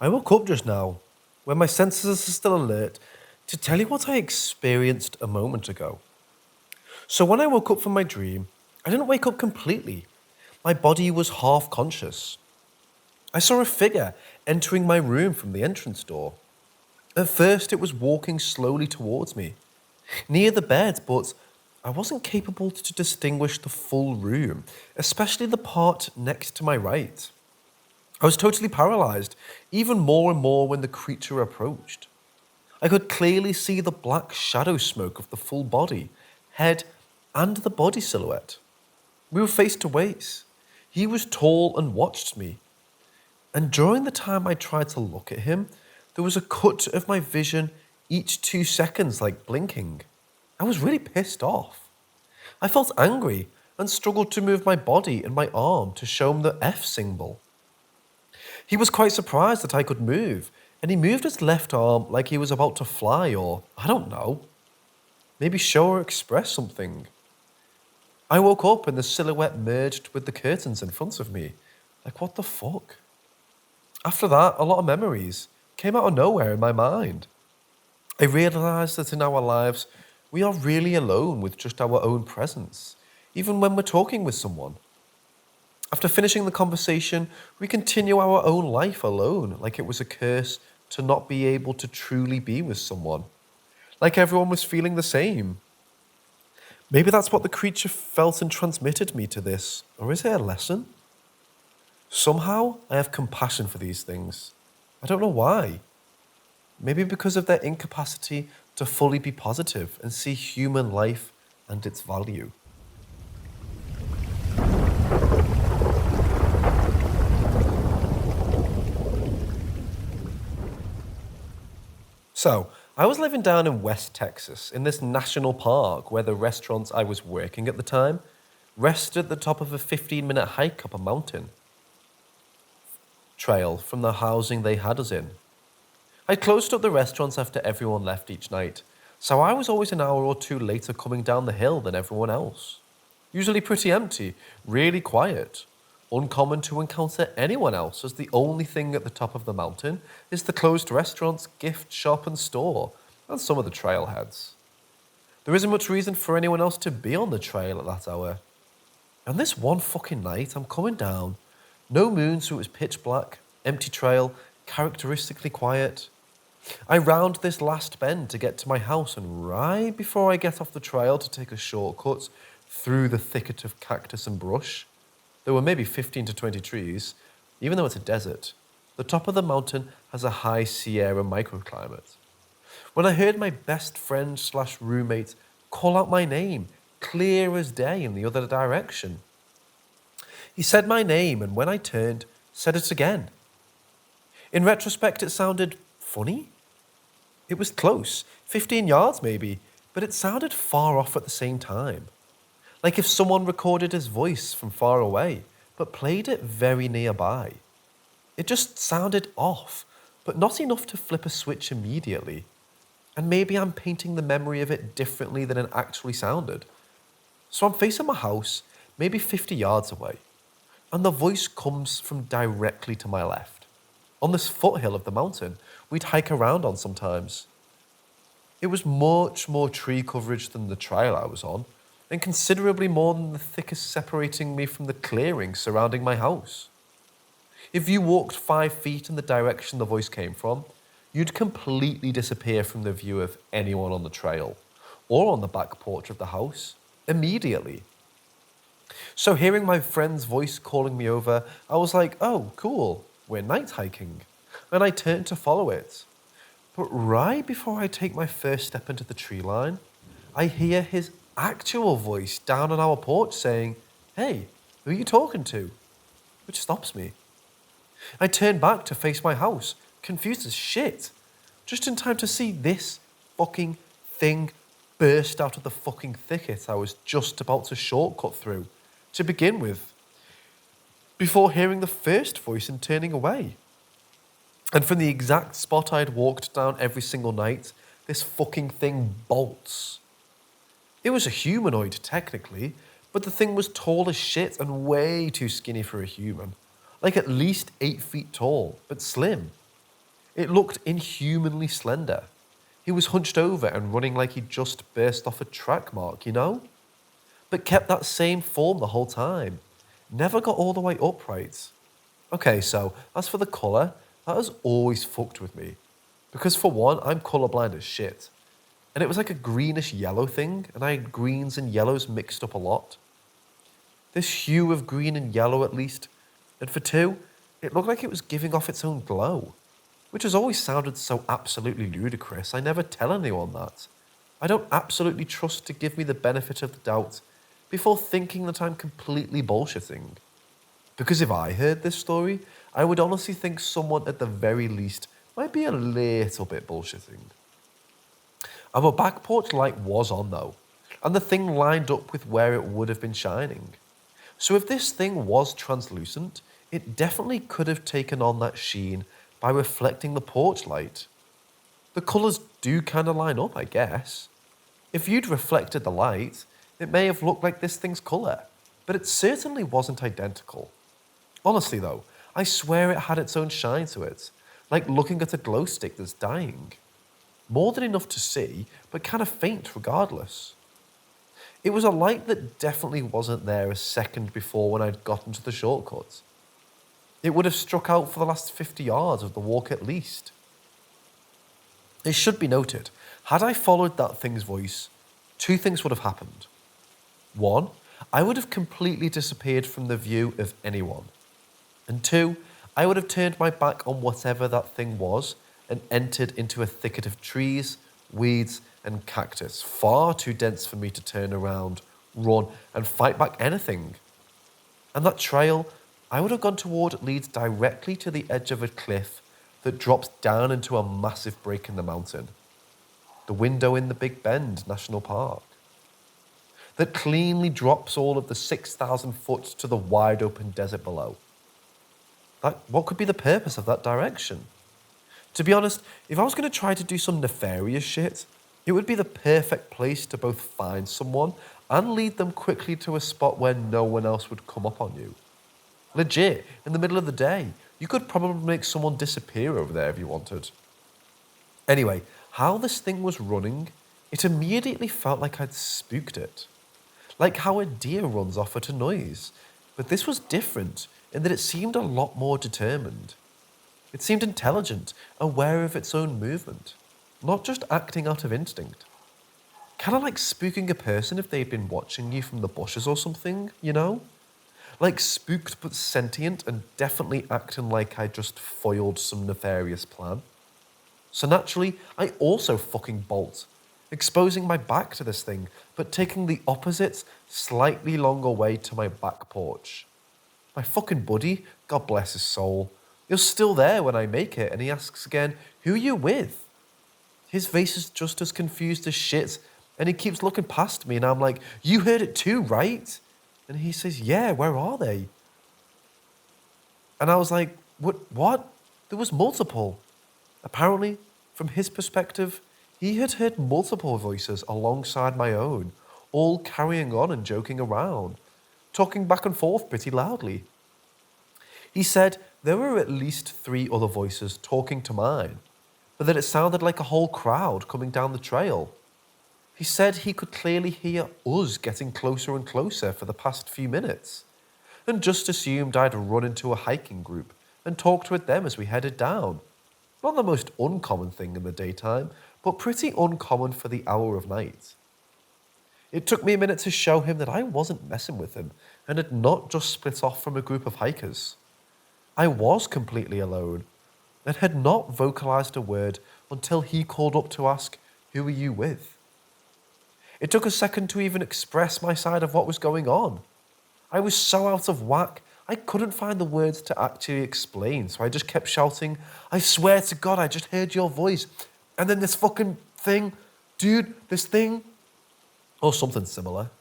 I woke up just now, when my senses are still alert, to tell you what I experienced a moment ago. So, when I woke up from my dream, I didn't wake up completely. My body was half conscious. I saw a figure entering my room from the entrance door. At first, it was walking slowly towards me, near the bed, but I wasn't capable to distinguish the full room, especially the part next to my right. I was totally paralyzed, even more and more when the creature approached. I could clearly see the black shadow smoke of the full body, head, and the body silhouette. We were face to face. He was tall and watched me. And during the time I tried to look at him, there was a cut of my vision each 2 seconds, like blinking. I was really pissed off. I felt angry and struggled to move my body and my arm to show him the F symbol. He was quite surprised that I could move, and he moved his left arm like he was about to fly or, I don't know, maybe show or express something. I woke up and the silhouette merged with the curtains in front of me. Like, what the fuck? After that, a lot of memories came out of nowhere in my mind. I realised that in our lives, we are really alone with just our own presence, even when we're talking with someone. After finishing the conversation, we continue our own life alone, like it was a curse to not be able to truly be with someone. Like everyone was feeling the same. Maybe that's what the creature felt and transmitted me to this, or is it a lesson? Somehow, I have compassion for these things. I don't know why. Maybe because of their incapacity to fully be positive and see human life and its value. So, I was living down in West Texas, in this national park where the restaurant I was working at the time rested at the top of a 15-minute hike up a mountain trail from the housing they had us in. I closed up the restaurants after everyone left each night, so I was always an hour or two later coming down the hill than everyone else. Usually pretty empty, really quiet. Uncommon to encounter anyone else, as the only thing at the top of the mountain is the closed restaurants, gift shop and store, and some of the trailheads. There isn't much reason for anyone else to be on the trail at that hour. And this one fucking night, I'm coming down, no moon, so it was pitch black, empty trail, characteristically quiet. I round this last bend to get to my house, and right before I get off the trail to take a shortcut through the thicket of cactus and brush, there were maybe 15 to 20 trees, even though it's a desert. The top of the mountain has a high Sierra microclimate. When I heard my best friend slash roommate call out my name, clear as day in the other direction. He said my name, and when I turned, said it again. In retrospect, it sounded funny. It was close, 15 yards maybe, but it sounded far off at the same time. Like if someone recorded his voice from far away, but played it very nearby. It just sounded off, but not enough to flip a switch immediately. And maybe I'm painting the memory of it differently than it actually sounded. So I'm facing my house, maybe 50 yards away, and the voice comes from directly to my left. On this foothill of the mountain we'd hike around on sometimes. It was much more tree coverage than the trail I was on, and considerably more than the thickest separating me from the clearing surrounding my house. If you walked 5 feet in the direction the voice came from, you'd completely disappear from the view of anyone on the trail, or on the back porch of the house, immediately. So hearing my friend's voice calling me over, I was like, oh, cool, we're night hiking. And I turned to follow it. But right before I take my first step into the tree line, I hear his actual voice down on our porch saying, hey, who are you talking to? Which stops me. I turn back to face my house, confused as shit, just in time to see this fucking thing burst out of the fucking thicket I was just about to shortcut through, to begin with, before hearing the first voice and turning away. And from the exact spot I'd walked down every single night, this fucking thing bolts. It was a humanoid, technically, but the thing was tall as shit and way too skinny for a human. Like at least 8 feet tall, but slim. It looked inhumanly slender. He was hunched over and running like he'd just burst off a track mark, you know? But kept that same form the whole time. Never got all the way upright. Okay, so as for the colour, that has always fucked with me. Because for one, I'm colourblind as shit. And it was like a greenish yellow thing, and I had greens and yellows mixed up a lot. This hue of green and yellow at least. And for two, it looked like it was giving off its own glow. Which has always sounded so absolutely ludicrous, I never tell anyone that. I don't absolutely trust to give me the benefit of the doubt before thinking that I'm completely bullshitting. Because if I heard this story, I would honestly think someone at the very least might be a little bit bullshitting. Our back porch light was on though, and the thing lined up with where it would have been shining. So if this thing was translucent, it definitely could have taken on that sheen by reflecting the porch light. The colours do kind of line up, I guess. If you'd reflected the light, it may have looked like this thing's colour, but it certainly wasn't identical. Honestly though, I swear it had its own shine to it, like looking at a glow stick that's dying. More than enough to see, but kind of faint regardless. It was a light that definitely wasn't there a second before when I'd gotten to the shortcut. It would have struck out for the last 50 yards of the walk at least. It should be noted, had I followed that thing's voice, two things would have happened. One, I would have completely disappeared from the view of anyone. And two, I would have turned my back on whatever that thing was and entered into a thicket of trees, weeds, and cactus, far too dense for me to turn around, run, and fight back anything. And that trail I would have gone toward leads directly to the edge of a cliff that drops down into a massive break in the mountain. The window in the Big Bend National Park. That cleanly drops all of the 6,000 foot to the wide open desert below. What could be the purpose of that direction? To be honest, if I was going to try to do some nefarious shit, it would be the perfect place to both find someone and lead them quickly to a spot where no one else would come up on you. Legit, in the middle of the day, you could probably make someone disappear over there if you wanted. Anyway, how this thing was running, it immediately felt like I'd spooked it. Like how a deer runs off at a noise. But this was different in that it seemed a lot more determined. It seemed intelligent, aware of its own movement, not just acting out of instinct. Kind of like spooking a person if they'd been watching you from the bushes or something, you know? Like spooked but sentient and definitely acting like I just foiled some nefarious plan. So naturally, I also fucking bolt, exposing my back to this thing, but taking the opposite, slightly longer way to my back porch. My fucking buddy, God bless his soul, is still there when I make it, and he asks again, "Who are you with?" His face is just as confused as shit, and he keeps looking past me, and I'm like, "You heard it too, right?" And he says, "Yeah, where are they?" And I was like, What? There was multiple. Apparently, from his perspective, he had heard multiple voices alongside my own, all carrying on and joking around, talking back and forth pretty loudly. He said there were at least 3 other voices talking to mine, but that it sounded like a whole crowd coming down the trail. He said he could clearly hear us getting closer and closer for the past few minutes, and just assumed I'd run into a hiking group and talked with them as we headed down. Not the most uncommon thing in the daytime, but pretty uncommon for the hour of night. It took me a minute to show him that I wasn't messing with him and had not just split off from a group of hikers. I was completely alone and had not vocalized a word until he called up to ask, "Who are you with?" It took a second to even express my side of what was going on. I was so out of whack, I couldn't find the words to actually explain, so I just kept shouting, "I swear to God, I just heard your voice. And then this fucking thing, dude, this thing," or something similar.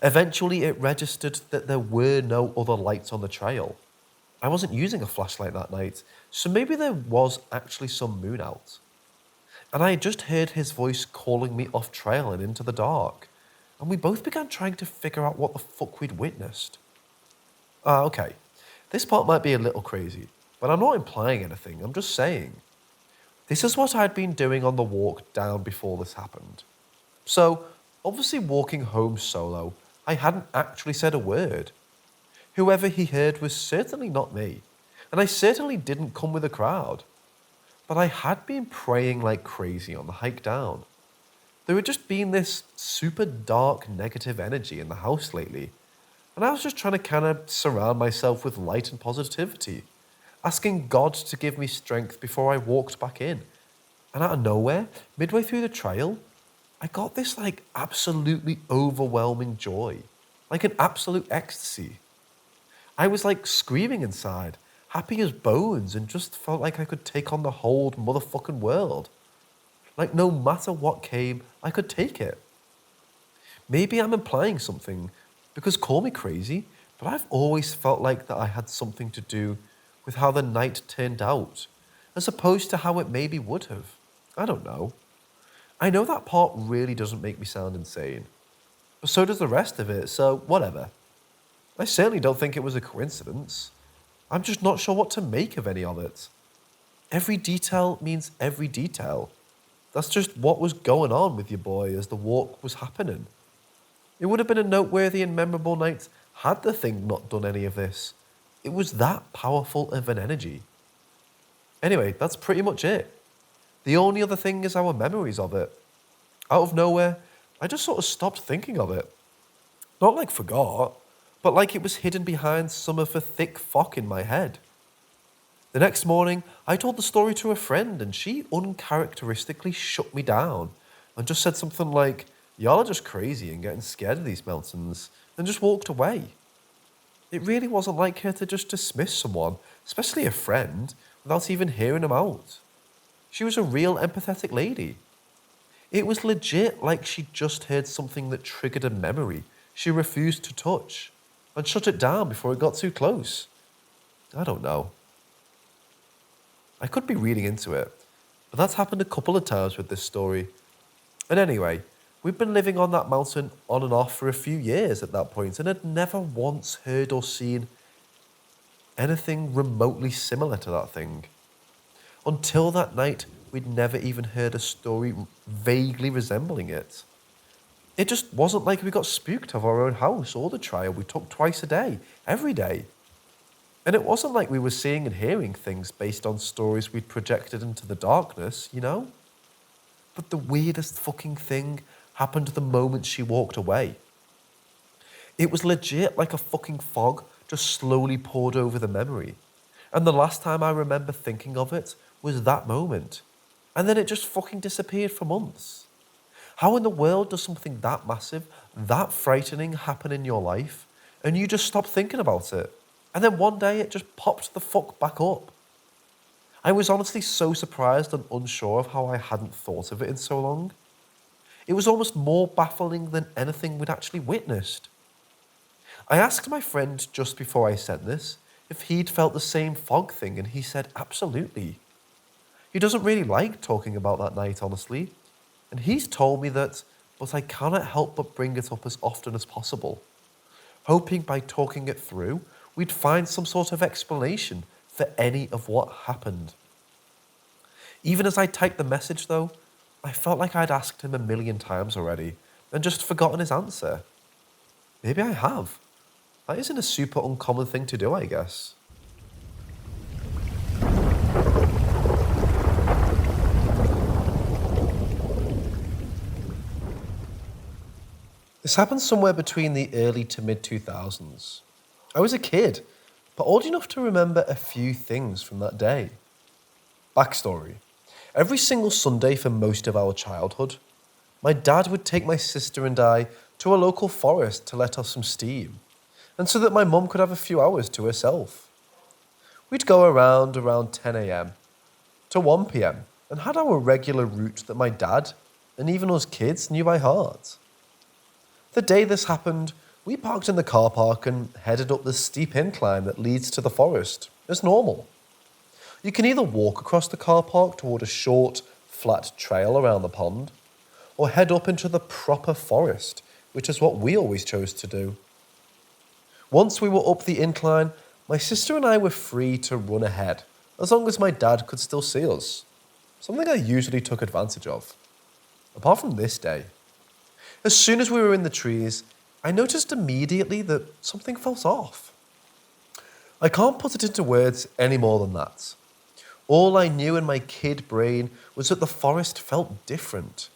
Eventually, it registered that there were no other lights on the trail. I wasn't using a flashlight that night, so maybe there was actually some moon out. And I had just heard his voice calling me off trail and into the dark, and we both began trying to figure out what the fuck we'd witnessed. Okay, this part might be a little crazy, but I'm not implying anything, I'm just saying. This is what I'd been doing on the walk down before this happened. So, obviously, walking home solo, I hadn't actually said a word. Whoever he heard was certainly not me, and I certainly didn't come with a crowd. But I had been praying like crazy on the hike down. There had just been this super dark negative energy in the house lately, and I was just trying to kind of surround myself with light and positivity, asking God to give me strength before I walked back in. And out of nowhere, midway through the trail, I got this like absolutely overwhelming joy, like an absolute ecstasy. I was like screaming inside, happy as bones, and just felt like I could take on the whole motherfucking world. Like no matter what came, I could take it. Maybe I'm implying something, because call me crazy, but I've always felt like that I had something to do with how the night turned out, as opposed to how it maybe would have. I don't know. I know that part really doesn't make me sound insane, but so does the rest of it, so whatever. I certainly don't think it was a coincidence. I'm just not sure what to make of any of it. Every detail means every detail. That's just what was going on with your boy as the walk was happening. It would have been a noteworthy and memorable night had the thing not done any of this. It was that powerful of an energy. Anyway, that's pretty much it. The only other thing is our memories of it. Out of nowhere, I just sort of stopped thinking of it. Not like forgot, but like it was hidden behind some of the thick fog in my head. The next morning, I told the story to a friend and she uncharacteristically shut me down and just said something like, "Y'all are just crazy and getting scared of these mountains," and just walked away. It really wasn't like her to just dismiss someone, especially a friend, without even hearing them out. She was a real empathetic lady. It was legit like she'd just heard something that triggered a memory she refused to touch and shut it down before it got too close. I don't know. I could be reading into it, but that's happened a couple of times with this story. And anyway, we've been living on that mountain on and off for a few years at that point and had never once heard or seen anything remotely similar to that thing. Until that night, we'd never even heard a story vaguely resembling it. It just wasn't like we got spooked of our own house or the trail we took twice a day, every day. And it wasn't like we were seeing and hearing things based on stories we'd projected into the darkness, you know? But the weirdest fucking thing happened the moment she walked away. It was legit like a fucking fog just slowly poured over the memory. And the last time I remember thinking of it was that moment. And then it just fucking disappeared for months. How in the world does something that massive, that frightening happen in your life, and you just stop thinking about it? And then one day it just popped the fuck back up. I was honestly so surprised and unsure of how I hadn't thought of it in so long. It was almost more baffling than anything we'd actually witnessed. I asked my friend just before I sent this if he'd felt the same fog thing, and he said absolutely. He doesn't really like talking about that night, honestly, and he's told me that, but I cannot help but bring it up as often as possible, hoping by talking it through, we'd find some sort of explanation for any of what happened. Even as I typed the message, though, I felt like I'd asked him a million times already and just forgotten his answer. Maybe I have. That isn't a super uncommon thing to do, I guess. This happened somewhere between the early to mid 2000s. I was a kid, but old enough to remember a few things from that day. Backstory. Every single Sunday for most of our childhood, my dad would take my sister and I to a local forest to let off some steam, and so that my mum could have a few hours to herself. We'd go around 10 a.m. to 1 p.m. and had our regular route that my dad, and even us kids, knew by heart. The day this happened, we parked in the car park and headed up the steep incline that leads to the forest, as normal. You can either walk across the car park toward a short, flat trail around the pond, or head up into the proper forest, which is what we always chose to do. Once we were up the incline, my sister and I were free to run ahead, as long as my dad could still see us. something I usually took advantage of. Apart from this day. As soon as we were in the trees, I noticed immediately that something felt off. I can't put it into words any more than that. All I knew in my kid brain was that the forest felt different,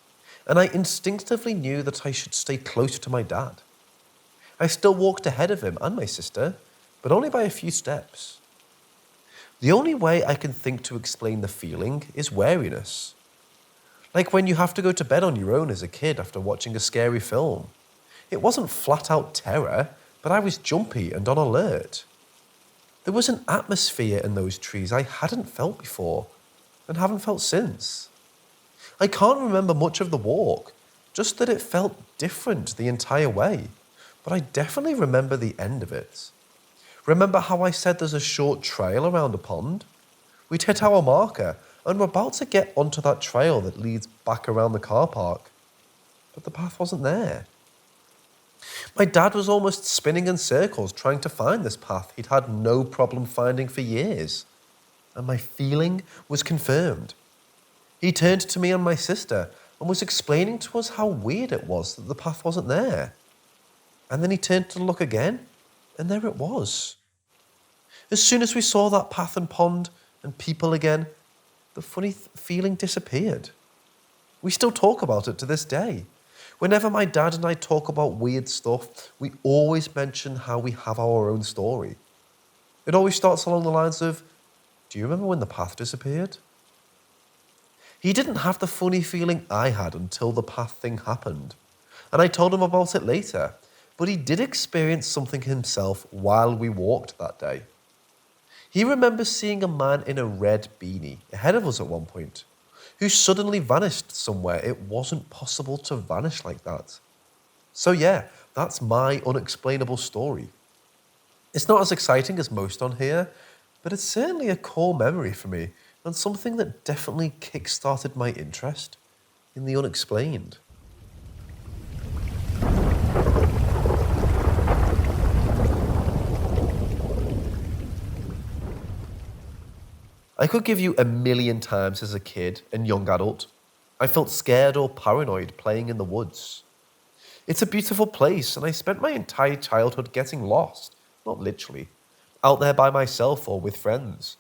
and I instinctively knew that I should stay closer to my dad. I still walked ahead of him and my sister, but only by a few steps. The only way I can think to explain the feeling is wariness. Like when you have to go to bed on your own as a kid after watching a scary film. It wasn't flat out terror, but I was jumpy and on alert. There was an atmosphere in those trees I hadn't felt before, and haven't felt since. I can't remember much of the walk, just that it felt different the entire way, but I definitely remember the end of it. Remember how I said there's a short trail around a pond? We'd hit our marker, and we're about to get onto that trail that leads back around the car park, but the path wasn't there. My dad was almost spinning in circles trying to find this path he'd had no problem finding for years. And my feeling was confirmed. He turned to me and my sister and was explaining to us how weird it was that the path wasn't there. And then he turned to look again, and there it was. As soon as we saw that path and pond and people again, the funny feeling disappeared. We still talk about it to this day. Whenever my dad and I talk about weird stuff, we always mention how we have our own story. It always starts along the lines of, "Do you remember when the path disappeared?" He didn't have the funny feeling I had until the path thing happened, and I told him about it later, but he did experience something himself while we walked that day. He remembers seeing a man in a red beanie ahead of us at one point, who suddenly vanished somewhere it wasn't possible to vanish like that. So yeah, that's my unexplainable story. It's not as exciting as most on here, but it's certainly a core memory for me and something that definitely kick-started my interest in the unexplained. I could give you a million times as a kid and young adult. I felt scared or paranoid playing in the woods. It's a beautiful place, and I spent my entire childhood getting lost, not literally, out there by myself or with friends.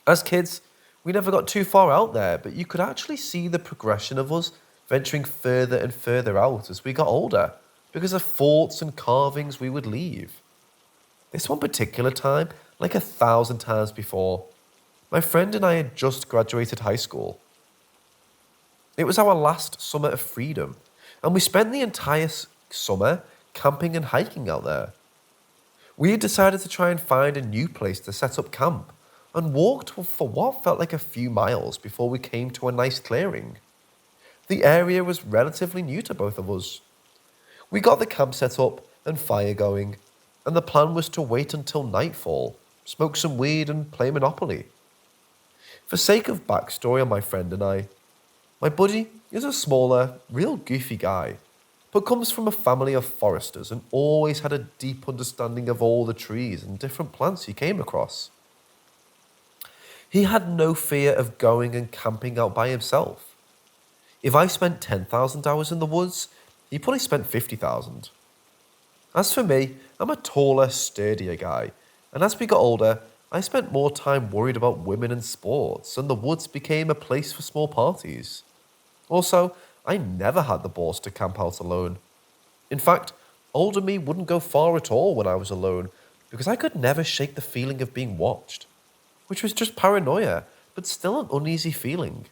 As kids, we never got too far out there, but you could actually see the progression of us venturing further and further out as we got older, because of forts and carvings we would leave. This one particular time, like 1,000 times before, my friend and I had just graduated high school. It was our last summer of freedom, and we spent the entire summer camping and hiking out there. We had decided to try and find a new place to set up camp, and walked for what felt like a few miles before we came to a nice clearing. The area was relatively new to both of us. We got the camp set up and fire going, and the plan was to wait until nightfall, smoke some weed and play Monopoly. For sake of backstory on my friend and I, my buddy is a smaller, real goofy guy, but comes from a family of foresters and always had a deep understanding of all the trees and different plants he came across. He had no fear of going and camping out by himself. If I spent 10,000 hours in the woods, he probably spent 50,000. As for me, I'm a taller, sturdier guy, and as we got older, I spent more time worried about women and sports, and the woods became a place for small parties. Also, I never had the balls to camp out alone. In fact, older me wouldn't go far at all when I was alone, because I could never shake the feeling of being watched, which was just paranoia, but still an uneasy feeling.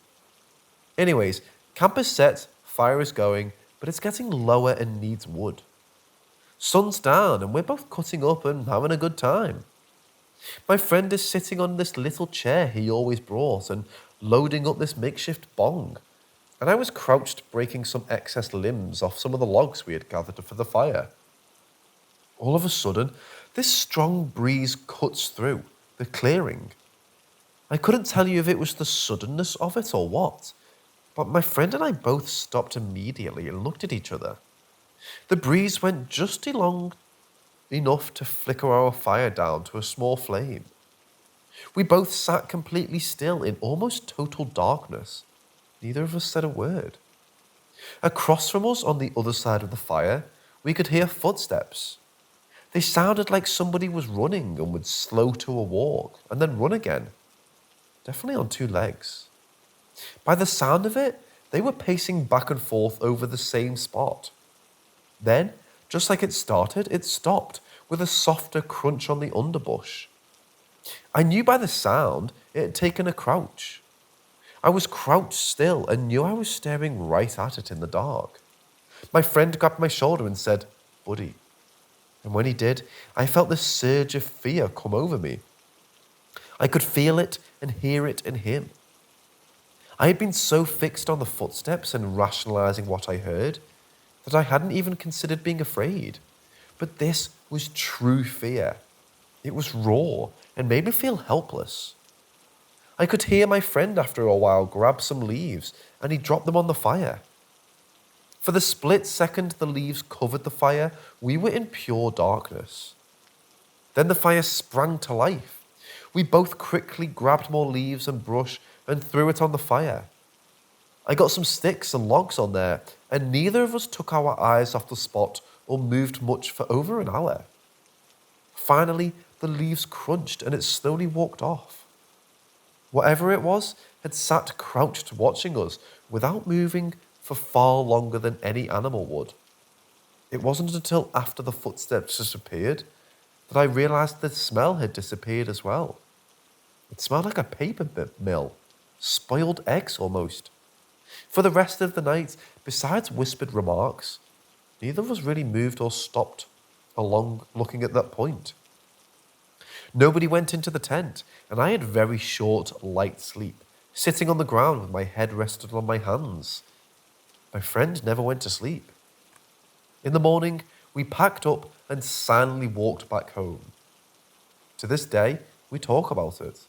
Anyways, camp is set, fire is going, but it's getting lower and needs wood. Sun's down, and we're both cutting up and having a good time. My friend is sitting on this little chair he always brought and loading up this makeshift bong, and I was crouched breaking some excess limbs off some of the logs we had gathered for the fire. All of a sudden, this strong breeze cuts through the clearing. I couldn't tell you if it was the suddenness of it or what, but my friend and I both stopped immediately and looked at each other. The breeze went just long enough to flicker our fire down to a small flame. We both sat completely still in almost total darkness. Neither of us said a word. Across from us on the other side of the fire, we could hear footsteps. They sounded like somebody was running and would slow to a walk and then run again. Definitely on two legs. By the sound of it, they were pacing back and forth over the same spot. Then, just like it started, it stopped with a softer crunch on the underbush. I knew by the sound it had taken a crouch. I was crouched still and knew I was staring right at it in the dark. My friend grabbed my shoulder and said, "Buddy." And when he did, I felt this surge of fear come over me. I could feel it and hear it in him. I had been so fixed on the footsteps and rationalizing what I heard that I hadn't even considered being afraid. But this was true fear. It was raw and made me feel helpless. I could hear my friend after a while grab some leaves and he dropped them on the fire. For the split second the leaves covered the fire, we were in pure darkness. Then the fire sprang to life. We both quickly grabbed more leaves and brush and threw it on the fire. I got some sticks and logs on there, and neither of us took our eyes off the spot or moved much for over an hour. Finally, the leaves crunched and it slowly walked off. Whatever it was had sat crouched watching us without moving for far longer than any animal would. It wasn't until after the footsteps disappeared that I realized the smell had disappeared as well. It smelled like a paper mill, spoiled eggs almost. For the rest of the night, besides whispered remarks, neither of us really moved or stopped along looking at that point. Nobody went into the tent, and I had very short, light sleep, sitting on the ground with my head rested on my hands. My friend never went to sleep. In the morning, we packed up and silently walked back home. To this day, we talk about it.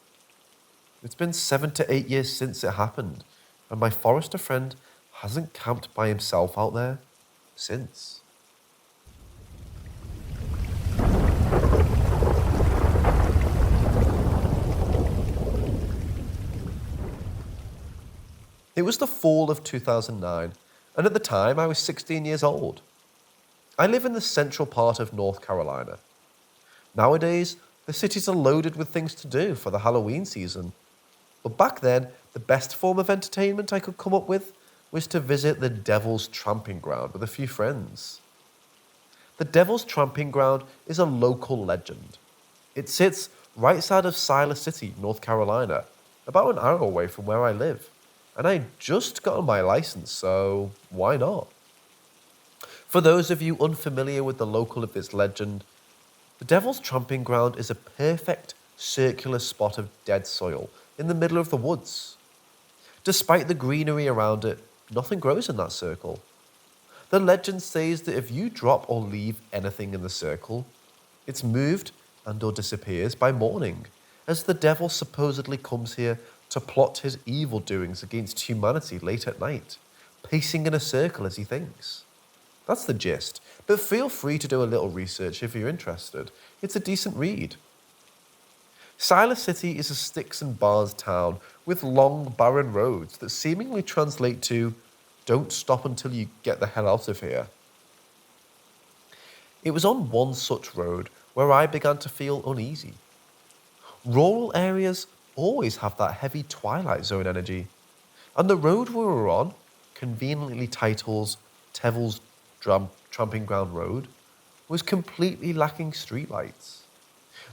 It's been 7 to 8 years since it happened, and my forester friend hasn't camped by himself out there since. It was the fall of 2009, and at the time I was 16 years old. I live in the central part of North Carolina. Nowadays, the cities are loaded with things to do for the Halloween season. But back then, the best form of entertainment I could come up with was to visit the Devil's Tramping Ground with a few friends. The Devil's Tramping Ground is a local legend. It sits right side of Siler City, North Carolina, about an hour away from where I live. And I just got my license, so why not? For those of you unfamiliar with the local of this legend, the Devil's Tramping Ground is a perfect circular spot of dead soil in the middle of the woods. Despite the greenery around it, nothing grows in that circle. The legend says that if you drop or leave anything in the circle, it's moved and or disappears by morning, as the devil supposedly comes here to plot his evil doings against humanity late at night, pacing in a circle as he thinks. That's the gist, but feel free to do a little research if you're interested. It's a decent read. Siler City is a sticks and bars town with long, barren roads that seemingly translate to, "Don't stop until you get the hell out of here." It was on one such road where I began to feel uneasy. Rural areas always have that heavy Twilight Zone energy, and the road we were on, conveniently titled Devil's Tramping Ground Road, was completely lacking streetlights.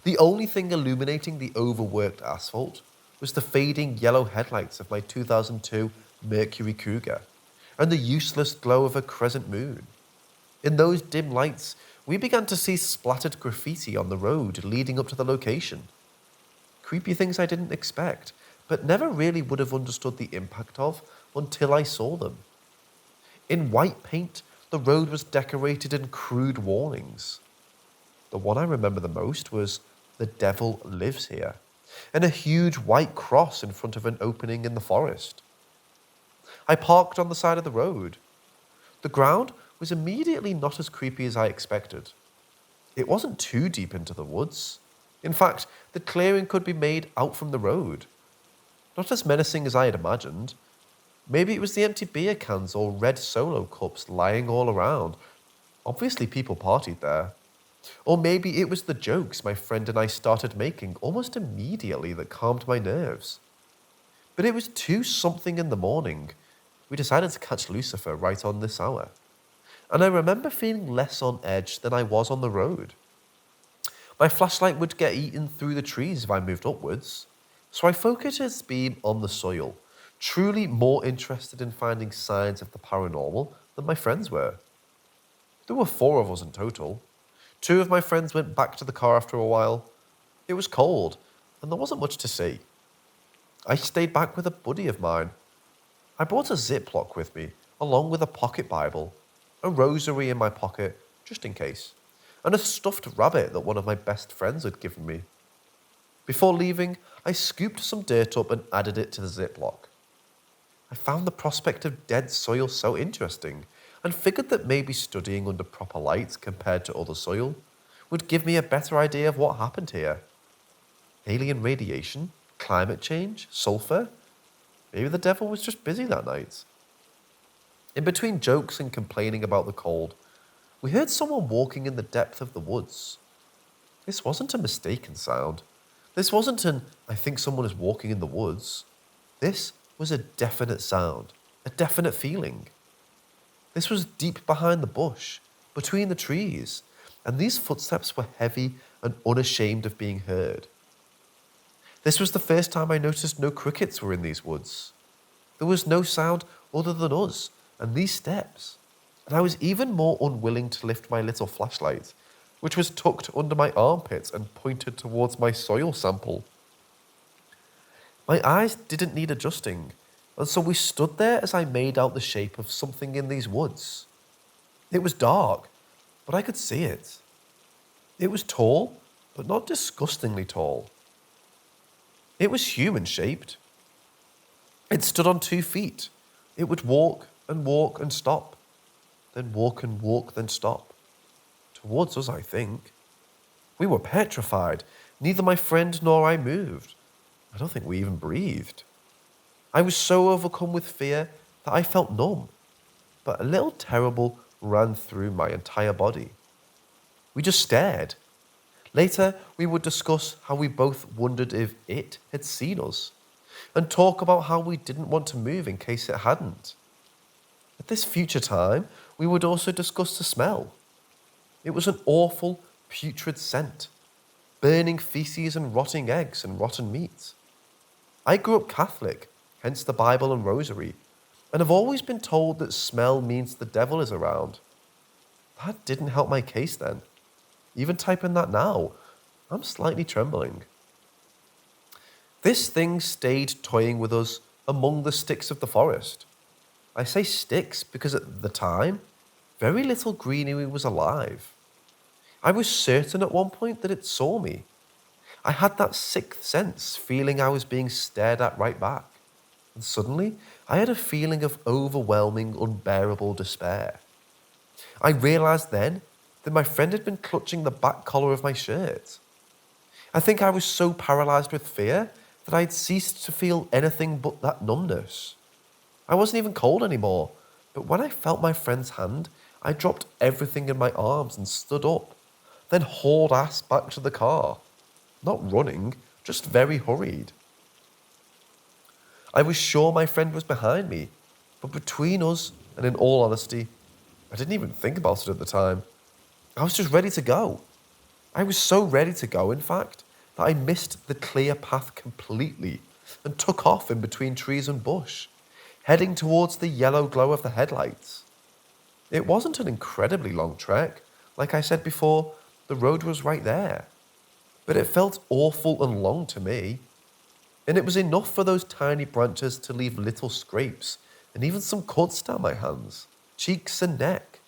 The only thing illuminating the overworked asphalt was the fading yellow headlights of my 2002 Mercury Cougar and the useless glow of a crescent moon. In those dim lights, we began to see splattered graffiti on the road leading up to the location. Creepy things I didn't expect, but never really would have understood the impact of until I saw them. In white paint, the road was decorated in crude warnings. The one I remember the most was "The Devil Lives Here," and a huge white cross in front of an opening in the forest. I parked on the side of the road. The ground was immediately not as creepy as I expected. It wasn't too deep into the woods. In fact, the clearing could be made out from the road. Not as menacing as I had imagined. Maybe it was the empty beer cans or red Solo cups lying all around. Obviously, people partied there. Or maybe it was the jokes my friend and I started making almost immediately that calmed my nerves. But it was 2 something in the morning. We decided to catch Lucifer right on this hour. And I remember feeling less on edge than I was on the road. My flashlight would get eaten through the trees if I moved upwards, so I focused its beam on the soil, truly more interested in finding signs of the paranormal than my friends were. There were 4 of us in total. 2 of my friends went back to the car after a while. It was cold, and there wasn't much to see. I stayed back with a buddy of mine. I brought a Ziploc with me, along with a pocket Bible, a rosary in my pocket, just in case, and a stuffed rabbit that one of my best friends had given me. Before leaving, I scooped some dirt up and added it to the Ziploc. I found the prospect of dead soil so interesting, and figured that maybe studying under proper light compared to other soil would give me a better idea of what happened here. Alien radiation? Climate change? Sulfur? Maybe the devil was just busy that night. In between jokes and complaining about the cold, we heard someone walking in the depth of the woods. This wasn't a mistaken sound. This wasn't an, I think someone is walking in the woods. This was a definite sound, a definite feeling. This was deep behind the bush, between the trees, and these footsteps were heavy and unashamed of being heard. This was the first time I noticed no crickets were in these woods. There was no sound other than us and these steps, and I was even more unwilling to lift my little flashlight, which was tucked under my armpit and pointed towards my soil sample. My eyes didn't need adjusting, and so we stood there as I made out the shape of something in these woods. It was dark, but I could see it. It was tall, but not disgustingly tall. It was human-shaped. It stood on 2 feet. It would walk and stop, then walk and walk, then stop. Towards us, I think. We were petrified. Neither my friend nor I moved. I don't think we even breathed. I was so overcome with fear that I felt numb, but a little terrible ran through my entire body. We just stared. Later, we would discuss how we both wondered if it had seen us, and talk about how we didn't want to move in case it hadn't. At this future time, we would also discuss the smell. It was an awful, putrid scent, burning feces and rotting eggs and rotten meat. I grew up Catholic, hence the Bible and rosary, and have always been told that smell means the devil is around. That didn't help my case then. Even typing that now, I'm slightly trembling. This thing stayed toying with us among the sticks of the forest. I say sticks because at the time, very little greenery was alive. I was certain at one point that it saw me. I had that sixth sense, feeling I was being stared at right back. And suddenly, I had a feeling of overwhelming, unbearable despair. I realised then that my friend had been clutching the back collar of my shirt. I think I was so paralysed with fear that I had ceased to feel anything but that numbness. I wasn't even cold anymore, but when I felt my friend's hand, I dropped everything in my arms and stood up, then hauled ass back to the car. Not running, just very hurried. I was sure my friend was behind me, but between us, and in all honesty, I didn't even think about it at the time. I was just ready to go. I was so ready to go, in fact, that I missed the clear path completely and took off in between trees and bush, heading towards the yellow glow of the headlights. It wasn't an incredibly long trek. Like I said before, the road was right there. But it felt awful and long to me. And it was enough for those tiny branches to leave little scrapes and even some cuts down my hands, cheeks and neck.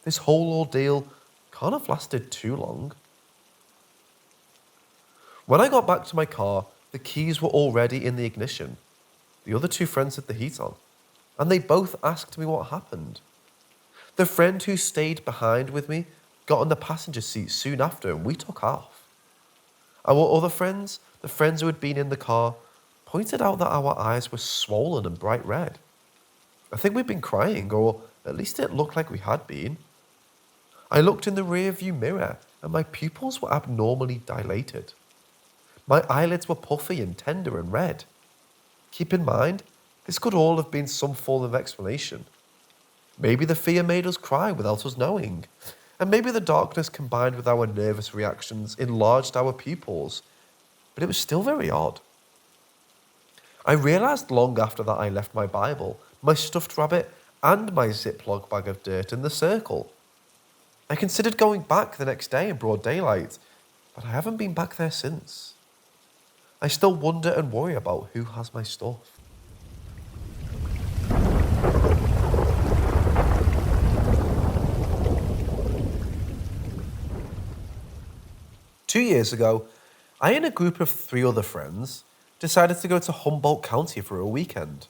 This whole ordeal can't have lasted too long. When I got back to my car, the keys were already in the ignition. The other 2 friends had the heat on, and they both asked me what happened. The friend who stayed behind with me got in the passenger seat soon after, and we took off. Our other friends, the friends who had been in the car, pointed out that our eyes were swollen and bright red. I think we'd been crying, or at least it looked like we had been. I looked in the rear view mirror and my pupils were abnormally dilated. My eyelids were puffy and tender and red. Keep in mind, this could all have been some form of explanation. Maybe the fear made us cry without us knowing, and maybe the darkness combined with our nervous reactions enlarged our pupils, but it was still very odd. I realised long after that I left my Bible, my stuffed rabbit, and my Ziploc bag of dirt in the circle. I considered going back the next day in broad daylight, but I haven't been back there since. I still wonder and worry about who has my stuff. Two years ago, I and a group of 3 other friends decided to go to Humboldt County for a weekend.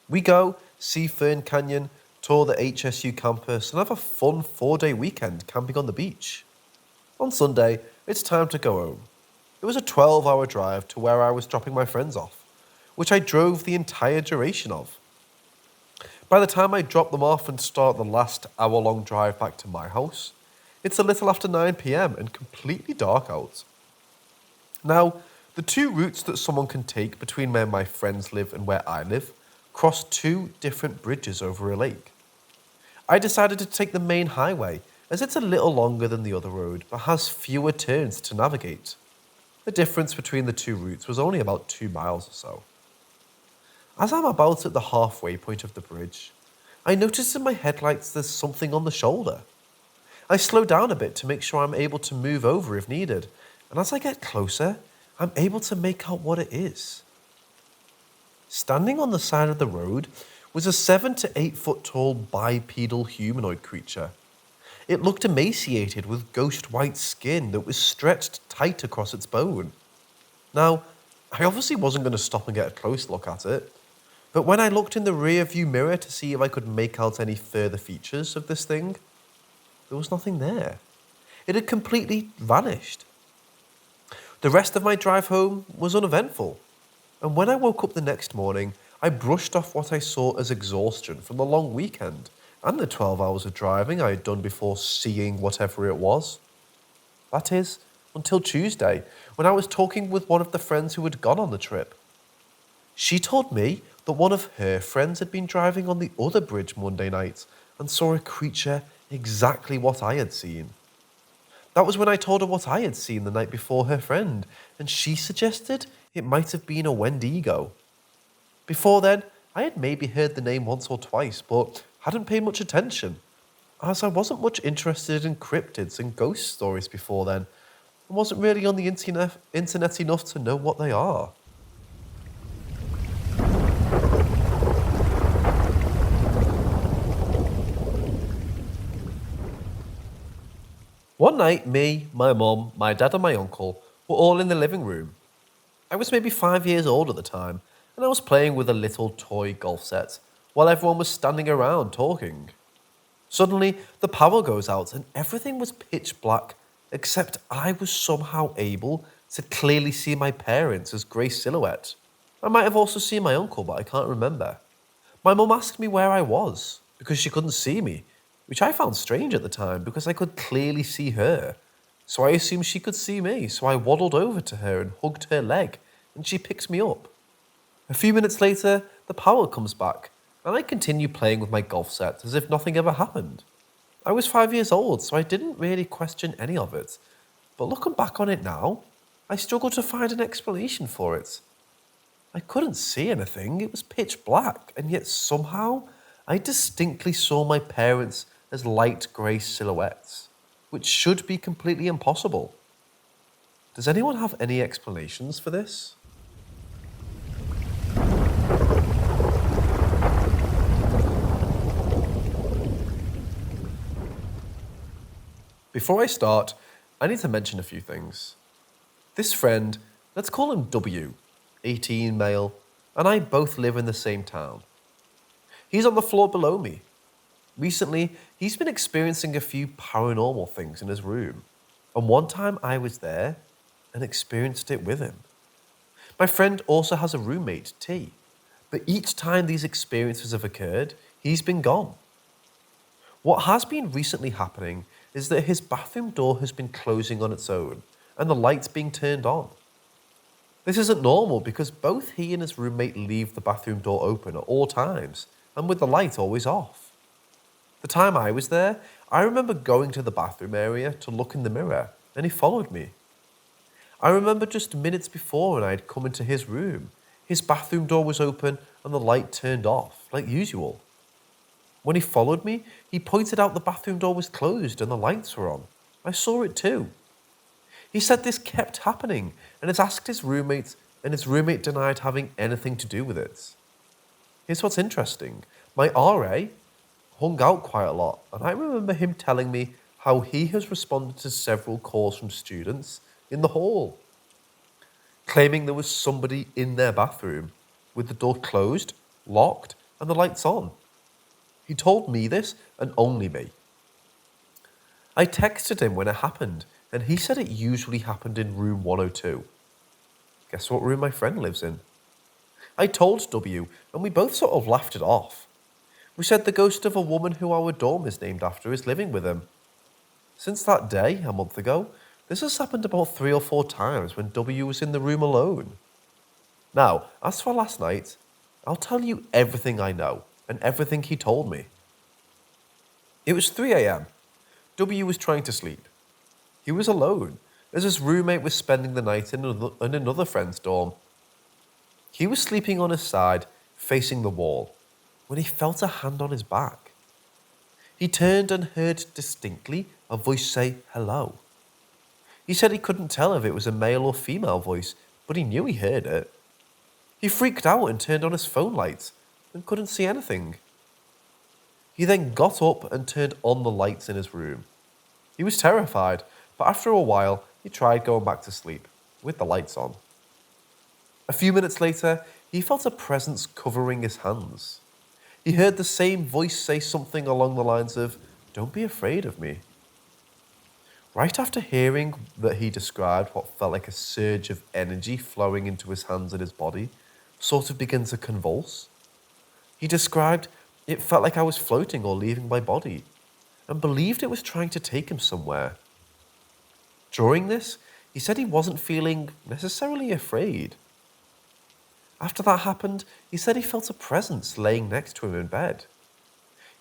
We go, see Fern Canyon, tour the HSU campus, and have a fun 4-day weekend camping on the beach. On Sunday, it's time to go home. It was a 12-hour drive to where I was dropping my friends off, which I drove the entire duration of. By the time I drop them off and start the last hour-long drive back to my house, it's a little after 9 p.m. and completely dark out. Now, the 2 routes that someone can take between where my friends live and where I live cross 2 different bridges over a lake. I decided to take the main highway as it's a little longer than the other road but has fewer turns to navigate. The difference between the 2 routes was only about 2 miles or so. As I'm about at the halfway point of the bridge, I notice in my headlights there's something on the shoulder. I slow down a bit to make sure I'm able to move over if needed, and as I get closer, I'm able to make out what it is. Standing on the side of the road was a 7 to 8 foot tall bipedal humanoid creature. It looked emaciated with ghost white skin that was stretched tight across its bone. Now, I obviously wasn't going to stop and get a close look at it, but when I looked in the rear view mirror to see if I could make out any further features of this thing, there was nothing there. It had completely vanished. The rest of my drive home was uneventful, and when I woke up the next morning, I brushed off what I saw as exhaustion from the long weekend and the 12 hours of driving I had done before seeing whatever it was. That is, until Tuesday, when I was talking with one of the friends who had gone on the trip. She told me that one of her friends had been driving on the other bridge Monday night and saw a creature exactly what I had seen. That was when I told her what I had seen the night before her friend, and she suggested it might have been a Wendigo. Before then, I had maybe heard the name once or twice, but hadn't paid much attention, as I wasn't much interested in cryptids and ghost stories before then, and wasn't really on the internet enough to know what they are. One night, me, my mum, my dad and my uncle were all in the living room. I was maybe 5 years old at the time, and I was playing with a little toy golf set while everyone was standing around talking. Suddenly, the power goes out and everything was pitch black, except I was somehow able to clearly see my parents as grey silhouette. I might have also seen my uncle, but I can't remember. My mum asked me where I was, because she couldn't see me, which I found strange at the time because I could clearly see her. So I assumed she could see me, so I waddled over to her and hugged her leg, and she picked me up. A few minutes later, the power comes back, and I continue playing with my golf set as if nothing ever happened. I was 5 years old, so I didn't really question any of it, but looking back on it now, I struggle to find an explanation for it. I couldn't see anything, it was pitch black, and yet somehow I distinctly saw my parents as light grey silhouettes, which should be completely impossible. Does anyone have any explanations for this? Before I start, I need to mention a few things. This friend, let's call him W, 18 male, and I both live in the same town. He's on the floor below me. Recently, he's been experiencing a few paranormal things in his room, and one time I was there, and experienced it with him. My friend also has a roommate, T, but each time these experiences have occurred, he's been gone. What has been recently happening is that his bathroom door has been closing on its own and the lights being turned on. This isn't normal because both he and his roommate leave the bathroom door open at all times and with the light always off. The time I was there, I remember going to the bathroom area to look in the mirror and he followed me. I remember just minutes before when I had come into his room, his bathroom door was open and the light turned off, like usual. When he followed me, he pointed out the bathroom door was closed and the lights were on. I saw it too. He said this kept happening and has asked his roommates, and his roommate denied having anything to do with it. Here's what's interesting. My RA hung out quite a lot, and I remember him telling me how he has responded to several calls from students in the hall, claiming there was somebody in their bathroom with the door closed, locked, and the lights on. He told me this, and only me. I texted him when it happened, and he said it usually happened in room 102. Guess what room my friend lives in? I told W, and we both sort of laughed it off. We said the ghost of a woman who our dorm is named after is living with him. Since that day, a month ago, this has happened about 3 or 4 times when W was in the room alone. Now, as for last night, I'll tell you everything I know and everything he told me. It was 3 a.m. W was trying to sleep. He was alone, as his roommate was spending the night in another friend's dorm. He was sleeping on his side, facing the wall, when he felt a hand on his back. He turned and heard distinctly a voice say, "Hello." He said he couldn't tell if it was a male or female voice, but he knew he heard it. He freaked out and turned on his phone lights and couldn't see anything. He then got up and turned on the lights in his room. He was terrified, but after a while, he tried going back to sleep, with the lights on. A few minutes later, he felt a presence covering his hands. He heard the same voice say something along the lines of, "Don't be afraid of me." Right after hearing that, he described what felt like a surge of energy flowing into his hands and his body, sort of began to convulse. He described it felt like I was floating or leaving my body, and believed it was trying to take him somewhere. During this, he said he wasn't feeling necessarily afraid. After that happened, he said he felt a presence laying next to him in bed.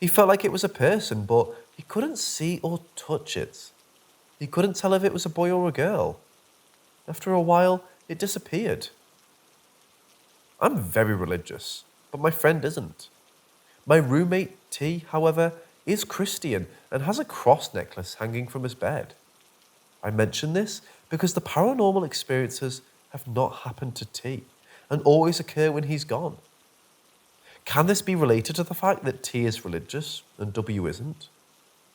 He felt like it was a person, but he couldn't see or touch it. He couldn't tell if it was a boy or a girl. After a while, it disappeared. I'm very religious, but my friend isn't. My roommate, T, however, is Christian and has a cross necklace hanging from his bed. I mention this because the paranormal experiences have not happened to T and always occur when he's gone. Can this be related to the fact that T is religious and W isn't?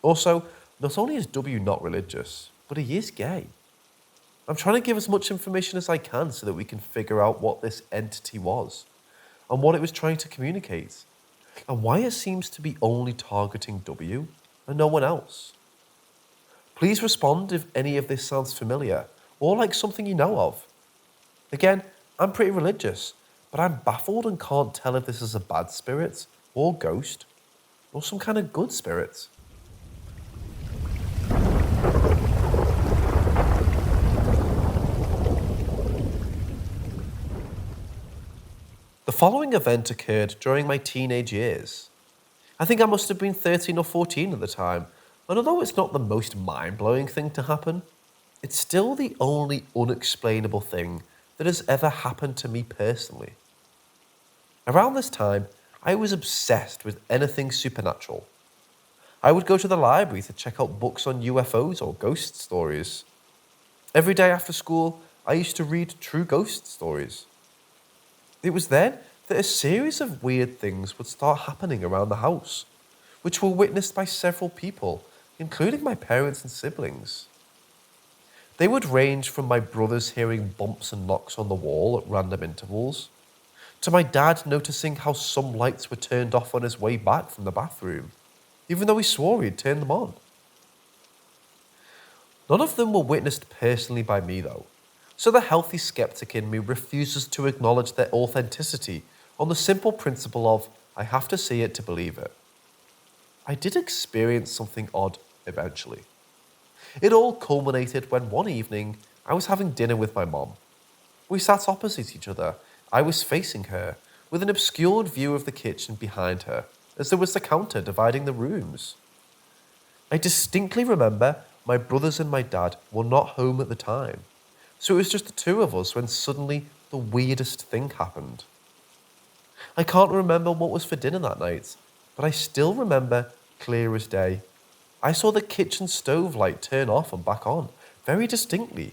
Also, not only is W not religious, but he is gay. I'm trying to give as much information as I can so that we can figure out what this entity was and what it was trying to communicate, and why it seems to be only targeting W and no one else. Please respond if any of this sounds familiar or like something you know of. Again, I'm pretty religious, but I'm baffled and can't tell if this is a bad spirit or ghost or some kind of good spirit. The following event occurred during my teenage years. I think I must have been 13 or 14 at the time, and although it's not the most mind-blowing thing to happen, it's still the only unexplainable thing that has ever happened to me personally. Around this time, I was obsessed with anything supernatural. I would go to the library to check out books on UFOs or ghost stories. Every day after school, I used to read true ghost stories. It was then that a series of weird things would start happening around the house, which were witnessed by several people, including my parents and siblings. They would range from my brothers hearing bumps and knocks on the wall at random intervals, to my dad noticing how some lights were turned off on his way back from the bathroom, even though he swore he'd turned them on. None of them were witnessed personally by me though, So the healthy skeptic in me refuses to acknowledge their authenticity on the simple principle of, I have to see it to believe it. I did experience something odd eventually. It all culminated when one evening I was having dinner with my mom. We sat opposite each other. I was facing her, with an obscured view of the kitchen behind her, as there was the counter dividing the rooms. I distinctly remember my brothers and my dad were not home at the time, so it was just the two of us when suddenly the weirdest thing happened. I can't remember what was for dinner that night, but I still remember clear as day. I saw the kitchen stove light turn off and back on, very distinctly.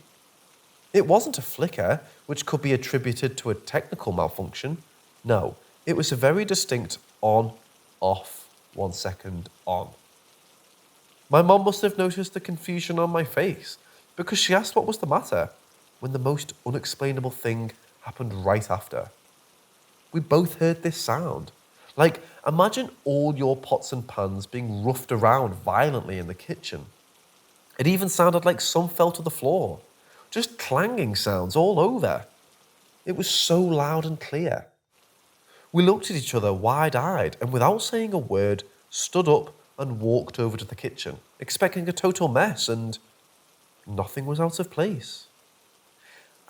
It wasn't a flicker, which could be attributed to a technical malfunction. No, it was a very distinct on, off, 1 second, on. My mom must have noticed the confusion on my face, because she asked what was the matter, when the most unexplainable thing happened right after. We both heard this sound. Like, imagine all your pots and pans being roughed around violently in the kitchen. It even sounded like some fell to the floor. Just clanging sounds all over. It was so loud and clear. We looked at each other wide-eyed and without saying a word, stood up and walked over to the kitchen, expecting a total mess, and nothing was out of place.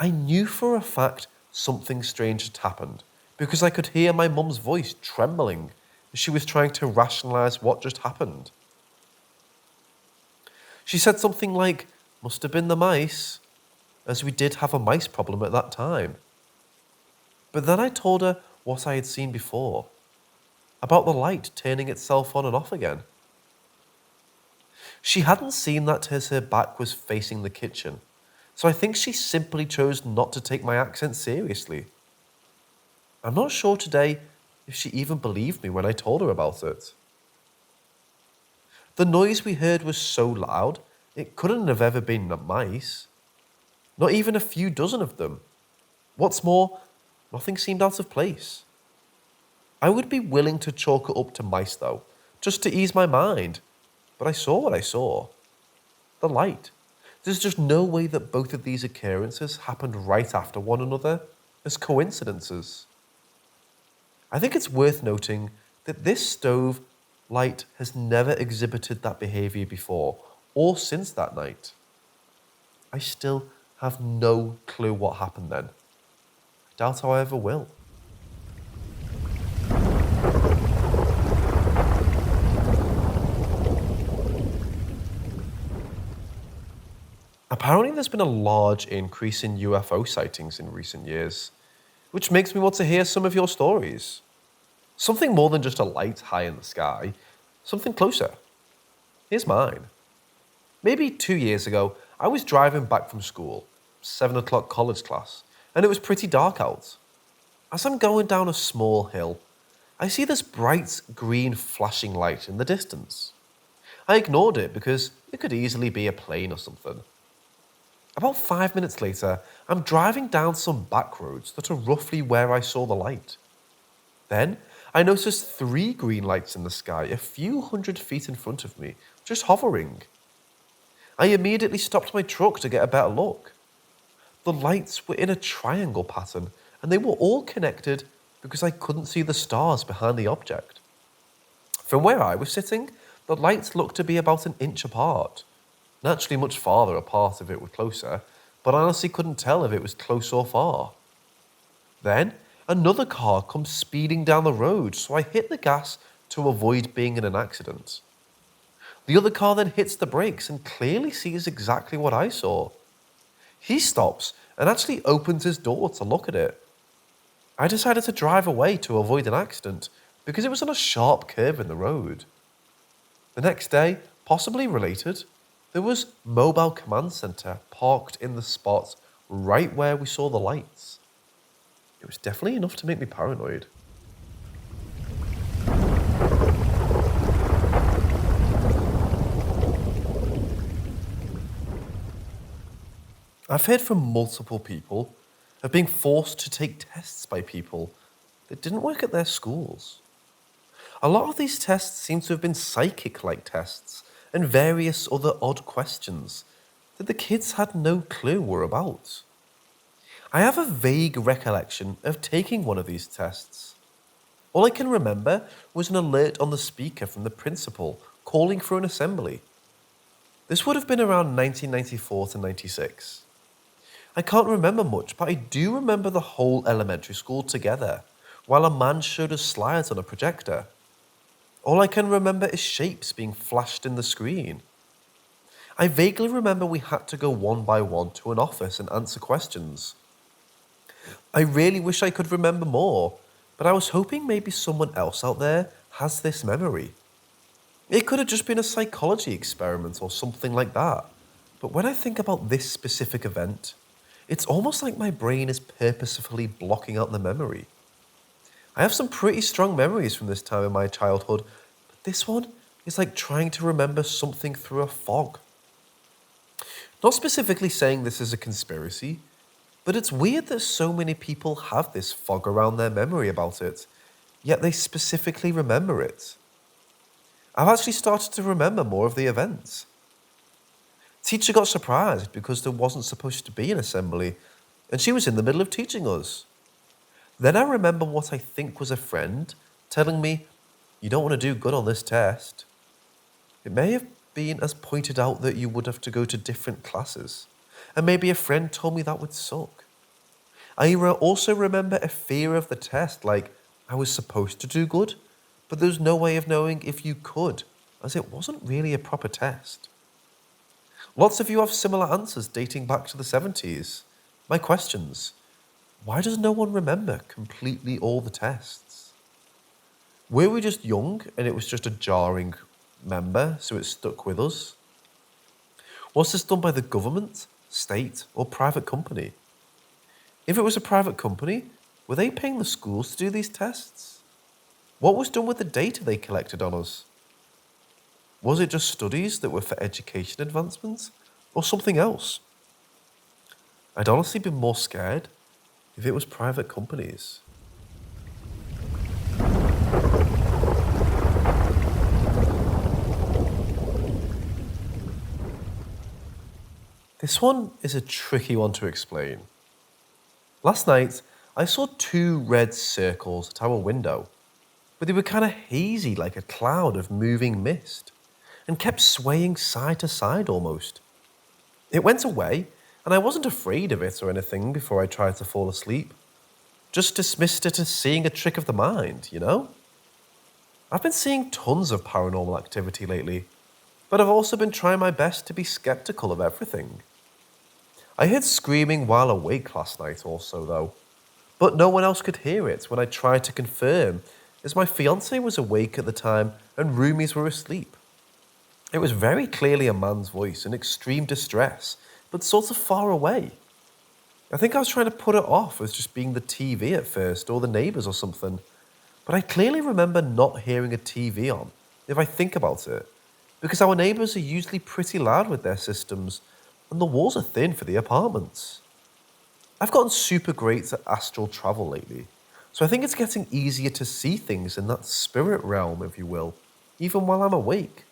I knew for a fact something strange had happened because I could hear my mum's voice trembling as she was trying to rationalise what just happened. She said something like, "Must have been the mice," as we did have a mice problem at that time. But then I told her what I had seen before, about the light turning itself on and off again. She hadn't seen that as her back was facing the kitchen, so I think she simply chose not to take my accent seriously. I'm not sure today if she even believed me when I told her about it. The noise we heard was so loud, it couldn't have ever been mice. Not even a few dozen of them. What's more, nothing seemed out of place. I would be willing to chalk it up to mice though, just to ease my mind. But I saw what I saw. The light. There's just no way that both of these occurrences happened right after one another as coincidences. I think it's worth noting that this stove light has never exhibited that behaviour before or since that night. I still have no clue what happened then. I doubt I ever will. Apparently there's been a large increase in UFO sightings in recent years, which makes me want to hear some of your stories. Something more than just a light high in the sky, something closer. Here's mine. Maybe 2 years ago, I was driving back from school, 7 o'clock college class, and it was pretty dark out. As I'm going down a small hill, I see this bright green flashing light in the distance. I ignored it because it could easily be a plane or something. About 5 minutes later, I'm driving down some back roads that are roughly where I saw the light. Then, I noticed 3 green lights in the sky a few hundred feet in front of me, just hovering. I immediately stopped my truck to get a better look. The lights were in a triangle pattern, and they were all connected because I couldn't see the stars behind the object. From where I was sitting, the lights looked to be about an inch apart. Naturally much farther apart if it were closer, but I honestly couldn't tell if it was close or far. Then, another car comes speeding down the road, so I hit the gas to avoid being in an accident. The other car then hits the brakes and clearly sees exactly what I saw. He stops and actually opens his door to look at it. I decided to drive away to avoid an accident because it was on a sharp curve in the road. The next day, possibly related, there was Mobile Command Center parked in the spot right where we saw the lights. It was definitely enough to make me paranoid. I've heard from multiple people of being forced to take tests by people that didn't work at their schools. A lot of these tests seem to have been psychic-like tests and various other odd questions that the kids had no clue were about. I have a vague recollection of taking one of these tests. All I can remember was an alert on the speaker from the principal calling for an assembly. This would have been around 1994 to 96. I can't remember much, but I do remember the whole elementary school together, while a man showed us slides on a projector. All I can remember is shapes being flashed in the screen. I vaguely remember we had to go one by one to an office and answer questions. I really wish I could remember more, but I was hoping maybe someone else out there has this memory. It could have just been a psychology experiment or something like that. But when I think about this specific event, it's almost like my brain is purposefully blocking out the memory. I have some pretty strong memories from this time in my childhood, but this one is like trying to remember something through a fog. Not specifically saying this is a conspiracy, but it's weird that so many people have this fog around their memory about it, yet they specifically remember it. I've actually started to remember more of the events. Teacher got surprised because there wasn't supposed to be an assembly, and she was in the middle of teaching us. Then I remember what I think was a friend telling me, "You don't want to do good on this test." It may have been as pointed out that you would have to go to different classes, and maybe a friend told me that would suck. I also remember a fear of the test, like I was supposed to do good, but there was no way of knowing if you could, as it wasn't really a proper test. Lots of you have similar answers dating back to the 70s. My questions: why does no one remember completely all the tests? Were we just young and it was just a jarring member, so it stuck with us? Was this done by the government, state, or private company? If it was a private company, were they paying the schools to do these tests? What was done with the data they collected on us? Was it just studies that were for education advancements, or something else? I'd honestly be more scared if it was private companies. This one is a tricky one to explain. Last night, I saw two red circles at our window, but they were kind of hazy like a cloud of moving mist, and kept swaying side to side almost. It went away, and I wasn't afraid of it or anything before I tried to fall asleep. Just dismissed it as seeing a trick of the mind, you know? I've been seeing tons of paranormal activity lately, but I've also been trying my best to be skeptical of everything. I heard screaming while awake last night also, though, but no one else could hear it when I tried to confirm, as my fiancé was awake at the time and roomies were asleep. It was very clearly a man's voice in extreme distress, but sort of far away. I think I was trying to put it off as just being the TV at first, or the neighbours or something, but I clearly remember not hearing a TV on, if I think about it, because our neighbours are usually pretty loud with their systems, and the walls are thin for the apartments. I've gotten super great at astral travel lately, so I think it's getting easier to see things in that spirit realm, if you will, even while I'm awake.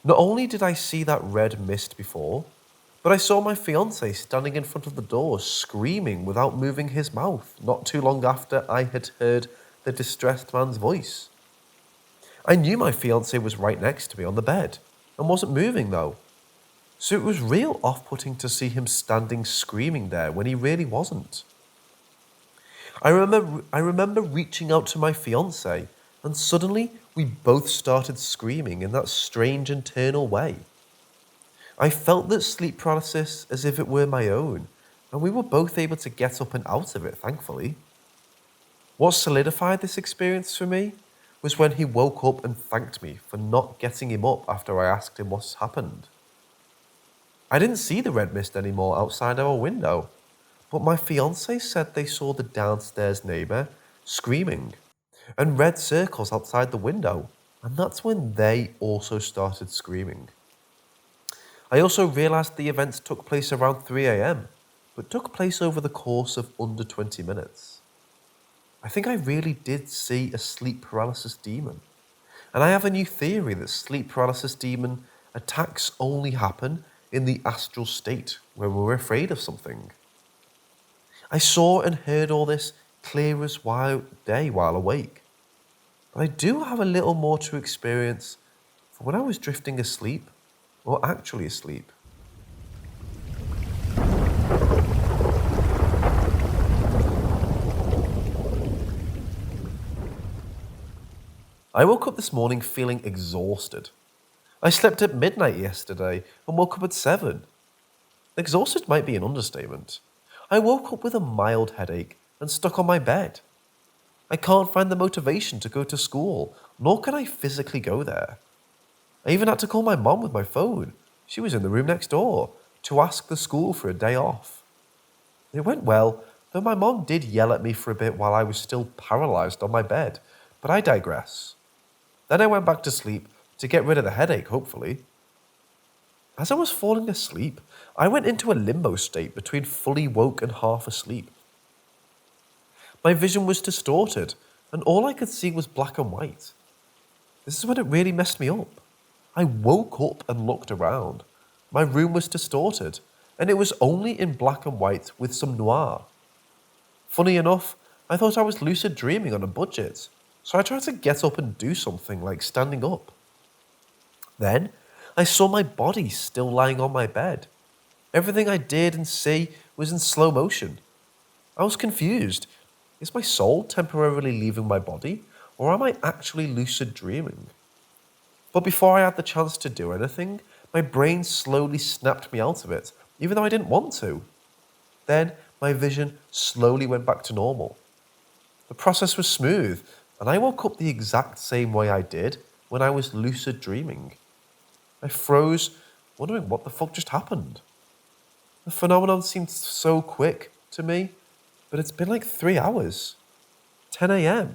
Not only did I see that red mist before, but I saw my fiancé standing in front of the door screaming without moving his mouth not too long after I had heard the distressed man's voice. I knew my fiancé was right next to me on the bed and wasn't moving though, so it was real off-putting to see him standing screaming there when he really wasn't. I remember reaching out to my fiancé, and suddenly we both started screaming in that strange internal way. I felt that sleep paralysis as if it were my own, and we were both able to get up and out of it, thankfully. What solidified this experience for me was when he woke up and thanked me for not getting him up after I asked him what's happened. I didn't see the red mist anymore outside our window, but my fiancé said they saw the downstairs neighbour screaming and red circles outside the window, and that's when they also started screaming. I also realised the events took place around 3 a.m, but took place over the course of under 20 minutes. I think I really did see a sleep paralysis demon, and I have a new theory that sleep paralysis demon attacks only happen in the astral state where we're afraid of something. I saw and heard all this clear as day while awake. But I do have a little more to experience from when I was drifting asleep, or actually asleep. I woke up this morning feeling exhausted. I slept at midnight yesterday and woke up at 7. Exhausted might be an understatement. I woke up with a mild headache and stuck on my bed. I can't find the motivation to go to school, nor can I physically go there. I even had to call my mom with my phone. She was in the room next door to ask the school for a day off. It went well, though my mom did yell at me for a bit while I was still paralysed on my bed, but I digress. Then I went back to sleep to get rid of the headache, hopefully. As I was falling asleep, I went into a limbo state between fully woke and half asleep. My vision was distorted, and all I could see was black and white. This is when it really messed me up. I woke up and looked around. My room was distorted, and it was only in black and white with some noir. Funny enough, I thought I was lucid dreaming on a budget, so I tried to get up and do something like standing up. Then, I saw my body still lying on my bed. Everything I did and see was in slow motion. I was confused. Is my soul temporarily leaving my body, or am I actually lucid dreaming? But before I had the chance to do anything, my brain slowly snapped me out of it, even though I didn't want to. Then, my vision slowly went back to normal. The process was smooth, and I woke up the exact same way I did when I was lucid dreaming. I froze, wondering what the fuck just happened. The phenomenon seemed so quick to me, but it's been like 3 hours. 10 a.m.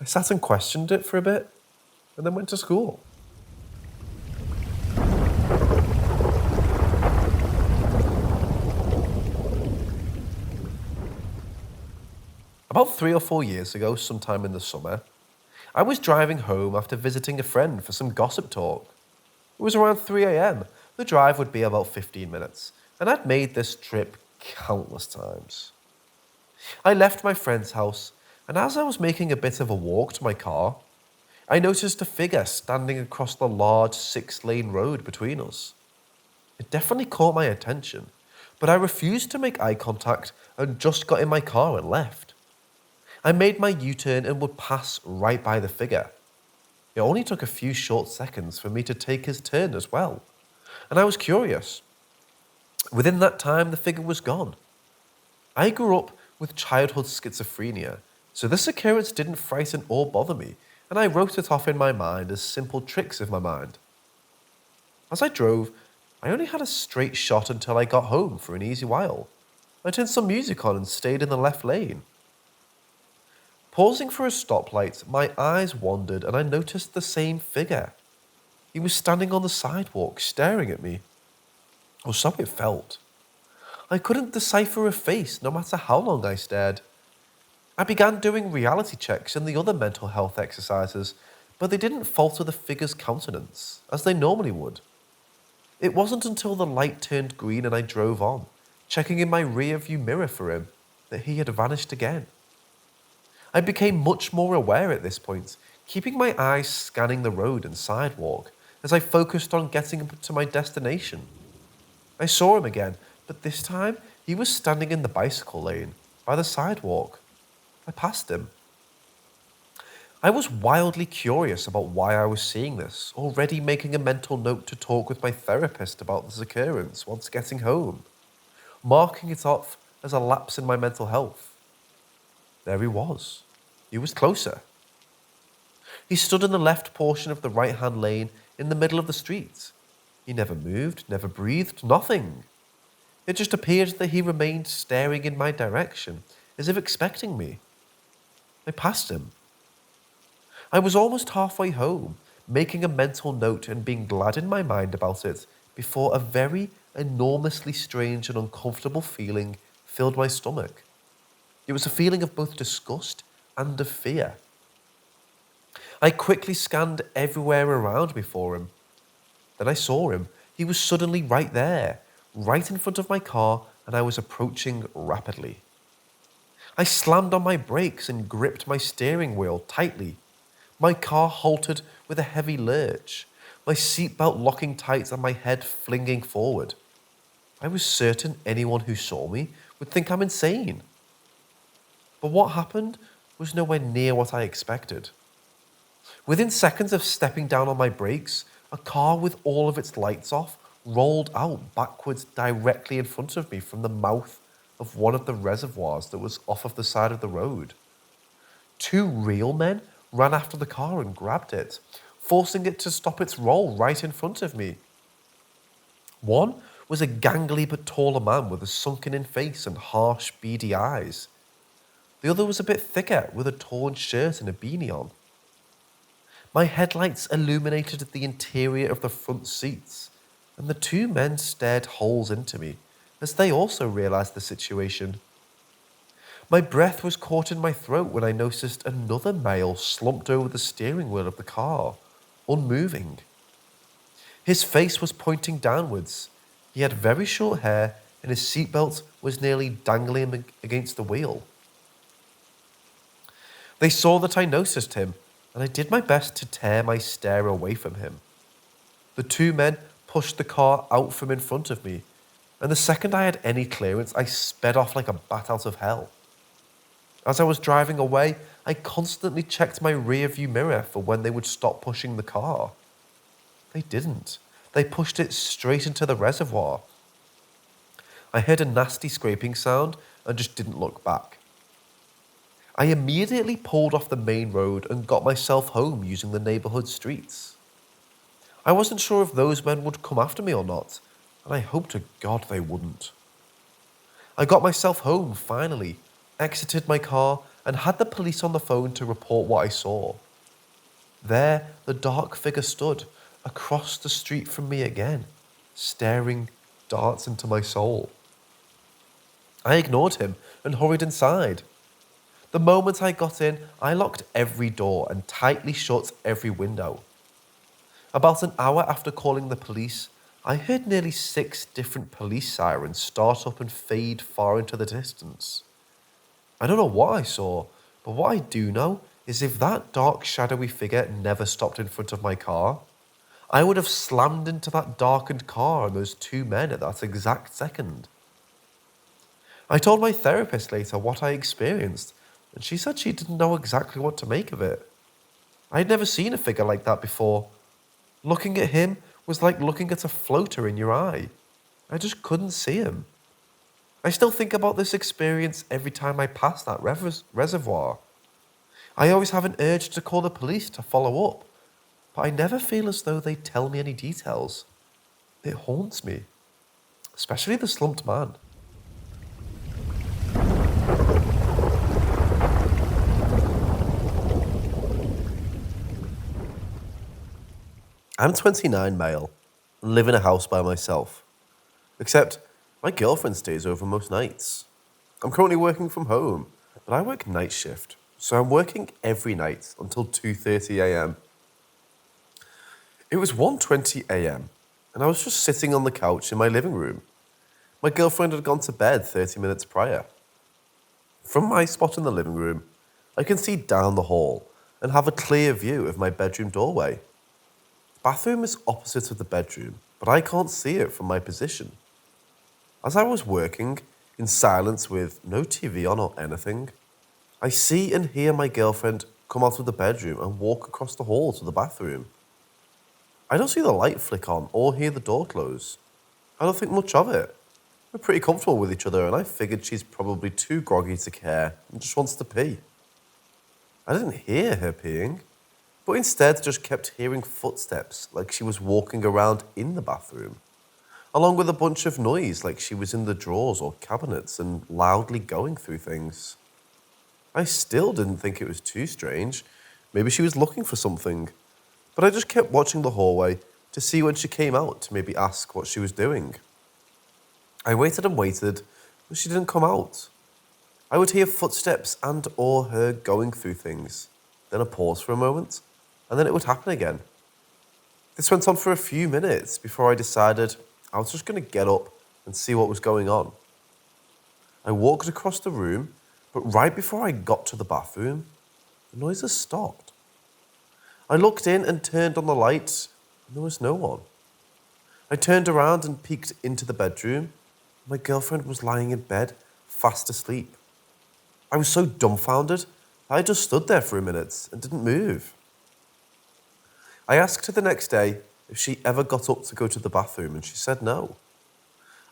I sat and questioned it for a bit, and then went to school. About 3 or 4 years ago, sometime in the summer, I was driving home after visiting a friend for some gossip talk. It was around 3 a.m. The drive would be about 15 minutes, and I'd made this trip countless times. I left my friend's house, and as I was making a bit of a walk to my car, I noticed a figure standing across the large 6-lane road between us. It definitely caught my attention, but I refused to make eye contact and just got in my car and left. I made my U-turn and would pass right by the figure. It only took a few short seconds for me to take his turn as well, and I was curious. Within that time, the figure was gone. I grew up with childhood schizophrenia, so this occurrence didn't frighten or bother me, and I wrote it off in my mind as simple tricks of my mind. As I drove, I only had a straight shot until I got home for an easy while. I turned some music on and stayed in the left lane. Pausing for a stoplight, my eyes wandered and I noticed the same figure. He was standing on the sidewalk, staring at me. Or so it felt. I couldn't decipher a face no matter how long I stared. I began doing reality checks and the other mental health exercises, but they didn't falter the figure's countenance, as they normally would. It wasn't until the light turned green and I drove on, checking in my rear view mirror for him, that he had vanished again. I became much more aware at this point, keeping my eyes scanning the road and sidewalk as I focused on getting to my destination. I saw him again, but this time he was standing in the bicycle lane, by the sidewalk. I passed him. I was wildly curious about why I was seeing this, already making a mental note to talk with my therapist about this occurrence once getting home, marking it off as a lapse in my mental health. There he was. He was closer. He stood in the left portion of the right-hand lane in the middle of the street. He never moved, never breathed, nothing. It just appeared that he remained staring in my direction, as if expecting me. I passed him. I was almost halfway home, making a mental note and being glad in my mind about it, before a very enormously strange and uncomfortable feeling filled my stomach. It was a feeling of both disgust and of fear. I quickly scanned everywhere around me for him. Then I saw him. He was suddenly right there, right in front of my car, and I was approaching rapidly. I slammed on my brakes and gripped my steering wheel tightly. My car halted with a heavy lurch, my seatbelt locking tight and my head flinging forward. I was certain anyone who saw me would think I'm insane. But what happened was nowhere near what I expected. Within seconds of stepping down on my brakes, a car with all of its lights off rolled out backwards directly in front of me from the mouth of one of the reservoirs that was off of the side of the road. Two real men ran after the car and grabbed it, forcing it to stop its roll right in front of me. One was a gangly but taller man with a sunken-in face and harsh, beady eyes. The other was a bit thicker with a torn shirt and a beanie on. My headlights illuminated the interior of the front seats, and the two men stared holes into me as they also realized the situation. My breath was caught in my throat when I noticed another male slumped over the steering wheel of the car, unmoving. His face was pointing downwards. He had very short hair, and his seatbelt was nearly dangling against the wheel. They saw that I noticed him, and I did my best to tear my stare away from him. The two men pushed the car out from in front of me, and the second I had any clearance, I sped off like a bat out of hell. As I was driving away, I constantly checked my rear-view mirror for when they would stop pushing the car. They didn't. They pushed it straight into the reservoir. I heard a nasty scraping sound and just didn't look back. I immediately pulled off the main road and got myself home using the neighborhood streets. I wasn't sure if those men would come after me or not, and I hoped to God they wouldn't. I got myself home finally, exited my car, and had the police on the phone to report what I saw. There, the dark figure stood, across the street from me again, staring darts into my soul. I ignored him and hurried inside. The moment I got in, I locked every door and tightly shut every window. About an hour after calling the police, I heard nearly 6 different police sirens start up and fade far into the distance. I don't know what I saw, but what I do know is if that dark, shadowy figure never stopped in front of my car, I would have slammed into that darkened car and those two men at that exact second. I told my therapist later what I experienced, and she said she didn't know exactly what to make of it. I had never seen a figure like that before. Looking at him was like looking at a floater in your eye. I just couldn't see him. I still think about this experience every time I pass that reservoir. I always have an urge to call the police to follow up, but I never feel as though they tell me any details. It haunts me, especially the slumped man. I'm 29 male and live in a house by myself. Except my girlfriend stays over most nights. I'm currently working from home, but I work night shift, so I'm working every night until 2:30 a.m. It was 1:20 a.m. and I was just sitting on the couch in my living room. My girlfriend had gone to bed 30 minutes prior. From my spot in the living room, I can see down the hall and have a clear view of my bedroom doorway. The bathroom is opposite of the bedroom, but I can't see it from my position. As I was working, in silence with no TV on or anything, I see and hear my girlfriend come out of the bedroom and walk across the hall to the bathroom. I don't see the light flick on or hear the door close. I don't think much of it. We're pretty comfortable with each other, and I figured she's probably too groggy to care and just wants to pee. I didn't hear her peeing, but instead just kept hearing footsteps like she was walking around in the bathroom, along with a bunch of noise like she was in the drawers or cabinets and loudly going through things. I still didn't think it was too strange. Maybe she was looking for something, but I just kept watching the hallway to see when she came out to maybe ask what she was doing. I waited and waited, but she didn't come out. I would hear footsteps and or her going through things, then a pause for a moment, and then it would happen again. This went on for a few minutes before I decided I was just going to get up and see what was going on. I walked across the room, but right before I got to the bathroom, the noises stopped. I looked in and turned on the lights, and there was no one. I turned around and peeked into the bedroom. My girlfriend was lying in bed, fast asleep. I was so dumbfounded that I just stood there for a minute and didn't move. I asked her the next day if she ever got up to go to the bathroom, and she said no.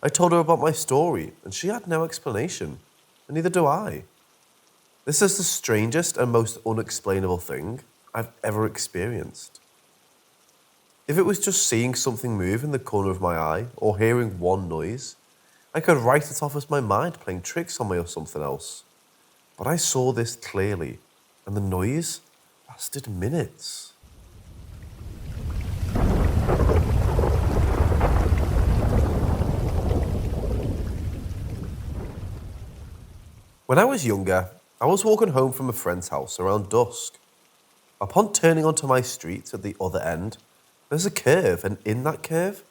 I told her about my story, and she had no explanation, and neither do I. This is the strangest and most unexplainable thing I've ever experienced. If it was just seeing something move in the corner of my eye or hearing one noise, I could write it off as my mind playing tricks on me or something else. But I saw this clearly, and the noise lasted minutes. When I was younger, I was walking home from a friend's house around dusk. Upon turning onto my street at the other end, there's a curve, and in that curve,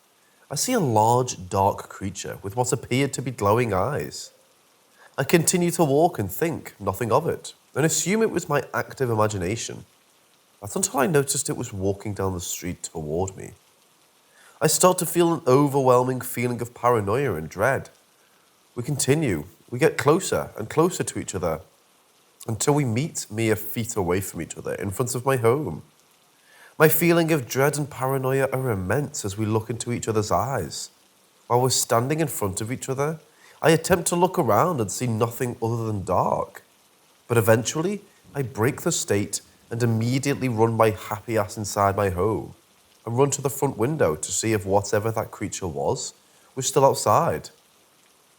I see a large, dark creature with what appeared to be glowing eyes. I continue to walk and think nothing of it, and assume it was my active imagination. That's until I noticed it was walking down the street toward me. I start to feel an overwhelming feeling of paranoia and dread. We continue. We get closer and closer to each other until we meet mere feet away from each other in front of my home. My feeling of dread and paranoia are immense as we look into each other's eyes. While we're standing in front of each other, I attempt to look around and see nothing other than dark. But eventually, I break the state and immediately run my happy ass inside my home and run to the front window to see if whatever that creature was still outside.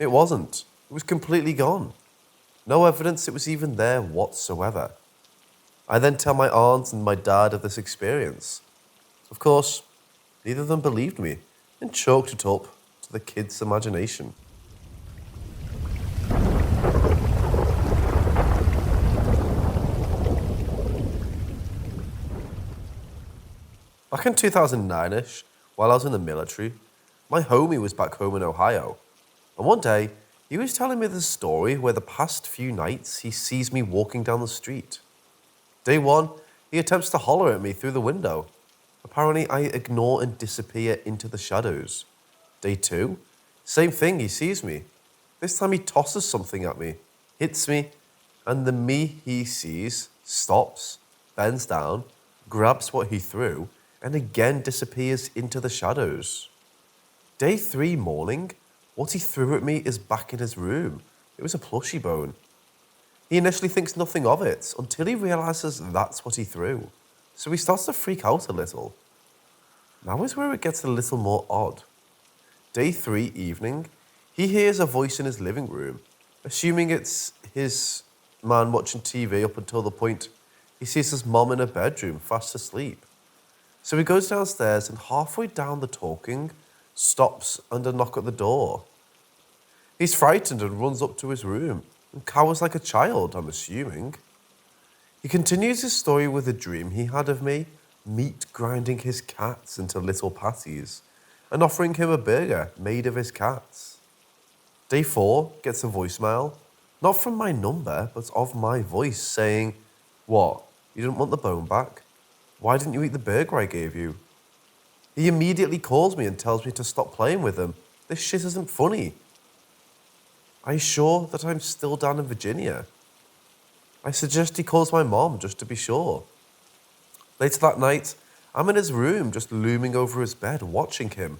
It wasn't. It was completely gone. No evidence it was even there whatsoever. I then tell my aunt and my dad of this experience. Of course, neither of them believed me and chalked it up to the kids' imagination. Back in 2009-ish, while I was in the military, my homie was back home in Ohio. And one day, he was telling me this story where the past few nights he sees me walking down the street. Day one, he attempts to holler at me through the window. Apparently, I ignore and disappear into the shadows. Day two, same thing, he sees me. This time he tosses something at me, hits me, and the me he sees stops, bends down, grabs what he threw, and again disappears into the shadows. Day three morning, what he threw at me is back in his room. It was a plushie bone. He initially thinks nothing of it until he realizes that's what he threw. So he starts to freak out a little. Now is where it gets a little more odd. Day three evening, he hears a voice in his living room, assuming it's his man watching TV up until the point he sees his mom in her bedroom fast asleep. So he goes downstairs and halfway down the talking, stops and a knock at the door. He's frightened and runs up to his room and cowers like a child, I'm assuming. He continues his story with a dream he had of me meat grinding his cats into little patties and offering him a burger made of his cats. Day four gets a voicemail, not from my number, but of my voice saying, "What, you didn't want the bone back? Why didn't you eat the burger I gave you?" He immediately calls me and tells me to stop playing with him. This shit isn't funny. Are you sure that I'm still down in Virginia? I suggest he calls my mom just to be sure. Later that night, I'm in his room just looming over his bed watching him,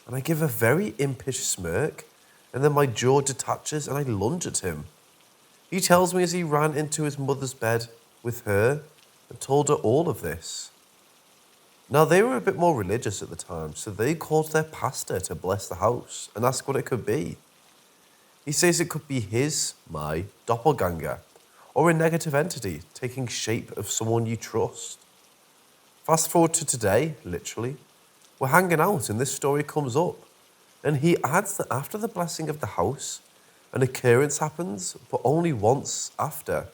and I give a very impish smirk, and then my jaw detaches and I lunge at him. He tells me as he ran into his mother's bed with her and told her all of this. Now, they were a bit more religious at the time, so they called their pastor to bless the house and ask what it could be. He says it could be my doppelganger, or a negative entity taking shape of someone you trust. Fast forward to today, literally, we're hanging out and this story comes up. And he adds that after the blessing of the house, an occurrence happens, but only once after.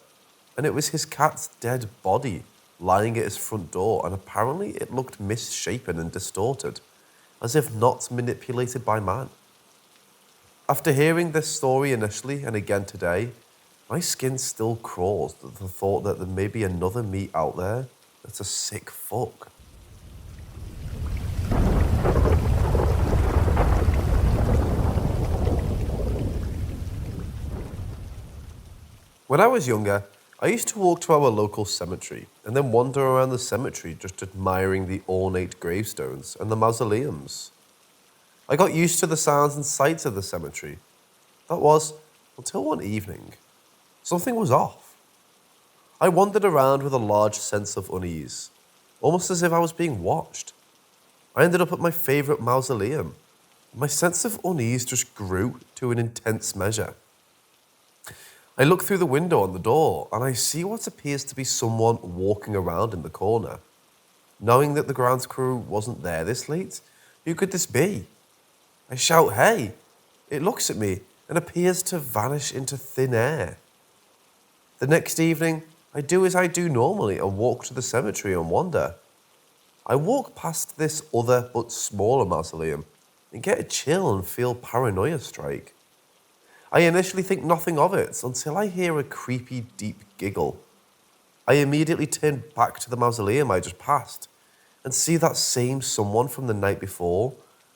And it was his cat's dead body lying at his front door, and apparently it looked misshapen and distorted, as if not manipulated by man. After hearing this story initially and again today, my skin still crawls at the thought that there may be another me out there that's a sick fuck. When I was younger, I used to walk to our local cemetery and then wander around the cemetery just admiring the ornate gravestones and the mausoleums. I got used to the sounds and sights of the cemetery. That was, until one evening, something was off. I wandered around with a large sense of unease, almost as if I was being watched. I ended up at my favourite mausoleum. My sense of unease just grew to an intense measure. I look through the window on the door and I see what appears to be someone walking around in the corner. Knowing that the grounds crew wasn't there this late, who could this be? I shout, "Hey!" It looks at me and appears to vanish into thin air. The next evening, I do as I do normally and walk to the cemetery and wander. I walk past this other but smaller mausoleum and get a chill and feel paranoia strike. I initially think nothing of it until I hear a creepy, deep giggle. I immediately turn back to the mausoleum I just passed and see that same someone from the night before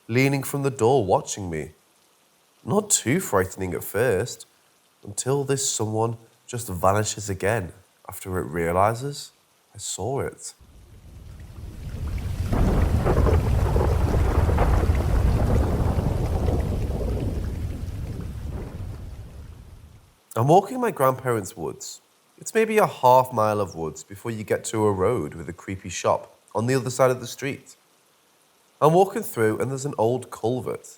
leaning from the door watching me. Not too frightening at first, until this someone just vanishes again after it realizes I saw it. I'm walking my grandparents' woods. It's maybe a half mile of woods before you get to a road with a creepy shop on the other side of the street. I'm walking through and there's an old culvert.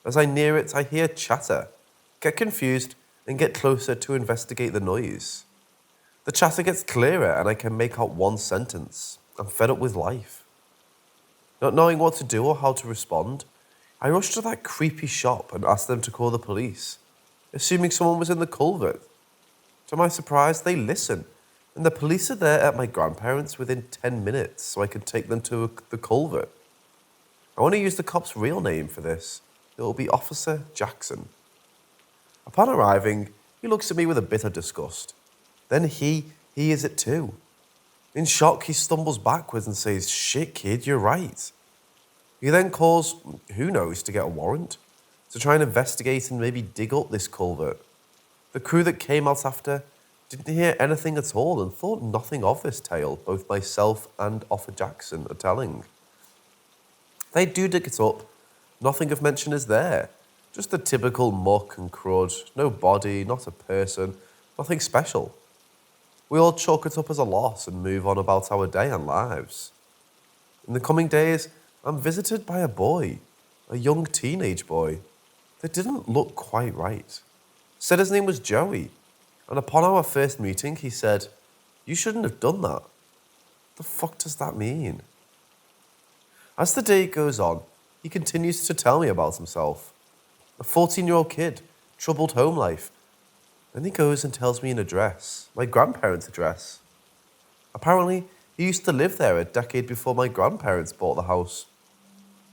As I near it, I hear chatter, get confused, and get closer to investigate the noise. The chatter gets clearer and I can make out one sentence. I'm fed up with life. Not knowing what to do or how to respond, I rush to that creepy shop and ask them to call the police, assuming someone was in the culvert. To my surprise, they listen, and the police are there at my grandparents' within 10 minutes so I can take them to the culvert. I want to use the cop's real name for this. It will be Officer Jackson. Upon arriving, he looks at me with a bit of disgust. Then he is it too. In shock, he stumbles backwards and says, "Shit, kid, you're right." He then calls, who knows, to get a warrant, to try and investigate and maybe dig up this culvert. The crew that came out after didn't hear anything at all and thought nothing of this tale both myself and Officer Jackson are telling. They do dig it up. Nothing of mention is there. Just the typical muck and crud. No body, not a person, nothing special. We all chalk it up as a loss and move on about our day and lives. In the coming days, I'm visited by a boy, a young teenage boy, that didn't look quite right. Said his name was Joey, and upon our first meeting, he said, "You shouldn't have done that." The fuck does that mean? As the day goes on, he continues to tell me about himself. A 14-year-old kid, troubled home life. Then he goes and tells me an address, my grandparents' address. Apparently, he used to live there a decade before my grandparents bought the house.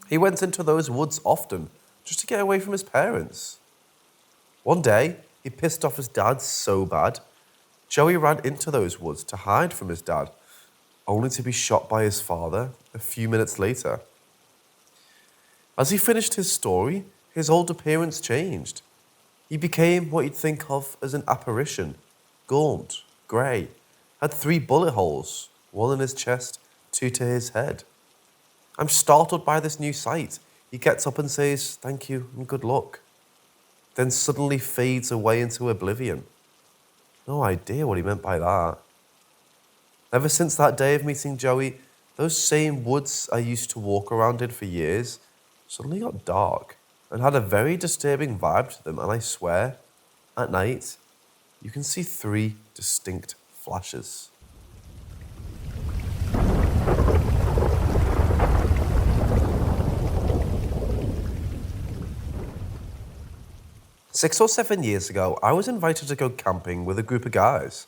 He went into those woods often, just to get away from his parents. One day, he pissed off his dad so bad, Joey ran into those woods to hide from his dad, only to be shot by his father a few minutes later. As he finished his story, his old appearance changed. He became what you'd think of as an apparition, gaunt, grey, had 3 bullet holes, 1 in his chest, 2 to his head. I'm startled by this new sight. He gets up and says, "Thank you and good luck," then suddenly fades away into oblivion. No idea what he meant by that. Ever since that day of meeting Joey, those same woods I used to walk around in for years suddenly got dark and had a very disturbing vibe to them, and I swear, at night, you can see 3 distinct flashes. Six or 7 years ago, I was invited to go camping with a group of guys.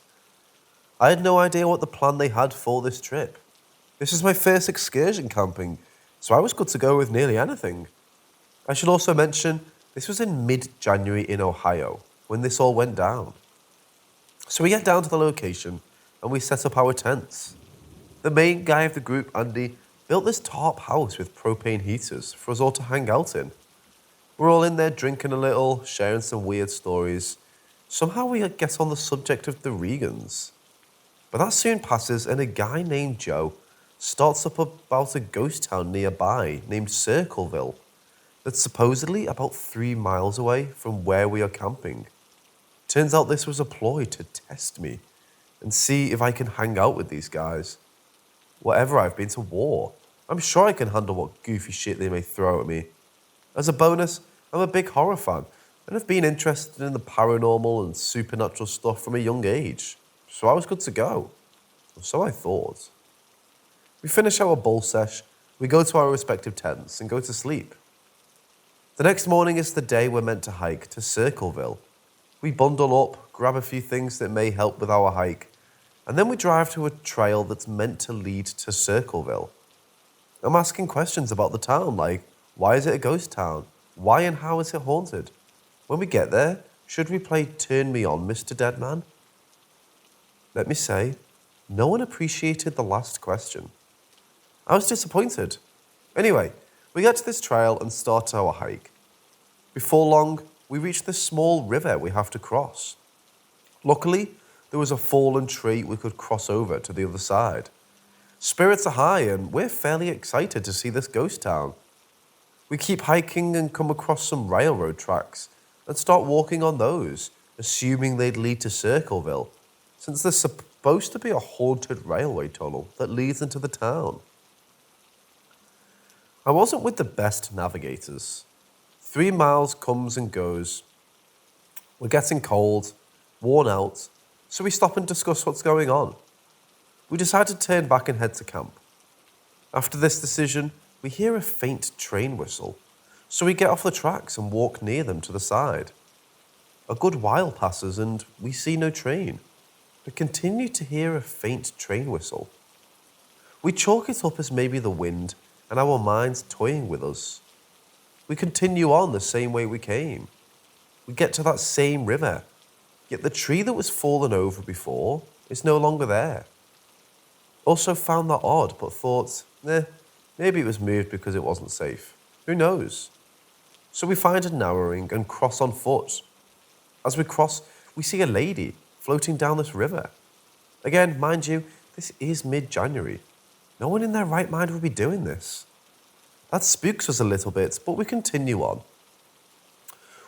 I had no idea what the plan they had for this trip. This is my first excursion camping, so I was good to go with nearly anything. I should also mention, This was in mid-January in Ohio, when this all went down. So we get down to the location and we set up our tents. The main guy of the group, Andy, built this tarp house with propane heaters for us all to hang out in. We're all in there drinking a little, sharing some weird stories. Somehow we get on the subject of the Regans. But that soon passes and a guy named Joe starts up about a ghost town nearby named Circleville that's supposedly about 3 miles away from where we are camping. Turns out this was a ploy to test me and see if I can hang out with these guys. Whatever, I've been to war. I'm sure I can handle what goofy shit they may throw at me. As a bonus, I'm a big horror fan and have been interested in the paranormal and supernatural stuff from a young age. So I was good to go. Or so I thought. We finish our bull sesh, we go to our respective tents and go to sleep. The next morning is the day we're meant to hike to Circleville. We bundle up, grab a few things that may help with our hike, and then we drive to a trail that's meant to lead to Circleville. I'm asking questions about the town, like, why is it a ghost town? Why and how is it haunted? When we get there, should we play Turn Me On, Mr. Deadman? Let me say, no one appreciated the last question. I was disappointed. Anyway, we get to this trail and start our hike. Before long, we reach this small river we have to cross. Luckily, there was a fallen tree we could cross over to the other side. Spirits are high and we're fairly excited to see this ghost town. We keep hiking and come across some railroad tracks and start walking on those, assuming they'd lead to Circleville, since there's supposed to be a haunted railway tunnel that leads into the town. I wasn't with the best navigators. 3 miles comes and goes. We're getting cold, worn out, so we stop and discuss what's going on. We decide to turn back and head to camp. After this decision, we hear a faint train whistle, so we get off the tracks and walk near them to the side. A good while passes and we see no train, but continue to hear a faint train whistle. We chalk it up as maybe the wind and our minds toying with us. We continue on the same way we came. We get to that same river, yet the tree that was fallen over before is no longer there. Also found that odd, but thought, maybe it was moved because it wasn't safe. Who knows? So we find a narrowing and cross on foot. As we cross, we see a lady floating down this river. Again, mind you, this is mid-January. No one in their right mind would be doing this. That spooks us a little bit, but we continue on.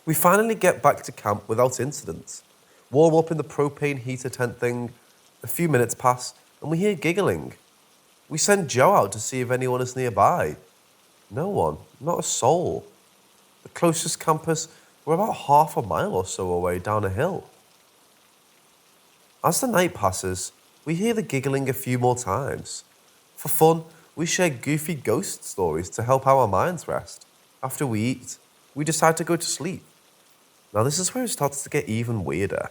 We finally get back to camp without incident. Warm up in the propane heater tent thing. A few minutes pass, and we hear giggling. We send Joe out to see if anyone is nearby. No one, not a soul. The closest campers were about half a mile or so away down a hill. As the night passes, we hear the giggling a few more times. For fun, we share goofy ghost stories to help our minds rest. After we eat, we decide to go to sleep. Now this is where it starts to get even weirder.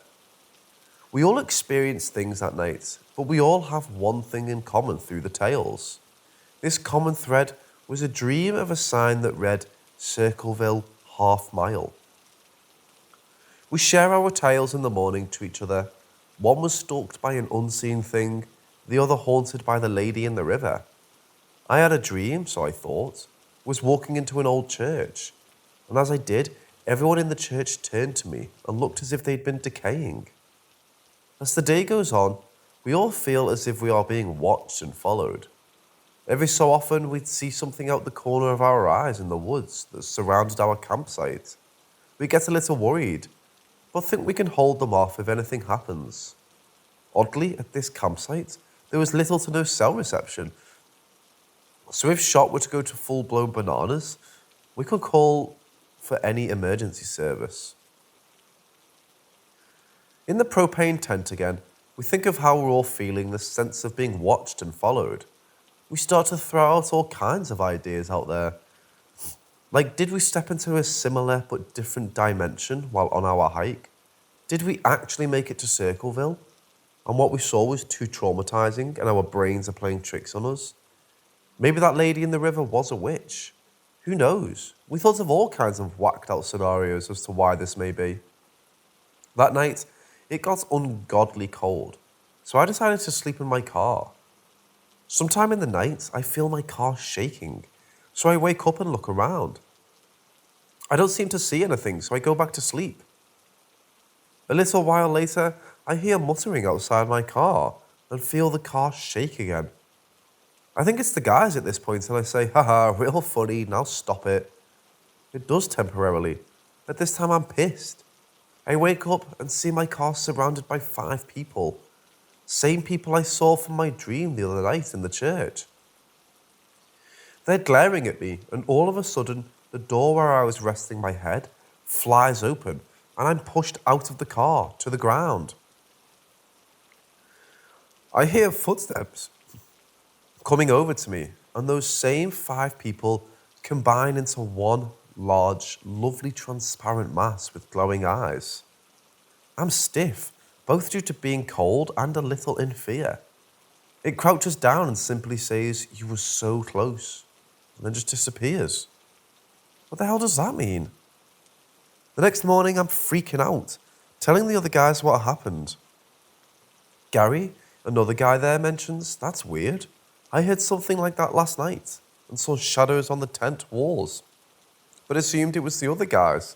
We all experience things that night, but we all have one thing in common through the tales. This common thread was a dream of a sign that read Circleville half mile. We share our tales in the morning to each other. One was stalked by an unseen thing, the other haunted by the lady in the river. I had a dream, so I thought, was walking into an old church, and as I did, everyone in the church turned to me and looked as if they'd been decaying. As the day goes on, we all feel as if we are being watched and followed. Every so often, we'd see something out the corner of our eyes in the woods that surrounded our campsite. We get a little worried, but think we can hold them off if anything happens. Oddly, at this campsite, there was little to no cell reception, so if shot were to go to full-blown bananas, we could call for any emergency service. In the propane tent again, we think of how we're all feeling this sense of being watched and followed. We start to throw out all kinds of ideas out there. Like, did we step into a similar but different dimension while on our hike? Did we actually make it to Circleville? And what we saw was too traumatizing and our brains are playing tricks on us? Maybe that lady in the river was a witch. Who knows? We thought of all kinds of whacked out scenarios as to why this may be. That night, it got ungodly cold, so I decided to sleep in my car. Sometime in the night, I feel my car shaking, so I wake up and look around. I don't seem to see anything, so I go back to sleep. A little while later, I hear muttering outside my car and feel the car shake again. I think it's the guys at this point, and I say, haha, real funny, now stop it. It does temporarily. At this time, I'm pissed. I wake up and see my car surrounded by 5 people. Same people I saw from my dream the other night in the church. They're glaring at me, and all of a sudden, the door where I was resting my head flies open, and I'm pushed out of the car to the ground. I hear footsteps coming over to me, and those same 5 people combine into one large, lovely transparent mass with glowing eyes. I'm stiff, both due to being cold and a little in fear. It crouches down and simply says, "You were so close," and then just disappears. What the hell does that mean? The next morning, I'm freaking out, telling the other guys what happened. Gary, another guy there, mentions, "That's weird. I heard something like that last night and saw shadows on the tent walls, but assumed it was the other guys."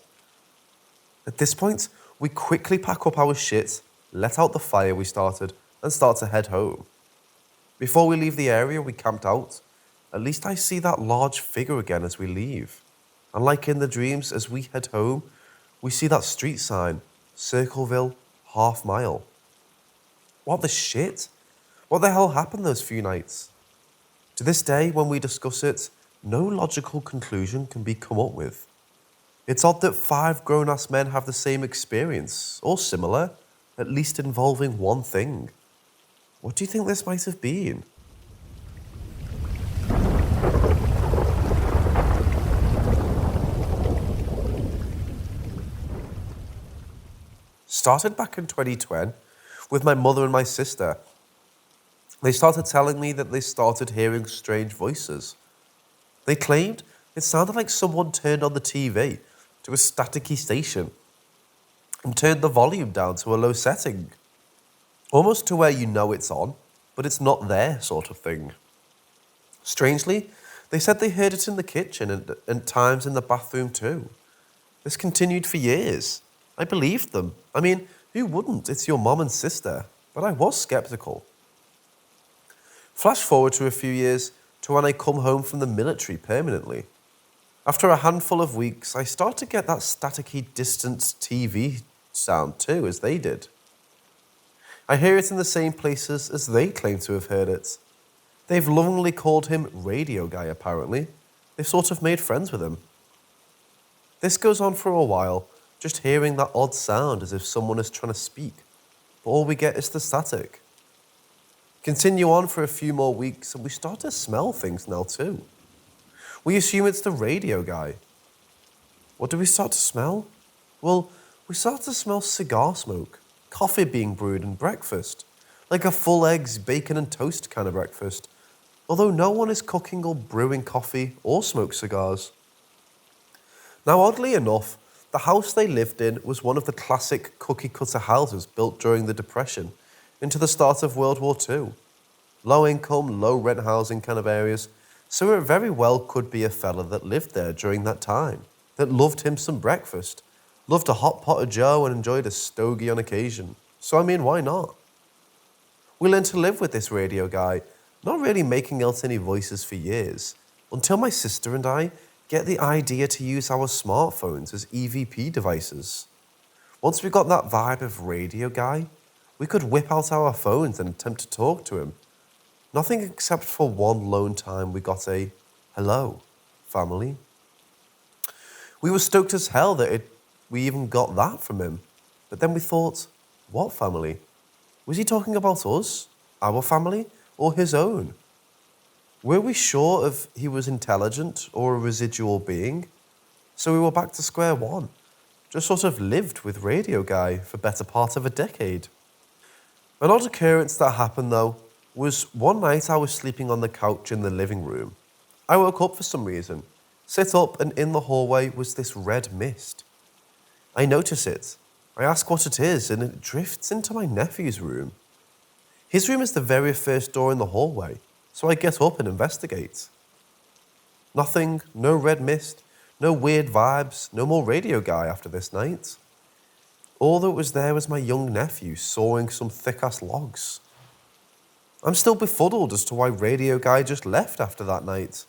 At this point, we quickly pack up our shit, let out the fire we started, and start to head home. Before we leave the area we camped out, at least I see that large figure again as we leave. And like in the dreams, as we head home, we see that street sign, Circleville, half mile. What the shit? What the hell happened those few nights? To this day, when we discuss it, no logical conclusion can be come up with. It's odd that 5 grown-ass men have the same experience, or similar, at least involving one thing. What do you think this might have been? Started back in 2020 with my mother and my sister. They started telling me that they started hearing strange voices. They claimed it sounded like someone turned on the TV to a staticky station and turned the volume down to a low setting. Almost to where you know it's on, but it's not there sort of thing. Strangely, they said they heard it in the kitchen and times in the bathroom too. This continued for years. I believed them. I mean, who wouldn't? It's your mom and sister. But I was skeptical. Flash forward to a few years to when I come home from the military permanently. After a handful of weeks, I start to get that staticky, distant TV sound too, as they did. I hear it in the same places as they claim to have heard it. They've lovingly called him Radio Guy, apparently. They've sort of made friends with him. This goes on for a while, just hearing that odd sound as if someone is trying to speak, but all we get is the static. Continue on for a few more weeks, and we start to smell things now too. We assume it's the radio guy. What do we start to smell? Well, we start to smell cigar smoke, coffee being brewed, and breakfast. Like a full eggs, bacon and toast kind of breakfast. Although no one is cooking or brewing coffee or smoke cigars. Now, oddly enough, the house they lived in was one of the classic cookie-cutter houses built during the Depression into the start of World War II. Low-income, low-rent housing kind of areas, so it very well could be a fella that lived there during that time, that loved him some breakfast, loved a hot pot of joe and enjoyed a stogie on occasion. So I mean, why not? We learned to live with this radio guy, not really making out any voices for years, until my sister and I get the idea to use our smartphones as EVP devices. Once we got that vibe of radio guy, we could whip out our phones and attempt to talk to him. Nothing except for one lone time we got a "hello, family." We were stoked as hell that we even got that from him, but then we thought, what family? Was he talking about us, our family, or his own? Were we sure if he was intelligent or a residual being? So we were back to square one. Just sort of lived with Radio Guy for better part of a decade. An odd occurrence that happened though was one night I was sleeping on the couch in the living room. I woke up for some reason, Sit up, and in the hallway was this red mist. I notice it. I ask what it is, and it drifts into my nephew's room. His room is the very first door in the hallway, so I get up and investigate. Nothing, no red mist, no weird vibes, no more radio guy after this night. All that was there was my young nephew sawing some thick-ass logs. I'm still befuddled as to why radio guy just left after that night.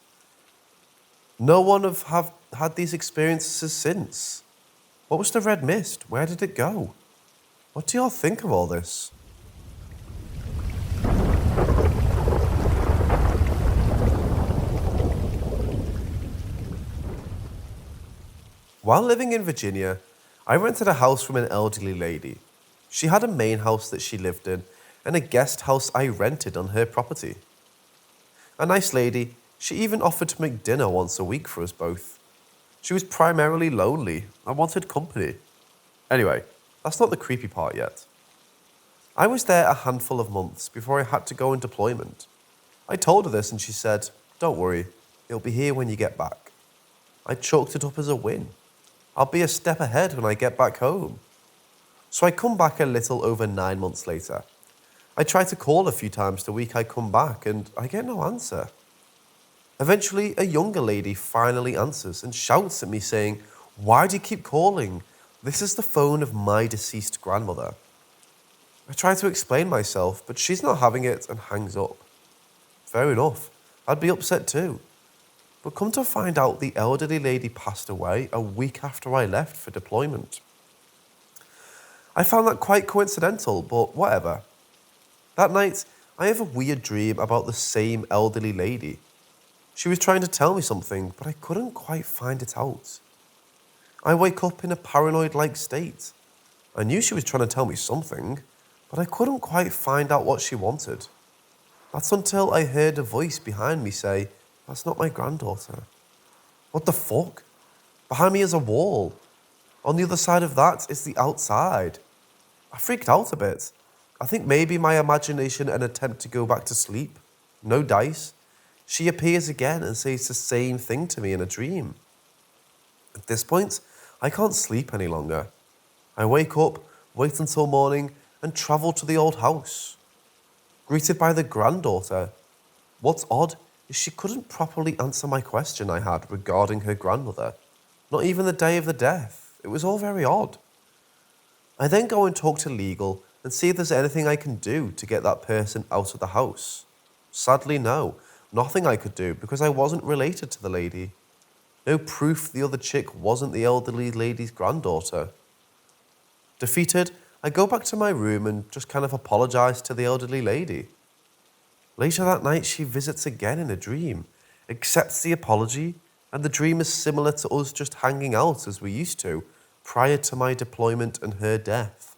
No one have had these experiences since. What was the red mist? Where did it go? What do y'all think of all this? While living in Virginia, I rented a house from an elderly lady. She had a main house that she lived in and a guest house I rented on her property. A nice lady, she even offered to make dinner once a week for us both. She was primarily lonely and wanted company. Anyway, that's not the creepy part yet. I was there a handful of months before I had to go on deployment. I told her this and she said, "Don't worry, it'll be here when you get back." I chalked it up as a win. I'll be a step ahead when I get back home. So I come back a little over 9 months later. I try to call a few times the week I come back and I get no answer. Eventually, a younger lady finally answers and shouts at me saying, "Why do you keep calling? This is the phone of my deceased grandmother." I try to explain myself, but she's not having it and hangs up. Fair enough, I'd be upset too. But come to find out, the elderly lady passed away a week after I left for deployment. I found that quite coincidental, but whatever. That night, I have a weird dream about the same elderly lady. She was trying to tell me something, but I couldn't quite find it out. I wake up in a paranoid-like state. I knew she was trying to tell me something, but I couldn't quite find out what she wanted. That's until I heard a voice behind me say, "That's not my granddaughter." What the fuck? Behind me is a wall. On the other side of that is the outside. I freaked out a bit. I think maybe my imagination and attempt to go back to sleep. No dice. She appears again and says the same thing to me in a dream. At this point, I can't sleep any longer. I wake up, wait until morning, and travel to the old house. Greeted by the granddaughter. What's odd is she couldn't properly answer my question I had regarding her grandmother. Not even the day of the death. It was all very odd. I then go and talk to legal and see if there's anything I can do to get that person out of the house. Sadly, no. Nothing I could do because I wasn't related to the lady. No proof the other chick wasn't the elderly lady's granddaughter. Defeated, I go back to my room and just kind of apologize to the elderly lady. Later that night, she visits again in a dream, accepts the apology, and the dream is similar to us just hanging out as we used to prior to my deployment and her death.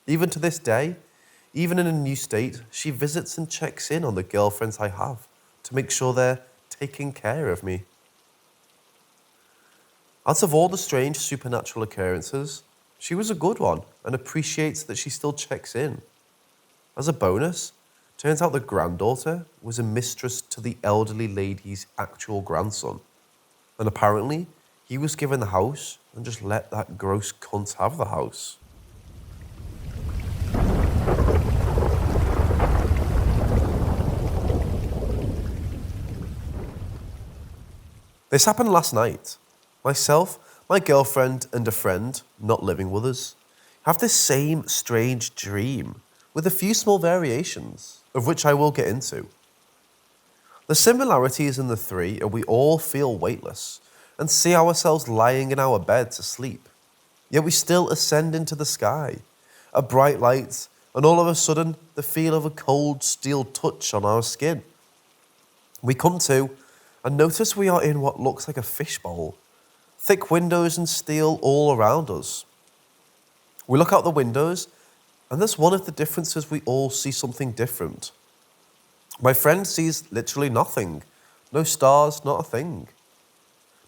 Even to this day, even in a new state, she visits and checks in on the girlfriends I have to make sure they're taking care of me. Out of all the strange supernatural occurrences, she was a good one and appreciates that she still checks in. As a bonus, turns out the granddaughter was a mistress to the elderly lady's actual grandson. And apparently, he was given the house and just let that gross cunt have the house. This happened last night. Myself, my girlfriend, and a friend, not living with us, have this same strange dream with a few small variations, of which I will get into. The similarities in the three are we all feel weightless and see ourselves lying in our bed to sleep, yet we still ascend into the sky, a bright light, and all of a sudden the feel of a cold steel touch on our skin. We come to and notice we are in what looks like a fishbowl, thick windows and steel all around us. We look out the windows, and that's one of the differences. We all see something different. My friend sees literally nothing. No stars, not a thing.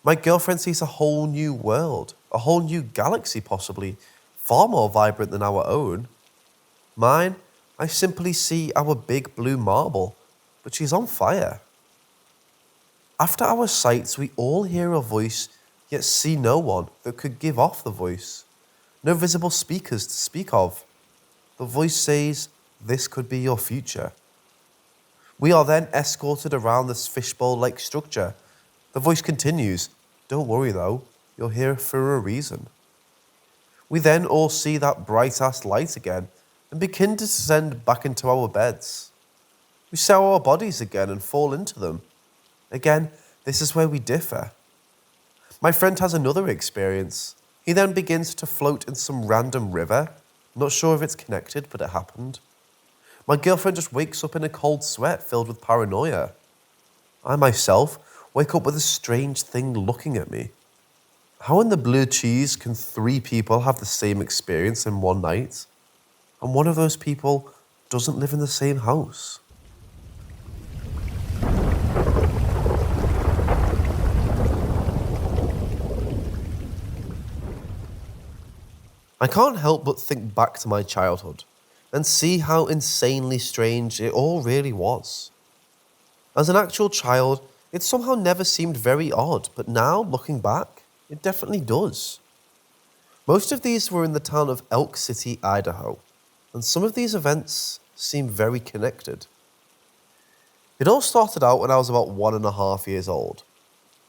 My girlfriend sees a whole new world, a whole new galaxy possibly, far more vibrant than our own. Mine, I simply see our big blue marble, but she's on fire. After our sights, we all hear a voice, yet see no one that could give off the voice. No visible speakers to speak of. The voice says, "This could be your future." We are then escorted around this fishbowl-like structure. The voice continues, "Don't worry though, you're here for a reason." We then all see that bright-ass light again and begin to descend back into our beds. We see our bodies again and fall into them. Again, this is where we differ. My friend has another experience. He then begins to float in some random river. Not sure if it's connected, but it happened. My girlfriend just wakes up in a cold sweat filled with paranoia. I myself wake up with a strange thing looking at me. How in the blue cheese can 3 people have the same experience in one night? And one of those people doesn't live in the same house? I can't help but think back to my childhood and see how insanely strange it all really was. As an actual child, it somehow never seemed very odd, but now, looking back, it definitely does. Most of these were in the town of Elk City, Idaho, and some of these events seem very connected. It all started out when I was about 1.5 years old.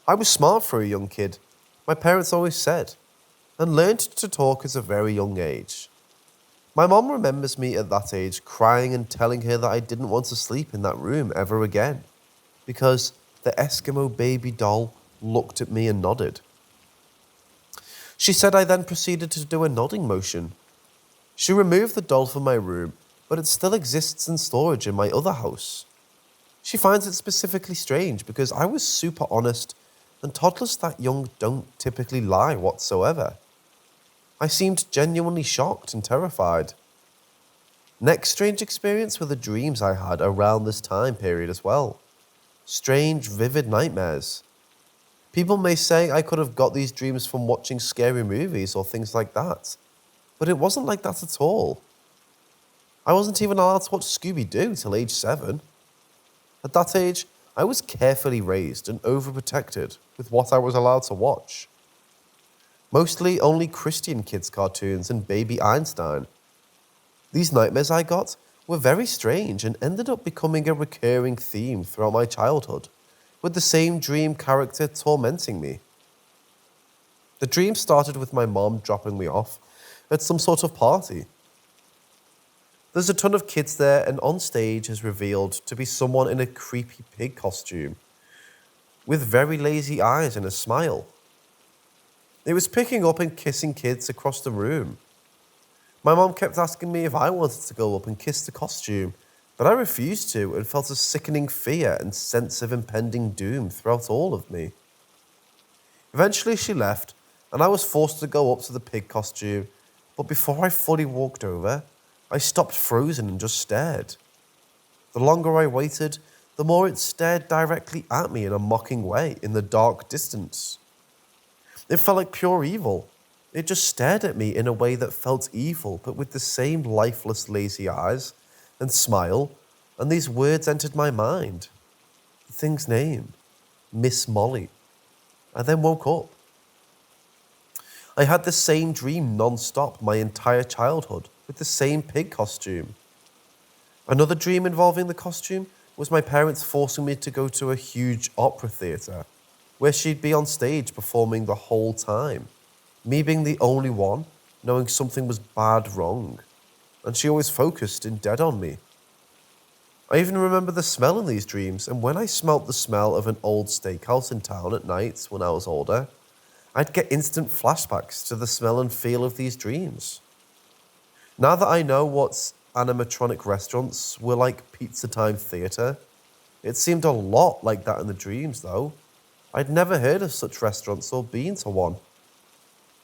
I was smart for a young kid, my parents always said, and learned to talk at a very young age. My mom remembers me at that age crying and telling her that I didn't want to sleep in that room ever again, because the Eskimo baby doll looked at me and nodded. She said I then proceeded to do a nodding motion. She removed the doll from my room, but it still exists in storage in my other house. She finds it specifically strange because I was super honest, and toddlers that young don't typically lie whatsoever. I seemed genuinely shocked and terrified. Next strange experience were the dreams I had around this time period as well. Strange, vivid nightmares. People may say I could have got these dreams from watching scary movies or things like that, but it wasn't like that at all. I wasn't even allowed to watch Scooby-Doo till age 7. At that age, I was carefully raised and overprotected with what I was allowed to watch. Mostly only Christian kids' cartoons and Baby Einstein. These nightmares I got were very strange and ended up becoming a recurring theme throughout my childhood, with the same dream character tormenting me. The dream started with my mom dropping me off at some sort of party. There's a ton of kids there, and on stage is revealed to be someone in a creepy pig costume, with very lazy eyes and a smile. It was picking up and kissing kids across the room. My mom kept asking me if I wanted to go up and kiss the costume, but I refused to and felt a sickening fear and sense of impending doom throughout all of me. Eventually she left, and I was forced to go up to the pig costume, but before I fully walked over, I stopped frozen and just stared. The longer I waited, the more it stared directly at me in a mocking way in the dark distance. It felt like pure evil. It just stared at me in a way that felt evil, but with the same lifeless, lazy eyes and smile, and these words entered my mind. The thing's name, Miss Molly. I then woke up. I had the same dream non-stop my entire childhood, with the same pig costume. Another dream involving the costume was my parents forcing me to go to a huge opera theatre, where she'd be on stage performing the whole time, me being the only one knowing something was bad wrong, and she always focused and dead on me. I even remember the smell in these dreams, and when I smelt the smell of an old steakhouse in town at night when I was older, I'd get instant flashbacks to the smell and feel of these dreams. Now that I know what animatronic restaurants were like Pizza Time Theatre, it seemed a lot like that in the dreams though. I'd never heard of such restaurants or been to one.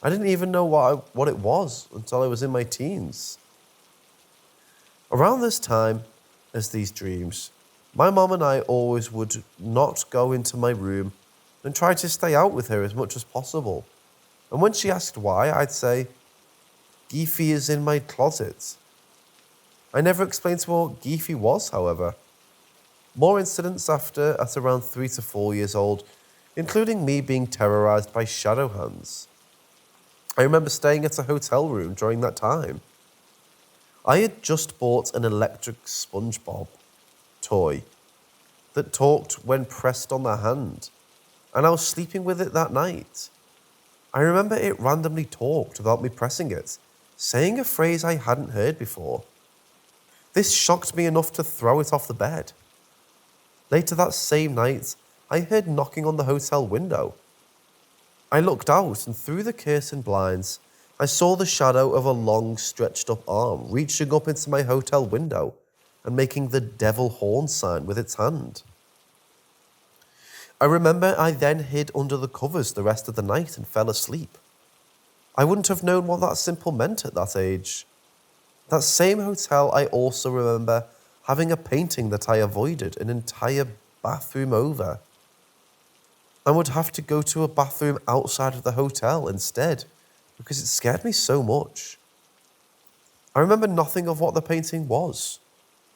I didn't even know what it was until I was in my teens. Around this time as these dreams, my mom and I always would not go into my room and try to stay out with her as much as possible. And when she asked why, I'd say, "Geefy is in my closet." I never explained to her what Geefy was, however. More incidents after, at around 3 to 4 years old, including me being terrorized by shadow hands. I remember staying at a hotel room during that time. I had just bought an electric SpongeBob toy that talked when pressed on the hand, and I was sleeping with it that night. I remember it randomly talked without me pressing it, saying a phrase I hadn't heard before. This shocked me enough to throw it off the bed. Later that same night, I heard knocking on the hotel window. I looked out, and through the curtain blinds, I saw the shadow of a long, stretched-up arm reaching up into my hotel window and making the devil horn sign with its hand. I remember I then hid under the covers the rest of the night and fell asleep. I wouldn't have known what that symbol meant at that age. That same hotel, I also remember having a painting that I avoided an entire bathroom over. I would have to go to a bathroom outside of the hotel instead because it scared me so much. I remember nothing of what the painting was,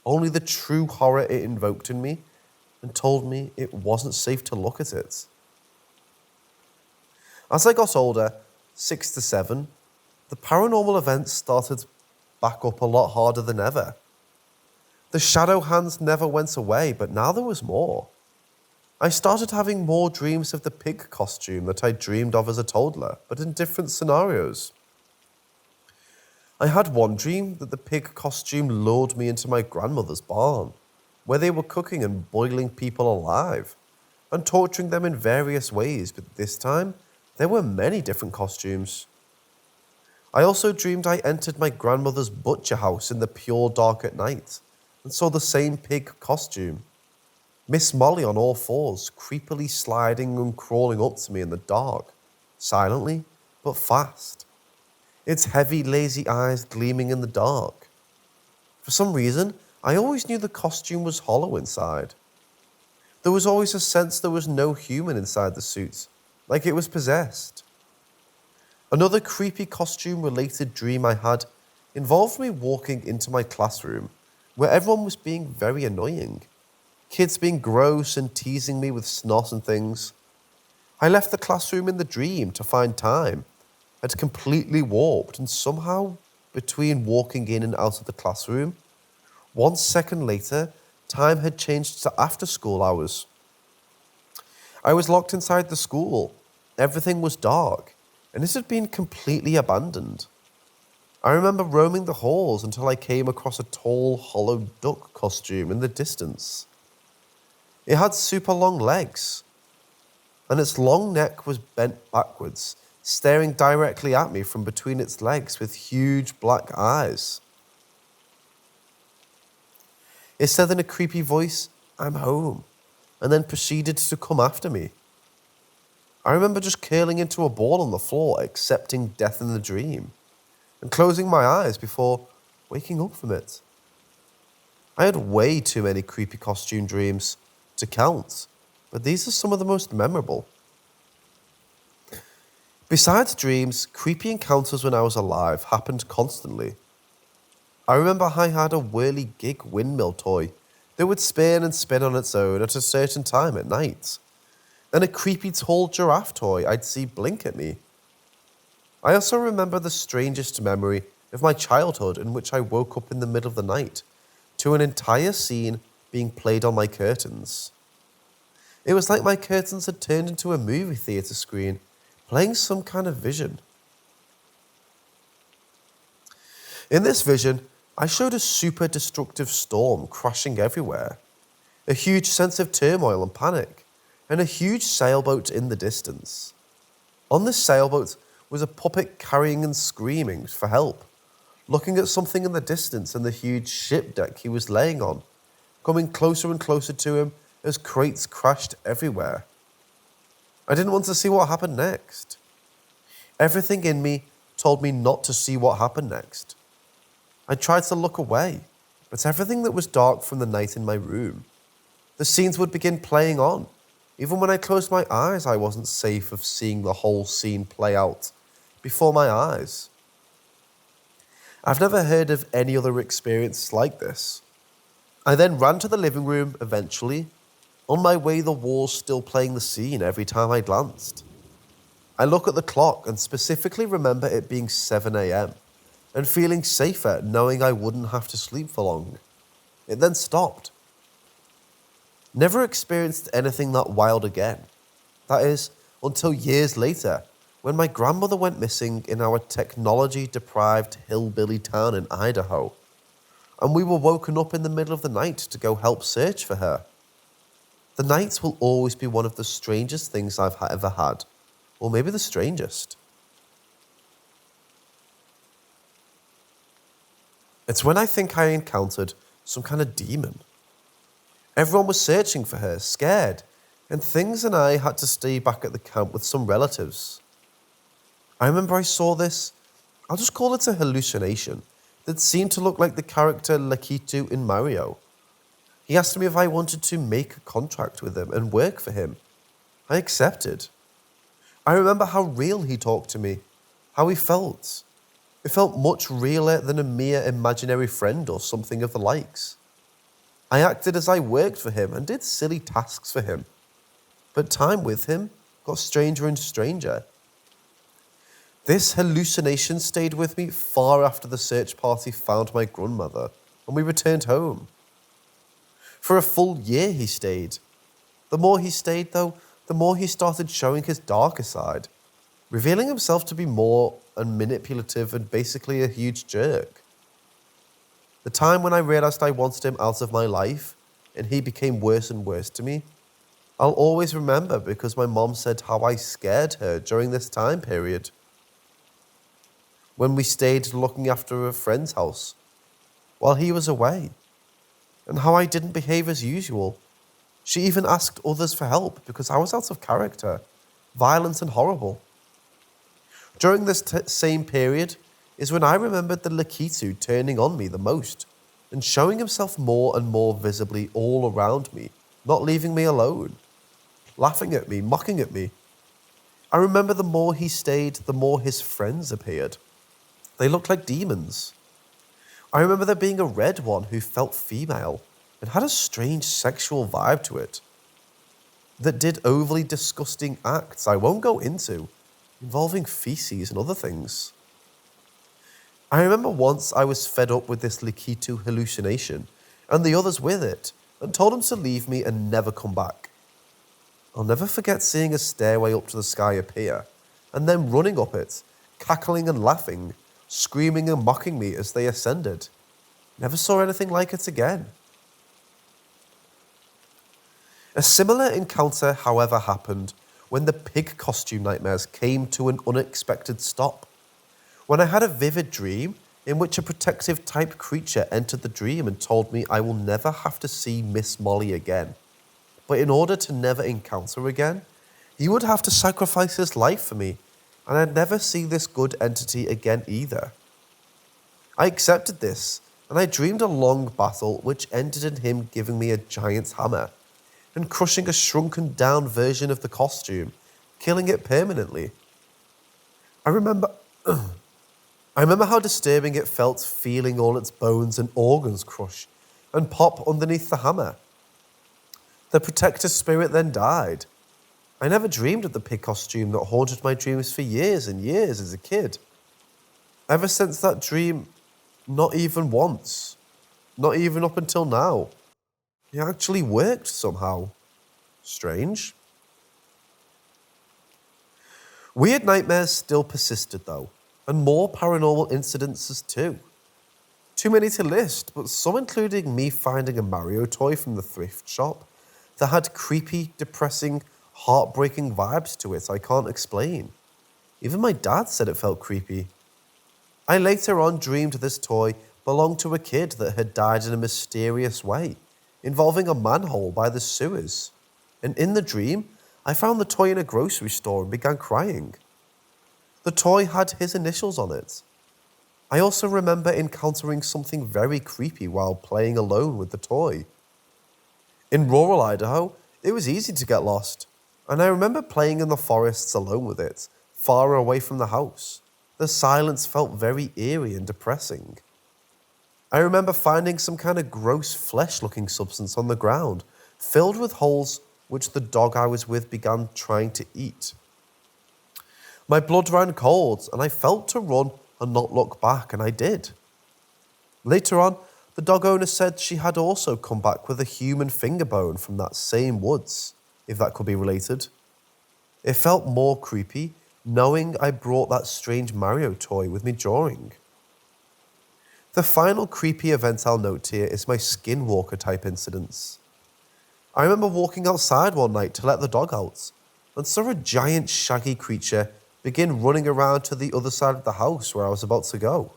only the true horror it invoked in me and told me it wasn't safe to look at it. As I got older, 6 to 7, the paranormal events started back up a lot harder than ever. The shadow hands never went away, but now there was more. I started having more dreams of the pig costume that I dreamed of as a toddler, but in different scenarios. I had one dream that the pig costume lured me into my grandmother's barn, where they were cooking and boiling people alive, and torturing them in various ways, but this time, there were many different costumes. I also dreamed I entered my grandmother's butcher house in the pure dark at night, and saw the same pig costume. Miss Molly on all fours, creepily sliding and crawling up to me in the dark, silently but fast. Its heavy, lazy eyes gleaming in the dark. For some reason, I always knew the costume was hollow inside. There was always a sense there was no human inside the suit, like it was possessed. Another creepy costume-related dream I had involved me walking into my classroom, where everyone was being very annoying. Kids being gross and teasing me with snot and things. I left the classroom in the dream to find time. Had completely warped, and somehow, between walking in and out of the classroom, 1 second later, time had changed to after school hours. I was locked inside the school. Everything was dark, and it had been completely abandoned. I remember roaming the halls until I came across a tall, hollow duck costume in the distance. It had super long legs, and its long neck was bent backwards, staring directly at me from between its legs with huge black eyes. It said in a creepy voice, "I'm home," and then proceeded to come after me. I remember just curling into a ball on the floor, accepting death in the dream, and closing my eyes before waking up from it. I had way too many creepy costume dreams to count, but these are some of the most memorable. Besides dreams, creepy encounters when I was alive happened constantly. I remember I had a whirly-gig windmill toy that would spin and spin on its own at a certain time at night, and a creepy tall giraffe toy I'd see blink at me. I also remember the strangest memory of my childhood in which I woke up in the middle of the night to an entire scene being played on my curtains. It was like my curtains had turned into a movie theatre screen, playing some kind of vision. In this vision, I showed a super destructive storm crashing everywhere, a huge sense of turmoil and panic, and a huge sailboat in the distance. On this sailboat was a puppet carrying and screaming for help, looking at something in the distance and the huge ship deck he was laying on, coming closer and closer to him as crates crashed everywhere. I didn't want to see what happened next. Everything in me told me not to see what happened next. I tried to look away, but everything that was dark from the night in my room, the scenes would begin playing on. Even when I closed my eyes, I wasn't safe of seeing the whole scene play out before my eyes. I've never heard of any other experience like this. I then ran to the living room eventually. On my way, the walls still playing the scene every time I glanced. I look at the clock and specifically remember it being 7 a.m. and feeling safer knowing I wouldn't have to sleep for long. It then stopped. Never experienced anything that wild again. That is, until years later, when my grandmother went missing in our technology-deprived hillbilly town in Idaho, and we were woken up in the middle of the night to go help search for her. The nights will always be one of the strangest things I've ever had, or maybe the strangest. It's when I think I encountered some kind of demon. Everyone was searching for her, scared, and Things and I had to stay back at the camp with some relatives. I remember I saw this, I'll just call it a hallucination, that seemed to look like the character Lakitu in Mario. He asked me if I wanted to make a contract with him and work for him. I accepted. I remember how real he talked to me, how he felt. It felt much realer than a mere imaginary friend or something of the likes. I acted as I worked for him and did silly tasks for him. But time with him got stranger and stranger. This hallucination stayed with me far after the search party found my grandmother and we returned home. For a full year he stayed. The more he stayed, though, the more he started showing his darker side, revealing himself to be more and manipulative and basically a huge jerk. The time when I realized I wanted him out of my life and he became worse and worse to me, I'll always remember because my mom said how I scared her during this time period. When we stayed looking after a friend's house while he was away, and how I didn't behave as usual. She even asked others for help because I was out of character, violent and horrible. During this same period is when I remembered the Lakitu turning on me the most and showing himself more and more visibly all around me, not leaving me alone, laughing at me, mocking at me. I remember the more he stayed, the more his friends appeared. They looked like demons. I remember there being a red one who felt female and had a strange sexual vibe to it that did overly disgusting acts I won't go into, involving feces and other things. I remember once I was fed up with this Lakitu hallucination and the others with it and told them to leave me and never come back. I'll never forget seeing a stairway up to the sky appear and then running up it, cackling and laughing, screaming and mocking me as they ascended. Never saw anything like it again. A similar encounter, however, happened when the pig costume nightmares came to an unexpected stop. When I had a vivid dream in which a protective type creature entered the dream and told me I will never have to see Miss Molly again. But in order to never encounter again, he would have to sacrifice his life for me, and I'd never see this good entity again either. I accepted this, and I dreamed a long battle which ended in him giving me a giant's hammer and crushing a shrunken down version of the costume, killing it permanently. I remember how disturbing it felt feeling all its bones and organs crush and pop underneath the hammer. The protector spirit then died. I never dreamed of the pig costume that haunted my dreams for years and years as a kid. Ever since that dream, not even once. Not even up until now. It actually worked somehow. Strange. Weird nightmares still persisted though, and more paranormal incidences too. Too many to list, but some including me finding a Mario toy from the thrift shop that had creepy, depressing, heartbreaking vibes to it I can't explain. Even my dad said it felt creepy. I later on dreamed this toy belonged to a kid that had died in a mysterious way, involving a manhole by the sewers. And in the dream, I found the toy in a grocery store and began crying. The toy had his initials on it. I also remember encountering something very creepy while playing alone with the toy. In rural Idaho, it was easy to get lost, and I remember playing in the forests alone with it, far away from the house. The silence felt very eerie and depressing. I remember finding some kind of gross flesh-looking substance on the ground, filled with holes which the dog I was with began trying to eat. My blood ran cold, and I felt to run and not look back, and I did. Later on, the dog owner said she had also come back with a human finger bone from that same woods, if that could be related. It felt more creepy, knowing I brought that strange Mario toy with me during. The final creepy event I'll note here is my skinwalker type incidents. I remember walking outside one night to let the dog out, and saw a giant shaggy creature begin running around to the other side of the house where I was about to go.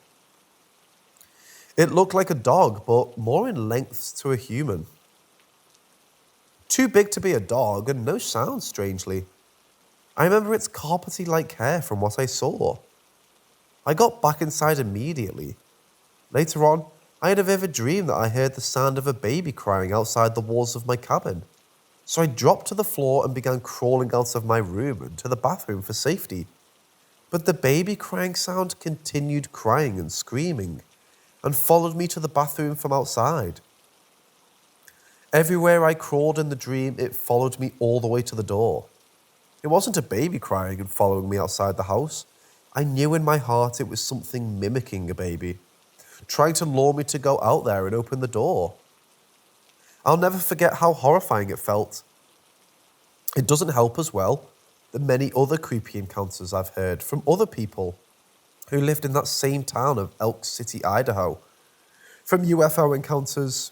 It looked like a dog, but more in length to a human. Too big to be a dog and no sound, strangely. I remember its carpety-like hair from what I saw. I got back inside immediately. Later on, I had a vivid dream that I heard the sound of a baby crying outside the walls of my cabin. So I dropped to the floor and began crawling out of my room and to the bathroom for safety. But the baby crying sound continued crying and screaming, and followed me to the bathroom from outside. Everywhere I crawled in the dream, it followed me all the way to the door. It wasn't a baby crying and following me outside the house. I knew in my heart it was something mimicking a baby, trying to lure me to go out there and open the door. I'll never forget how horrifying it felt. It doesn't help as well the many other creepy encounters I've heard from other people who lived in that same town of Elk City, Idaho. From UFO encounters,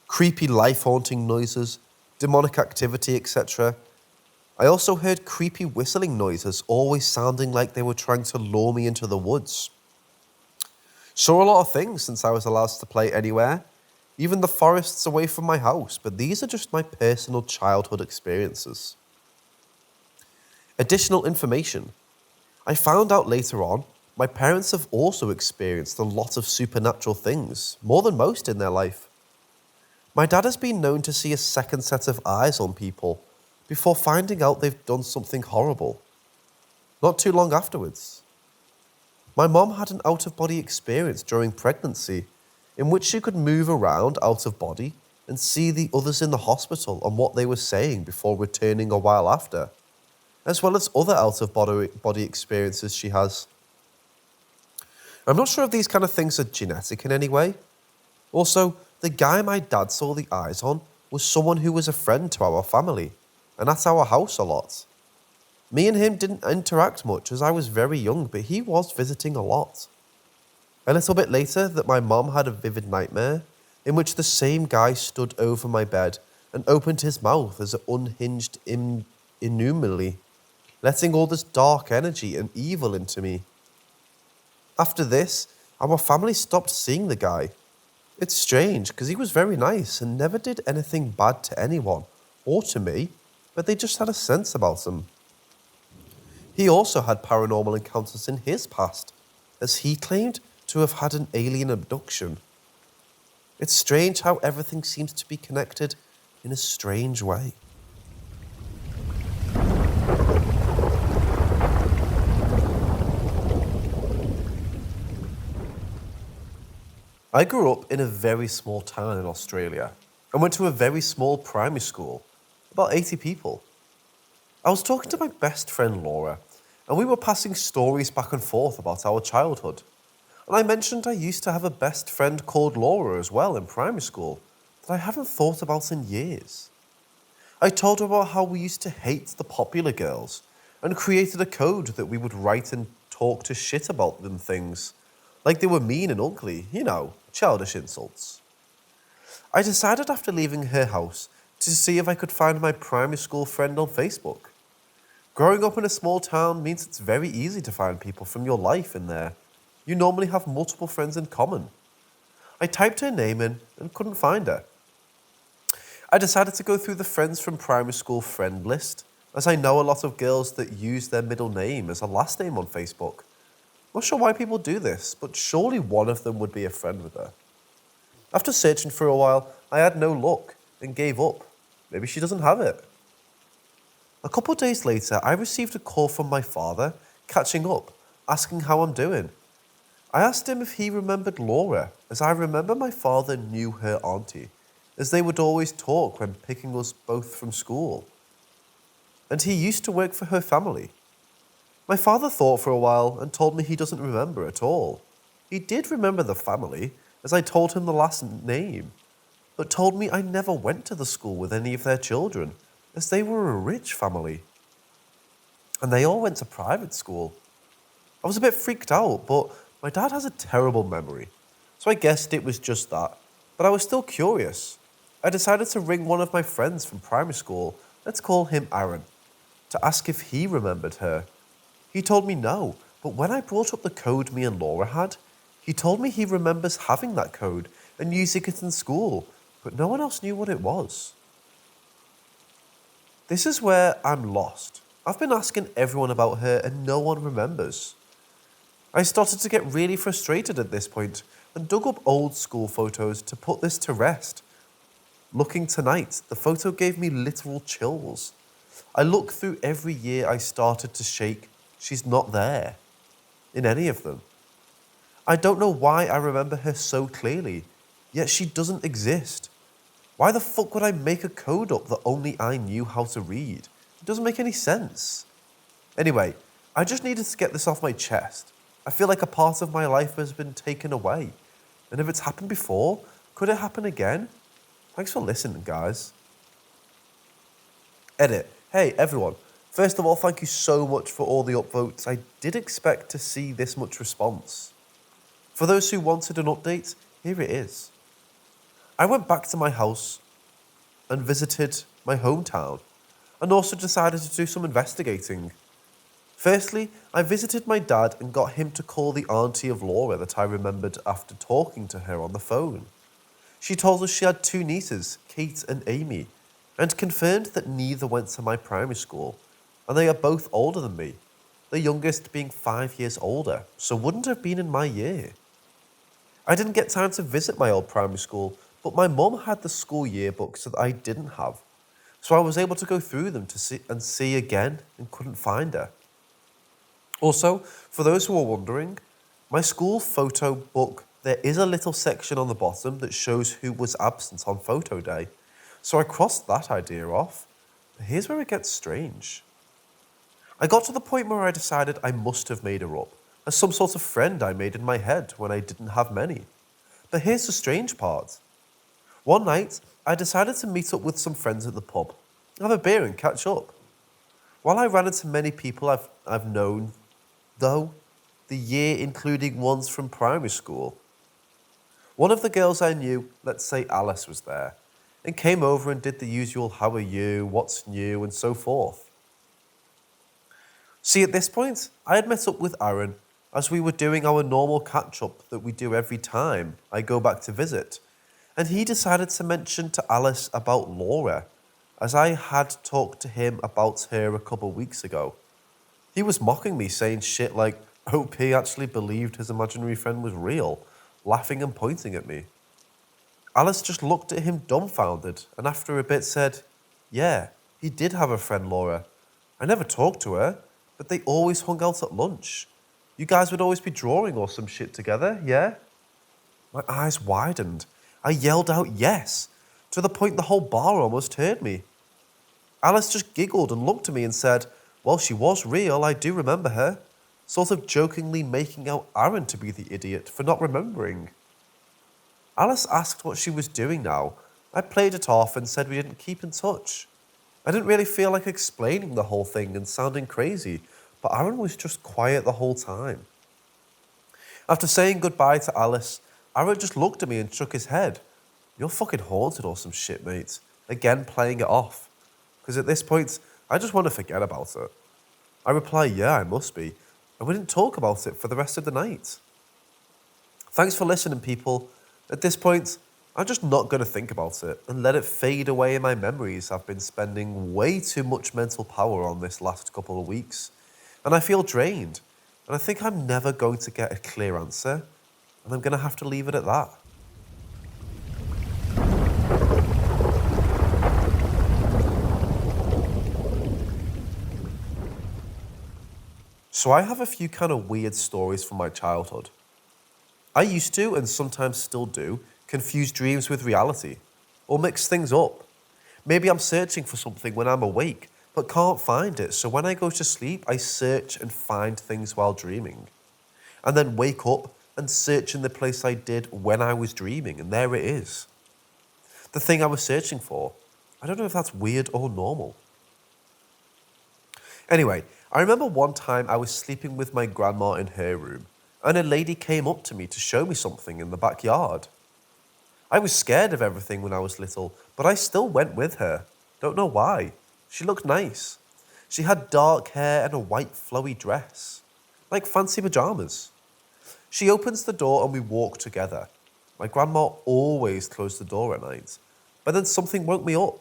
creepy life-haunting noises, demonic activity, etc. I also heard creepy whistling noises, always sounding like they were trying to lure me into the woods. Saw a lot of things since I was allowed to play anywhere, even the forests away from my house, but these are just my personal childhood experiences. Additional information. I found out later on, my parents have also experienced a lot of supernatural things, more than most in their life. My dad has been known to see a second set of eyes on people before finding out they've done something horrible. Not too long afterwards. My mom had an out-of-body experience during pregnancy in which she could move around out of body and see the others in the hospital and what they were saying before returning a while after, as well as other out-of-body experiences she has. I'm not sure if these kind of things are genetic in any way. Also, the guy my dad saw the eyes on was someone who was a friend to our family and at our house a lot. Me and him didn't interact much as I was very young, but he was visiting a lot. A little bit later, that my mom had a vivid nightmare in which the same guy stood over my bed and opened his mouth as an unhinged innumerably, letting all this dark energy and evil into me. After this, our family stopped seeing the guy. It's strange because he was very nice and never did anything bad to anyone or to me, but they just had a sense about him. He also had paranormal encounters in his past, as he claimed to have had an alien abduction. It's strange how everything seems to be connected in a strange way. I grew up in a very small town in Australia and went to a very small primary school, about 80 people. I was talking to my best friend Laura, and we were passing stories back and forth about our childhood. And I mentioned I used to have a best friend called Laura as well in primary school that I haven't thought about in years. I told her about how we used to hate the popular girls and created a code that we would write and talk to shit about them things, like they were mean and ugly, childish insults. I decided after leaving her house to see if I could find my primary school friend on Facebook. Growing up in a small town means it's very easy to find people from your life in there. You normally have multiple friends in common. I typed her name in and couldn't find her. I decided to go through the friends from primary school friend list, as I know a lot of girls that use their middle name as a last name on Facebook. Not sure why people do this, but surely one of them would be a friend with her. After searching for a while, I had no luck and gave up. Maybe she doesn't have it. A couple of days later, I received a call from my father, catching up, asking how I'm doing. I asked him if he remembered Laura, as I remember my father knew her auntie, as they would always talk when picking us both from school. And he used to work for her family. My father thought for a while and told me he doesn't remember at all. He did remember the family, as I told him the last name, but told me I never went to the school with any of their children, as they were a rich family. And they all went to private school. I was a bit freaked out, but my dad has a terrible memory, so I guessed it was just that. But I was still curious. I decided to ring one of my friends from primary school, let's call him Aaron, to ask if he remembered her. He told me no, but when I brought up the code me and Laura had, he told me he remembers having that code and using it in school, but no one else knew what it was. This is where I'm lost. I've been asking everyone about her and no one remembers. I started to get really frustrated at this point and dug up old school photos to put this to rest. Looking tonight, the photo gave me literal chills. I looked through every year I started to shake. She's not there. In any of them. I don't know why I remember her so clearly, yet she doesn't exist. Why the fuck would I make a code up that only I knew how to read? It doesn't make any sense. Anyway, I just needed to get this off my chest. I feel like a part of my life has been taken away. And if it's happened before, could it happen again? Thanks for listening, guys. Edit. Hey, everyone. First of all, thank you so much for all the upvotes. I did expect to see this much response. For those who wanted an update, here it is. I went back to my house and visited my hometown, and also decided to do some investigating. Firstly, I visited my dad and got him to call the auntie of Laura that I remembered after talking to her on the phone. She told us she had two nieces, Kate and Amy, and confirmed that neither went to my primary school, and they are both older than me, the youngest being 5 years older, so wouldn't have been in my year. I didn't get time to visit my old primary school, but my mum had the school yearbooks that I didn't have, so I was able to go through them to see again and couldn't find her. Also, for those who are wondering, my school photo book, there is a little section on the bottom that shows who was absent on photo day, so I crossed that idea off. But here's where it gets strange. I got to the point where I decided I must have made her up, as some sort of friend I made in my head when I didn't have many. But here's the strange part. One night, I decided to meet up with some friends at the pub, have a beer and catch up. While I ran into many people I've known, though, the year including ones from primary school. One of the girls I knew, let's say Alice, was there, and came over and did the usual how are you, what's new, and so forth. See, at this point, I had met up with Aaron as we were doing our normal catch-up that we do every time I go back to visit, and he decided to mention to Alice about Laura, as I had talked to him about her a couple weeks ago. He was mocking me, saying shit like OP actually believed his imaginary friend was real, laughing and pointing at me. Alice just looked at him dumbfounded, and after a bit said, yeah, he did have a friend Laura. I never talked to her, but they always hung out at lunch. You guys would always be drawing or some shit together, yeah? My eyes widened. I yelled out yes, to the point the whole bar almost heard me. Alice just giggled and looked at me and said, well, she was real, I do remember her, sort of jokingly making out Aaron to be the idiot for not remembering. Alice asked what she was doing now. I played it off and said we didn't keep in touch. I didn't really feel like explaining the whole thing and sounding crazy, but Aaron was just quiet the whole time. After saying goodbye to Alice, Aaron just looked at me and shook his head. You're fucking haunted or some shit, mate. Again, playing it off. Because at this point, I just want to forget about it. I reply, yeah, I must be. And we didn't talk about it for the rest of the night. Thanks for listening, people. At this point, I'm just not going to think about it and let it fade away in my memories. I've been spending way too much mental power on this last couple of weeks. And I feel drained. And I think I'm never going to get a clear answer. And I'm going to have to leave it at that. So I have a few kind of weird stories from my childhood. I used to, and sometimes still do, confuse dreams with reality, or mix things up. Maybe I'm searching for something when I'm awake, but can't find it, so when I go to sleep, I search and find things while dreaming. And then wake up and search in the place I did when I was dreaming, and there it is. The thing I was searching for. I don't know if that's weird or normal. Anyway, I remember one time I was sleeping with my grandma in her room, and a lady came up to me to show me something in the backyard. I was scared of everything when I was little, but I still went with her. Don't know why. She looked nice. She had dark hair and a white flowy dress, like fancy pajamas. She opens the door and we walk together. My grandma always closed the door at night, but then something woke me up.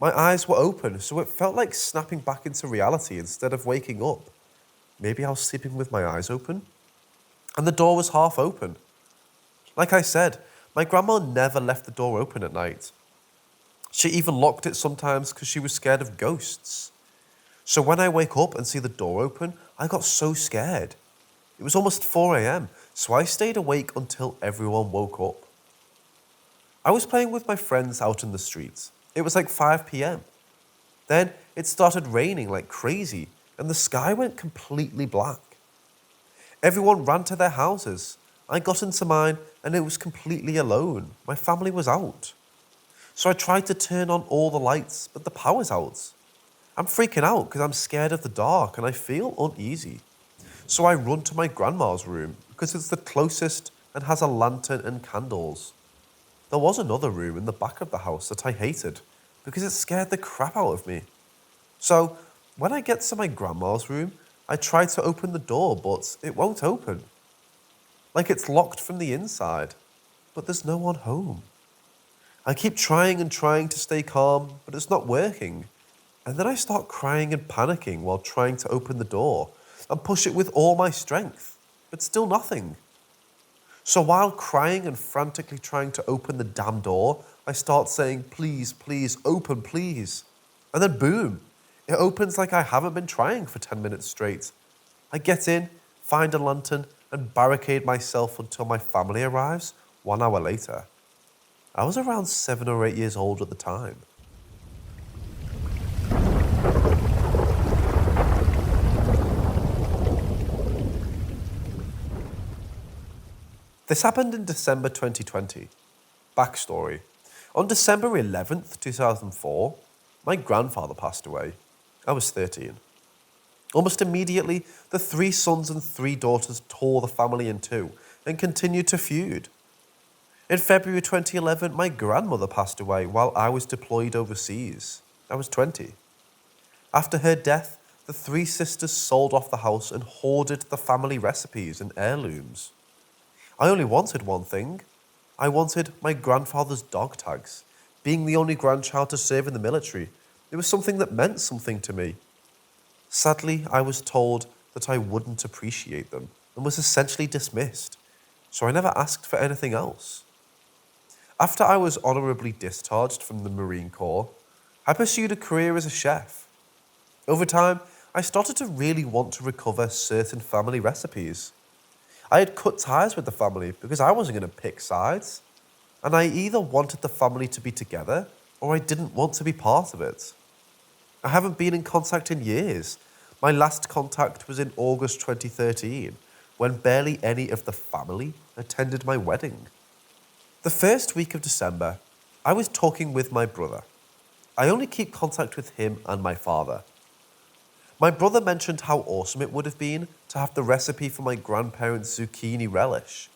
My eyes were open, so it felt like snapping back into reality instead of waking up. Maybe I was sleeping with my eyes open? And the door was half open. Like I said, my grandma never left the door open at night. She even locked it sometimes because she was scared of ghosts. So when I wake up and see the door open, I got so scared. It was almost 4 a.m, so I stayed awake until everyone woke up. I was playing with my friends out in the street. It was like 5 p.m. Then it started raining like crazy and the sky went completely black. Everyone ran to their houses. I got into mine and it was completely alone. My family was out. So I tried to turn on all the lights, but the power's out. I'm freaking out because I'm scared of the dark and I feel uneasy. So I run to my grandma's room because it's the closest and has a lantern and candles. There was another room in the back of the house that I hated because it scared the crap out of me. So when I get to my grandma's room, I try to open the door, but it won't open. Like it's locked from the inside, but there's no one home. I keep trying and trying to stay calm, but it's not working. And then I start crying and panicking while trying to open the door and push it with all my strength, but still nothing. So while crying and frantically trying to open the damn door, I start saying, please, please, open, please. And then boom, it opens like I haven't been trying for 10 minutes straight. I get in, find a lantern, and barricade myself until my family arrives 1 hour later. I was around 7 or 8 years old at the time. This happened in December 2020. Backstory. On December 11th, 2004, my grandfather passed away. I was 13. Almost immediately, the 3 sons and 3 daughters tore the family in two and continued to feud. In February 2011, my grandmother passed away while I was deployed overseas. I was 20. After her death, the 3 sisters sold off the house and hoarded the family recipes and heirlooms. I only wanted one thing. I wanted my grandfather's dog tags. Being the only grandchild to serve in the military, it was something that meant something to me. Sadly, I was told that I wouldn't appreciate them and was essentially dismissed, so I never asked for anything else. After I was honorably discharged from the Marine Corps, I pursued a career as a chef. Over time, I started to really want to recover certain family recipes. I had cut ties with the family because I wasn't going to pick sides, and I either wanted the family to be together or I didn't want to be part of it. I haven't been in contact in years. My last contact was in August 2013, when barely any of the family attended my wedding. The first week of December, I was talking with my brother. I only keep contact with him and my father. My brother mentioned how awesome it would have been to have the recipe for my grandparents' zucchini relish.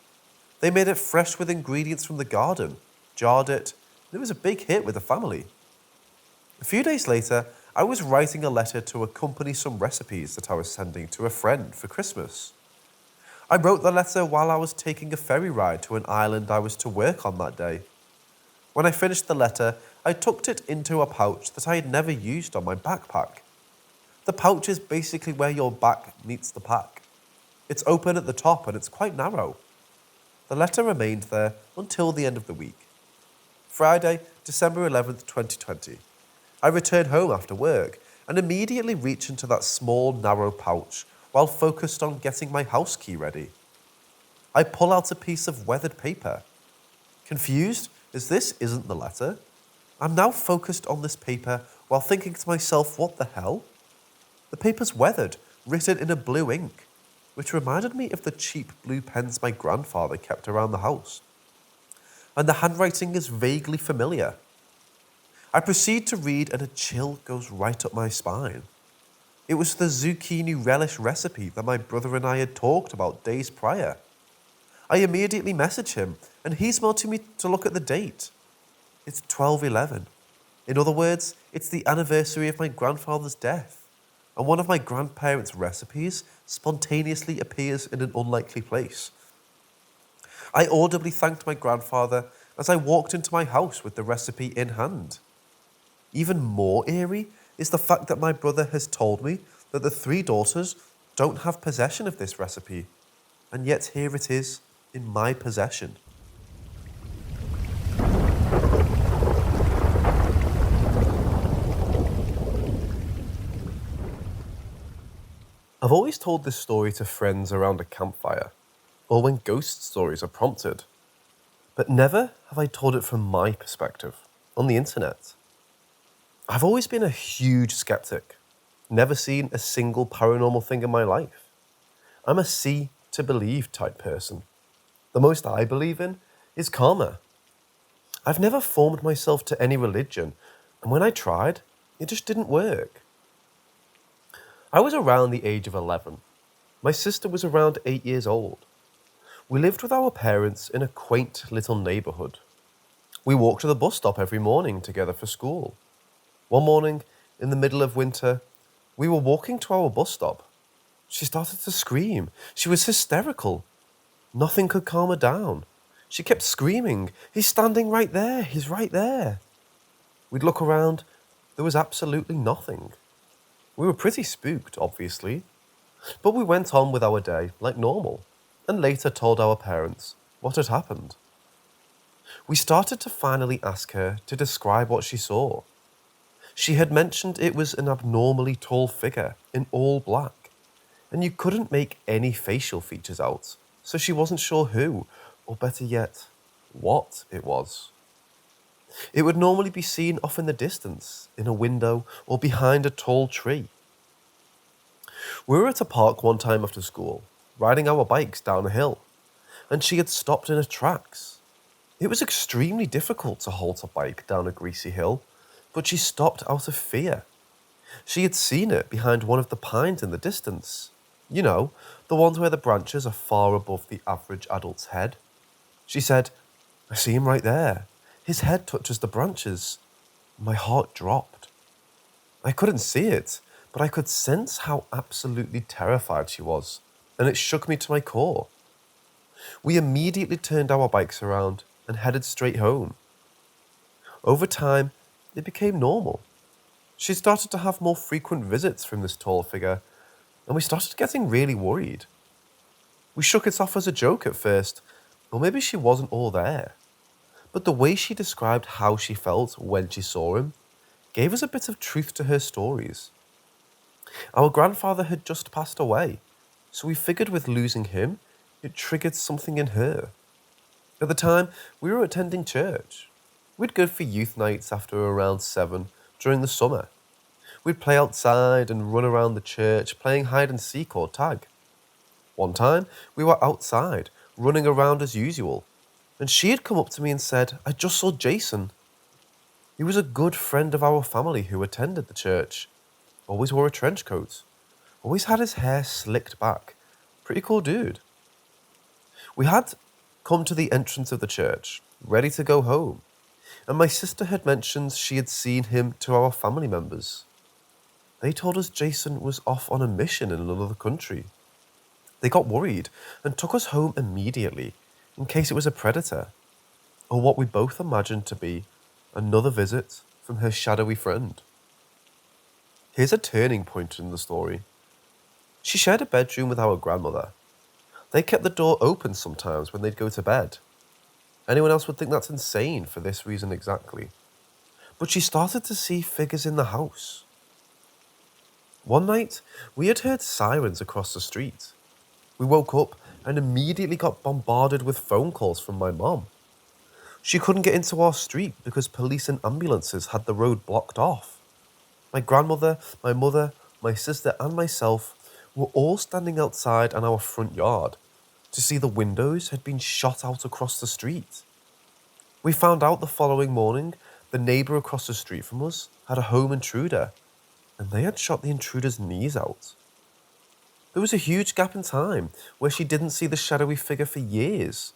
They made it fresh with ingredients from the garden, jarred it, and it was a big hit with the family. A few days later, I was writing a letter to accompany some recipes that I was sending to a friend for Christmas. I wrote the letter while I was taking a ferry ride to an island I was to work on that day. When I finished the letter, I tucked it into a pouch that I had never used on my backpack. The pouch is basically where your back meets the pack. It's open at the top and it's quite narrow. The letter remained there until the end of the week. Friday, December 11th, 2020. I returned home after work and immediately reached into that small, narrow pouch while focused on getting my house key ready. I pull out a piece of weathered paper. Confused as this isn't the letter, I'm now focused on this paper while thinking to myself, what the hell? The paper's weathered, written in a blue ink, which reminded me of the cheap blue pens my grandfather kept around the house. And the handwriting is vaguely familiar. I proceed to read and a chill goes right up my spine. It was the zucchini relish recipe that my brother and I had talked about days prior. I immediately message him and he's wanting me to look at the date. It's 12/11. In other words, it's the anniversary of my grandfather's death, and one of my grandparents' recipes spontaneously appears in an unlikely place. I audibly thanked my grandfather as I walked into my house with the recipe in hand. Even more eerie is the fact that my brother has told me that the three daughters don't have possession of this recipe, and yet here it is in my possession. I've always told this story to friends around a campfire, or when ghost stories are prompted, but never have I told it from my perspective, on the internet. I've always been a huge skeptic, never seen a single paranormal thing in my life. I'm a see to believe type person. The most I believe in is karma. I've never formed myself to any religion, and when I tried, it just didn't work. I was around the age of 11. My sister was around 8 years old. We lived with our parents in a quaint little neighbourhood. We walked to the bus stop every morning together for school. One morning, in the middle of winter, we were walking to our bus stop. She started to scream. She was hysterical. Nothing could calm her down. She kept screaming, "He's standing right there, he's right there." We'd look around. There was absolutely nothing. We were pretty spooked, obviously, but we went on with our day like normal, and later told our parents what had happened. We started to finally ask her to describe what she saw. She had mentioned it was an abnormally tall figure in all black, and you couldn't make any facial features out, so she wasn't sure who, or better yet, what it was. It would normally be seen off in the distance, in a window, or behind a tall tree. We were at a park one time after school, riding our bikes down a hill, and she had stopped in her tracks. It was extremely difficult to halt a bike down a greasy hill, but she stopped out of fear. She had seen it behind one of the pines in the distance. You know, the ones where the branches are far above the average adult's head. She said, "I see him right there. His head touches the branches." My heart dropped. I couldn't see it, but I could sense how absolutely terrified she was, and it shook me to my core. We immediately turned our bikes around and headed straight home. Over time, it became normal. She started to have more frequent visits from this tall figure, and we started getting really worried. We shook it off as a joke at first, or maybe she wasn't all there. But the way she described how she felt when she saw him gave us a bit of truth to her stories. Our grandfather had just passed away, so we figured with losing him, it triggered something in her. At the time, we were attending church. We'd go for youth nights after around 7 during the summer. We'd play outside and run around the church playing hide and seek or tag. One time, we were outside, running around as usual, and she had come up to me and said, "I just saw Jason." He was a good friend of our family who attended the church. Always wore a trench coat. Always had his hair slicked back. Pretty cool dude. We had come to the entrance of the church, ready to go home, and my sister had mentioned she had seen him to our family members. They told us Jason was off on a mission in another country. They got worried and took us home immediately in case it was a predator, or what we both imagined to be another visit from her shadowy friend. Here's a turning point in the story. She shared a bedroom with our grandmother. They kept the door open sometimes when they'd go to bed. Anyone else would think that's insane for this reason exactly. But she started to see figures in the house. One night, we had heard sirens across the street. We woke up and immediately got bombarded with phone calls from my mom. She couldn't get into our street because police and ambulances had the road blocked off. My grandmother, my mother, my sister, and myself were all standing outside in our front yard to see the windows had been shot out across the street. We found out the following morning the neighbour across the street from us had a home intruder, and they had shot the intruder's knees out. There was a huge gap in time where she didn't see the shadowy figure for years.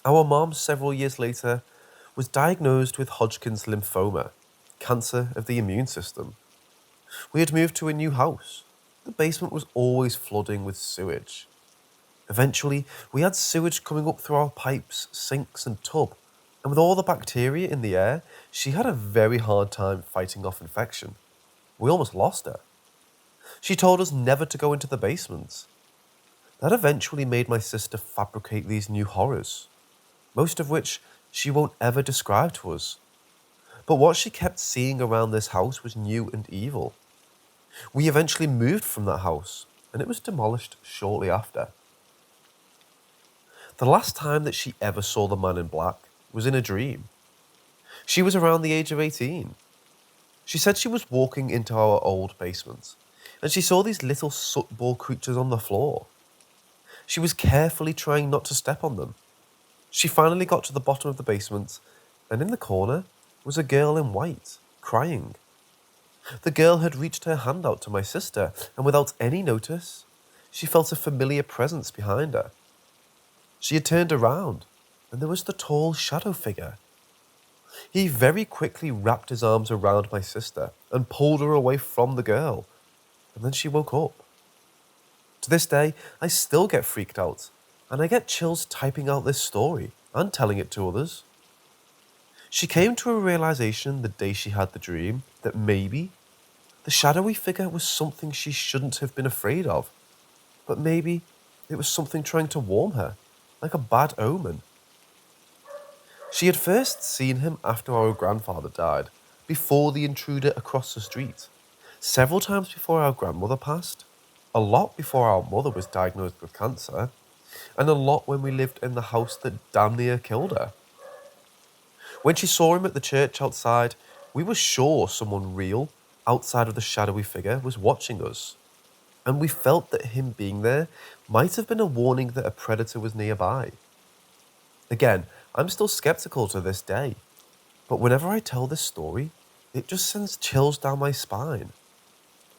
Our mom, several years later, was diagnosed with Hodgkin's lymphoma, cancer of the immune system. We had moved to a new house. The basement was always flooding with sewage. Eventually, we had sewage coming up through our pipes, sinks, and tub, and with all the bacteria in the air, she had a very hard time fighting off infection. We almost lost her. She told us never to go into the basement. That eventually made my sister fabricate these new horrors, most of which she won't ever describe to us. But what she kept seeing around this house was new and evil. We eventually moved from that house, and it was demolished shortly after. The last time that she ever saw the man in black was in a dream. She was around the age of 18. She said she was walking into our old basement, and she saw these little soot-ball creatures on the floor. She was carefully trying not to step on them. She finally got to the bottom of the basement, and in the corner was a girl in white, crying. The girl had reached her hand out to my sister, and without any notice, she felt a familiar presence behind her. She had turned around, and there was the tall shadow figure. He very quickly wrapped his arms around my sister and pulled her away from the girl, and then she woke up. To this day, I still get freaked out, and I get chills typing out this story and telling it to others. She came to a realization the day she had the dream that maybe the shadowy figure was something she shouldn't have been afraid of, but maybe it was something trying to warn her, like a bad omen. She had first seen him after our grandfather died, before the intruder across the street, several times before our grandmother passed, a lot before our mother was diagnosed with cancer, and a lot when we lived in the house that damn near killed her. When she saw him at the church outside, we were sure someone real, outside of the shadowy figure, was watching us, and we felt that him being there might have been a warning that a predator was nearby. Again, I'm still skeptical to this day, but whenever I tell this story, it just sends chills down my spine.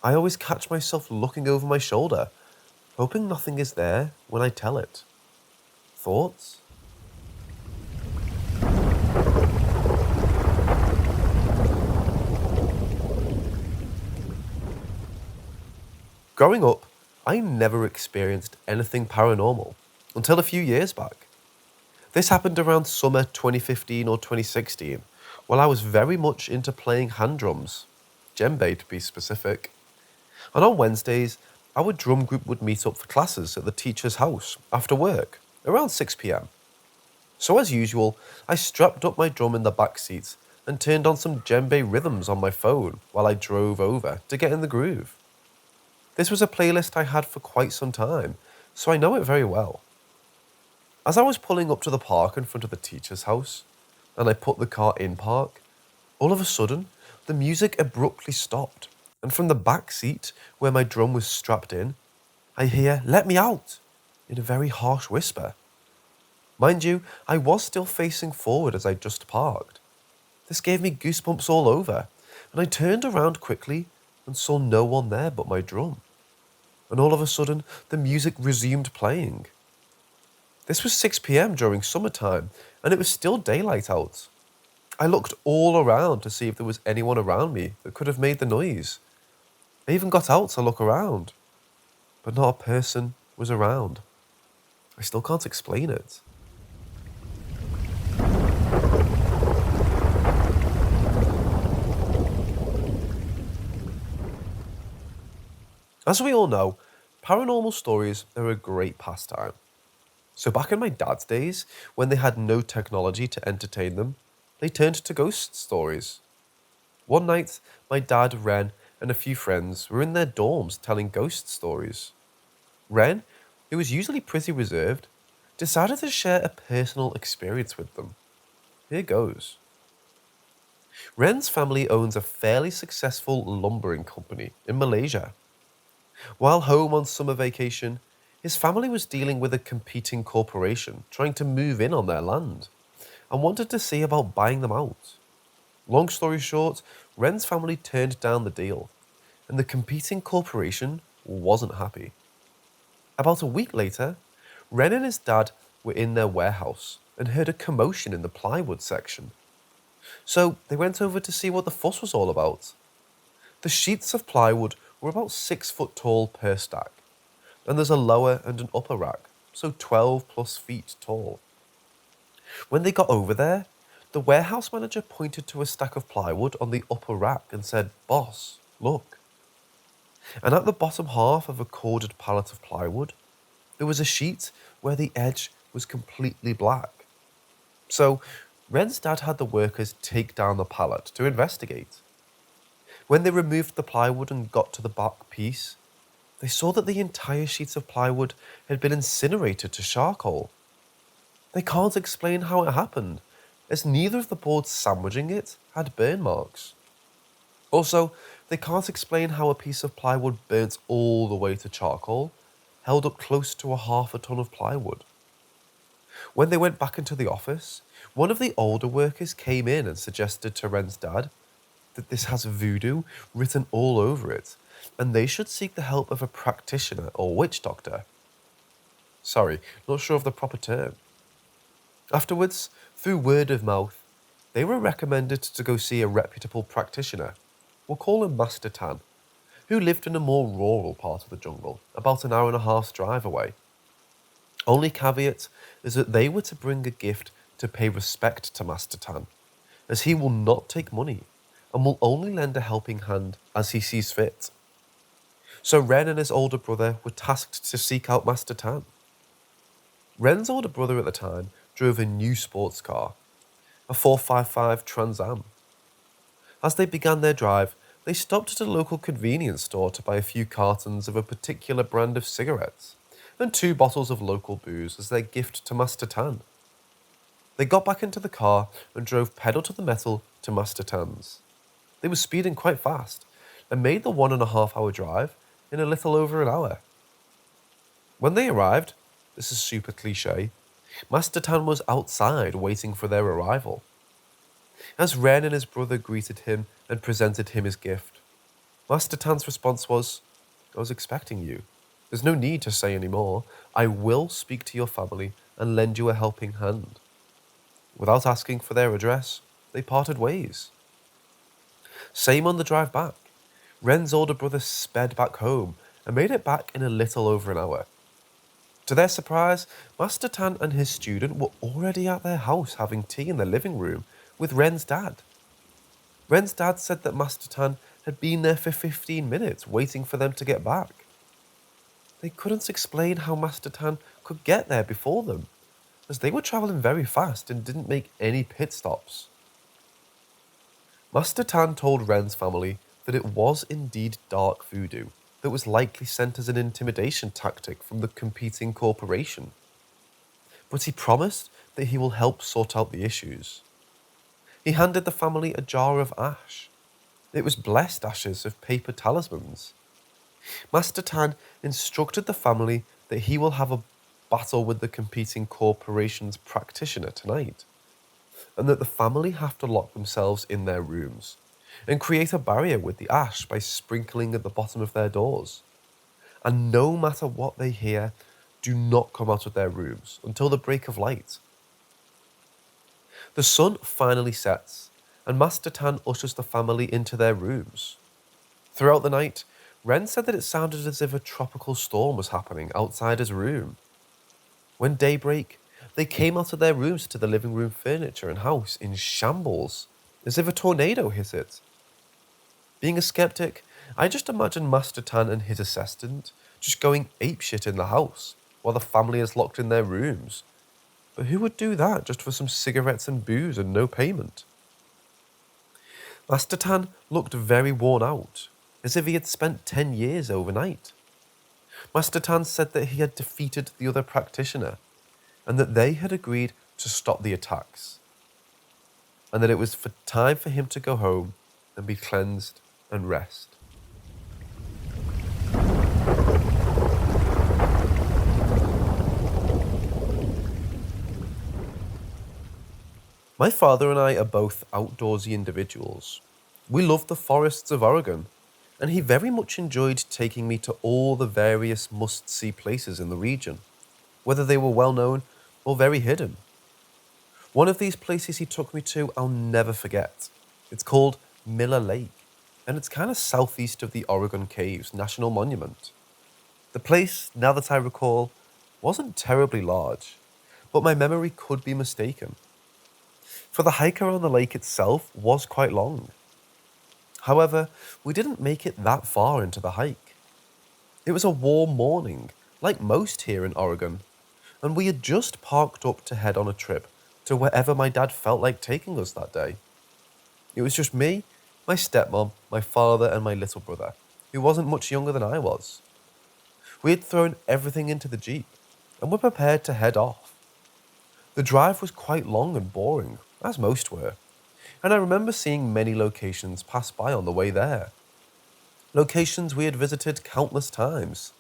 I always catch myself looking over my shoulder, hoping nothing is there when I tell it. Thoughts? Growing up, I never experienced anything paranormal until a few years back. This happened around summer 2015 or 2016, while I was very much into playing hand drums, djembe to be specific. And on Wednesdays, our drum group would meet up for classes at the teacher's house after work, around 6 p.m. So as usual, I strapped up my drum in the back seat and turned on some djembe rhythms on my phone while I drove over to get in the groove. This was a playlist I had for quite some time, so I know it very well. As I was pulling up to the park in front of the teacher's house, and I put the car in park, all of a sudden, the music abruptly stopped, and from the back seat, where my drum was strapped in, I hear, "Let me out," in a very harsh whisper. Mind you, I was still facing forward as I just parked. This gave me goosebumps all over, and I turned around quickly and saw no one there but my drum. And all of a sudden, the music resumed playing. This was 6 p.m. during summertime, and it was still daylight out. I looked all around to see if there was anyone around me that could have made the noise. I even got out to look around, but not a person was around. I still can't explain it. As we all know, paranormal stories are a great pastime. So back in my dad's days, when they had no technology to entertain them, they turned to ghost stories. One night, my dad, Ren, and a few friends were in their dorms telling ghost stories. Ren, who was usually pretty reserved, decided to share a personal experience with them. Here goes. Ren's family owns a fairly successful lumbering company in Malaysia. While home on summer vacation, his family was dealing with a competing corporation trying to move in on their land and wanted to see about buying them out. Long story short, Ren's family turned down the deal, and the competing corporation wasn't happy. About a week later, Ren and his dad were in their warehouse and heard a commotion in the plywood section. So they went over to see what the fuss was all about. The sheets of plywood were about 6 foot tall per stack, and there's a lower and an upper rack, so 12 plus feet tall. When they got over there, the warehouse manager pointed to a stack of plywood on the upper rack and said, "Boss, look." And at the bottom half of a corded pallet of plywood, there was a sheet where the edge was completely black. So Ren's dad had the workers take down the pallet to investigate. When they removed the plywood and got to the back piece, they saw that the entire sheet of plywood had been incinerated to charcoal. They can't explain how it happened, as neither of the boards sandwiching it had burn marks. Also, they can't explain how a piece of plywood burnt all the way to charcoal, held up close to a half a ton of plywood. When they went back into the office, one of the older workers came in and suggested to Ren's dad that this has voodoo written all over it, and they should seek the help of a practitioner or witch doctor. Sorry, not sure of the proper term. Afterwards, through word of mouth, they were recommended to go see a reputable practitioner, we'll call him Master Tan, who lived in a more rural part of the jungle, about an hour and a half's drive away. Only caveat is that they were to bring a gift to pay respect to Master Tan, as he will not take money and will only lend a helping hand as he sees fit. So Ren and his older brother were tasked to seek out Master Tan. Ren's older brother at the time drove a new sports car, a 455 Trans Am. As they began their drive, they stopped at a local convenience store to buy a few cartons of a particular brand of cigarettes and 2 bottles of local booze as their gift to Master Tan. They got back into the car and drove pedal to the metal to Master Tan's. They were speeding quite fast and made the 1.5-hour drive in a little over an hour. When they arrived, this is super cliche, Master Tan was outside waiting for their arrival. As Ren and his brother greeted him and presented him his gift, Master Tan's response was, "I was expecting you. There's no need to say any more. I will speak to your family and lend you a helping hand." Without asking for their address, they parted ways. Same on the drive back. Ren's older brother sped back home and made it back in a little over an hour. To their surprise, Master Tan and his student were already at their house having tea in the living room with Ren's dad. Ren's dad said that Master Tan had been there for 15 minutes waiting for them to get back. They couldn't explain how Master Tan could get there before them, as they were travelling very fast and didn't make any pit stops. Master Tan told Ren's family that it was indeed dark voodoo that was likely sent as an intimidation tactic from the competing corporation. But he promised that he will help sort out the issues. He handed the family a jar of ash. It was blessed ashes of paper talismans. Master Tan instructed the family that he will have a battle with the competing corporation's practitioner tonight, and that the family have to lock themselves in their rooms and create a barrier with the ash by sprinkling at the bottom of their doors. And no matter what they hear, do not come out of their rooms until the break of light. The sun finally sets, and Master Tan ushers the family into their rooms. Throughout the night, Ren said that it sounded as if a tropical storm was happening outside his room. When daybreak, they came out of their rooms to the living room furniture and house in shambles, as if a tornado hit it. Being a skeptic, I just imagine Master Tan and his assistant just going apeshit in the house, while the family is locked in their rooms. But who would do that just for some cigarettes and booze and no payment? Master Tan looked very worn out, as if he had spent 10 years overnight. Master Tan said that he had defeated the other practitioner and that they had agreed to stop the attacks, and that it was time for him to go home and be cleansed and rest. My father and I are both outdoorsy individuals. We love the forests of Oregon, and he very much enjoyed taking me to all the various must-see places in the region, whether they were well-known or very hidden. One of these places he took me to I'll never forget. It's called Miller Lake, and it's kind of southeast of the Oregon Caves National Monument. The place, now that I recall, wasn't terribly large, but my memory could be mistaken. For the hike around the lake itself was quite long. However, we didn't make it that far into the hike. It was a warm morning, like most here in Oregon, and we had just parked up to head on a trip to wherever my dad felt like taking us that day. It was just me, my stepmom, my father, and my little brother, who wasn't much younger than I was. We had thrown everything into the Jeep, and were prepared to head off. The drive was quite long and boring, as most were, and I remember seeing many locations pass by on the way there. Locations we had visited countless times.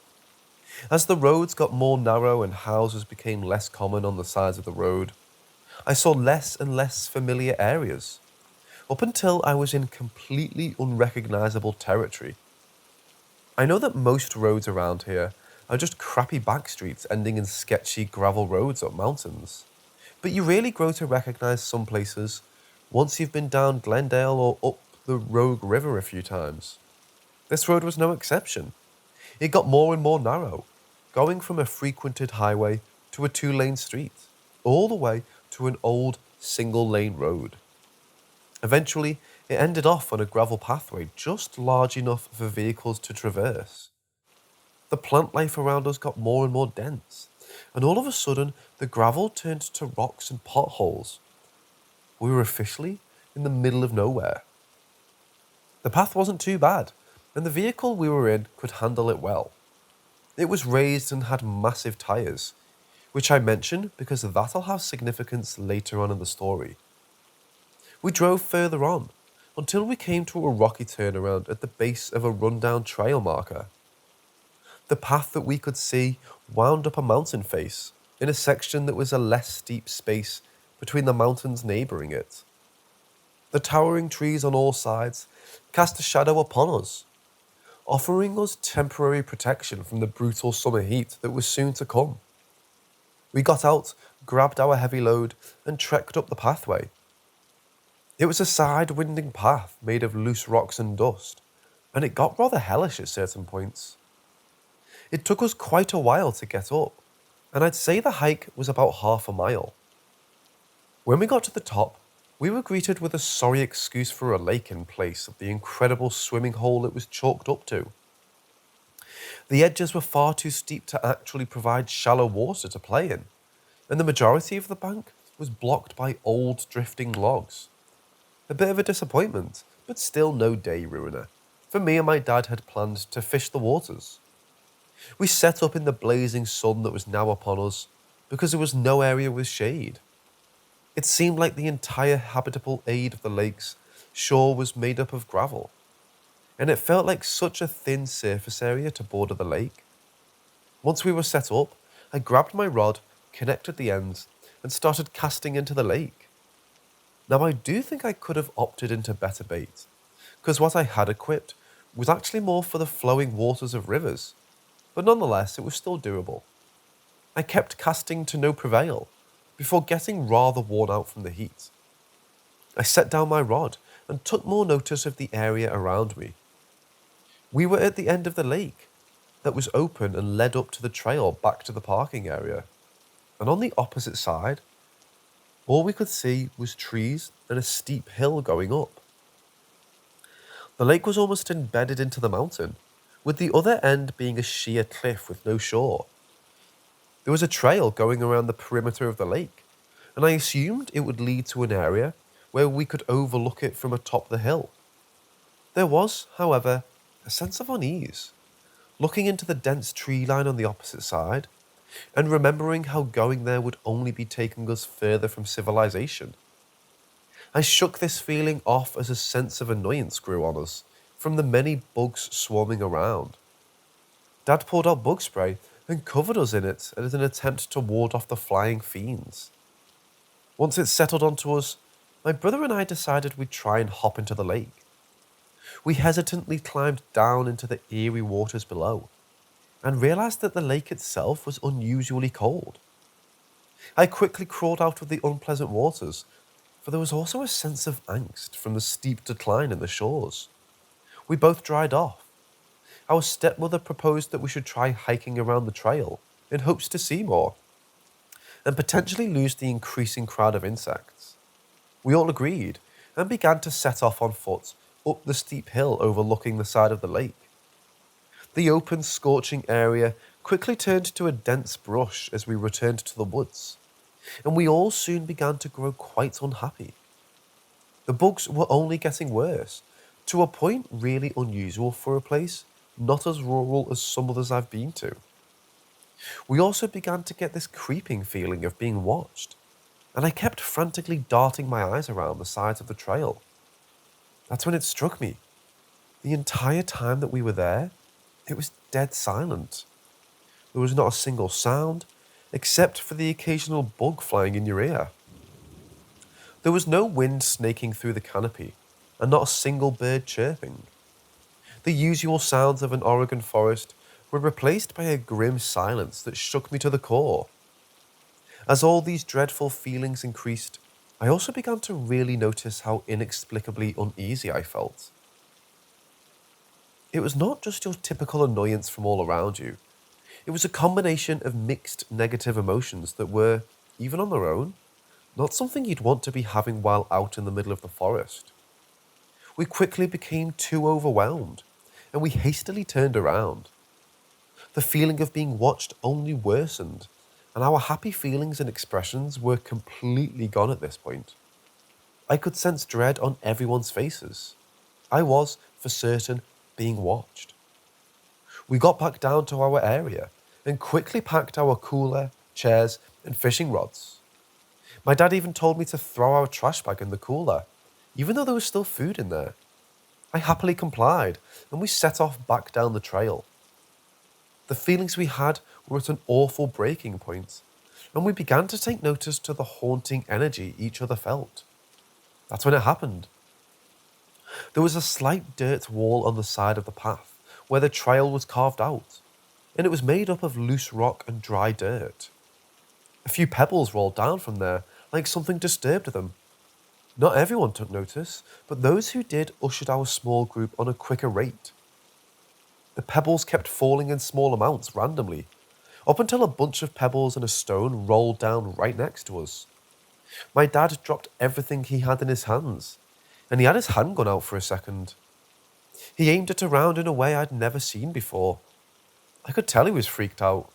As the roads got more narrow and houses became less common on the sides of the road, I saw less and less familiar areas, up until I was in completely unrecognizable territory. I know that most roads around here are just crappy back streets ending in sketchy gravel roads up mountains, but you really grow to recognize some places once you've been down Glendale or up the Rogue River a few times. This road was no exception. It got more and more narrow, going from a frequented highway to a 2-lane street, all the way to an old single-lane road. Eventually, it ended off on a gravel pathway just large enough for vehicles to traverse. The plant life around us got more and more dense, and all of a sudden, the gravel turned to rocks and potholes. We were officially in the middle of nowhere. The path wasn't too bad, and the vehicle we were in could handle it well. It was raised and had massive tyres, which I mention because that'll have significance later on in the story. We drove further on, until we came to a rocky turnaround at the base of a rundown trail marker. The path that we could see wound up a mountain face, in a section that was a less steep space between the mountains neighbouring it. The towering trees on all sides cast a shadow upon us, offering us temporary protection from the brutal summer heat that was soon to come. We got out, grabbed our heavy load, and trekked up the pathway. It was a side-winding path made of loose rocks and dust, and it got rather hellish at certain points. It took us quite a while to get up, and I'd say the hike was about half a mile. When we got to the top, we were greeted with a sorry excuse for a lake in place of the incredible swimming hole it was chalked up to. The edges were far too steep to actually provide shallow water to play in, and the majority of the bank was blocked by old drifting logs. A bit of a disappointment, but still no day ruiner, for me and my dad had planned to fish the waters. We set up in the blazing sun that was now upon us, because there was no area with shade. It seemed like the entire habitable area of the lake's shore was made up of gravel, and it felt like such a thin surface area to border the lake. Once we were set up, I grabbed my rod, connected the ends, and started casting into the lake. Now I do think I could have opted into better bait, because what I had equipped was actually more for the flowing waters of rivers, but nonetheless it was still doable. I kept casting to no prevail, before getting rather worn out from the heat. I set down my rod and took more notice of the area around me. We were at the end of the lake that was open and led up to the trail back to the parking area, and on the opposite side, all we could see was trees and a steep hill going up. The lake was almost embedded into the mountain, with the other end being a sheer cliff with no shore. There was a trail going around the perimeter of the lake, and I assumed it would lead to an area where we could overlook it from atop the hill. There was, however, a sense of unease. looking into the dense tree line on the opposite side, and remembering how going there would only be taking us further from civilization. I shook this feeling off as a sense of annoyance grew on us from the many bugs swarming around. Dad poured out bug spray and covered us in it as an attempt to ward off the flying fiends. Once it settled onto us, my brother and I decided we'd try and hop into the lake. We hesitantly climbed down into the eerie waters below and realized that the lake itself was unusually cold. I quickly crawled out of the unpleasant waters, for there was also a sense of angst from the steep decline in the shores. We both dried off. Our stepmother proposed that we should try hiking around the trail in hopes to see more and potentially lose the increasing crowd of insects. We all agreed and began to set off on foot up the steep hill overlooking the side of the lake. The open, scorching area quickly turned to a dense brush as we returned to the woods, and we all soon began to grow quite unhappy. The bugs were only getting worse, to a point really unusual for a place not as rural as some others I've been to. We also began to get this creeping feeling of being watched, and I kept frantically darting my eyes around the sides of the trail. That's when it struck me. The entire time that we were there, it was dead silent. There was not a single sound, except for the occasional bug flying in your ear. There was no wind snaking through the canopy, and not a single bird chirping. The usual sounds of an Oregon forest were replaced by a grim silence that shook me to the core. As all these dreadful feelings increased, I also began to really notice how inexplicably uneasy I felt. It was not just your typical annoyance from all around you. It was a combination of mixed negative emotions that were, even on their own, not something you'd want to be having while out in the middle of the forest. We quickly became too overwhelmed, and we hastily turned around. The feeling of being watched only worsened, and our happy feelings and expressions were completely gone at this point. I could sense dread on everyone's faces. I was, for certain, being watched. We got back down to our area and quickly packed our cooler, chairs, and fishing rods. My dad even told me to throw our trash bag in the cooler, even though there was still food in there. I happily complied, and we set off back down the trail. The feelings we had were at an awful breaking point, and we began to take notice to the haunting energy each other felt. That's when it happened. There was a slight dirt wall on the side of the path where the trail was carved out, and it was made up of loose rock and dry dirt. A few pebbles rolled down from there like something disturbed them. Not everyone took notice, but those who did ushered our small group on a quicker rate. The pebbles kept falling in small amounts randomly, up until a bunch of pebbles and a stone rolled down right next to us. My dad dropped everything he had in his hands, and he had his handgun out for a second. He aimed it around in a way I'd never seen before. I could tell he was freaked out.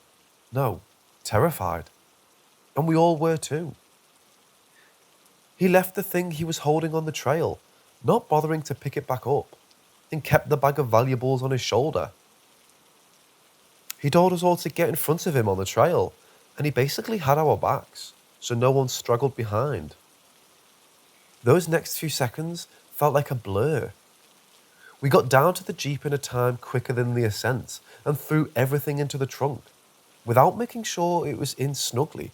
No, terrified. And we all were too. He left the thing he was holding on the trail, not bothering to pick it back up, and kept the bag of valuables on his shoulder. He told us all to get in front of him on the trail, and he basically had our backs, so no one straggled behind. Those next few seconds felt like a blur. We got down to the Jeep in a time quicker than the ascent and threw everything into the trunk, without making sure it was in snugly.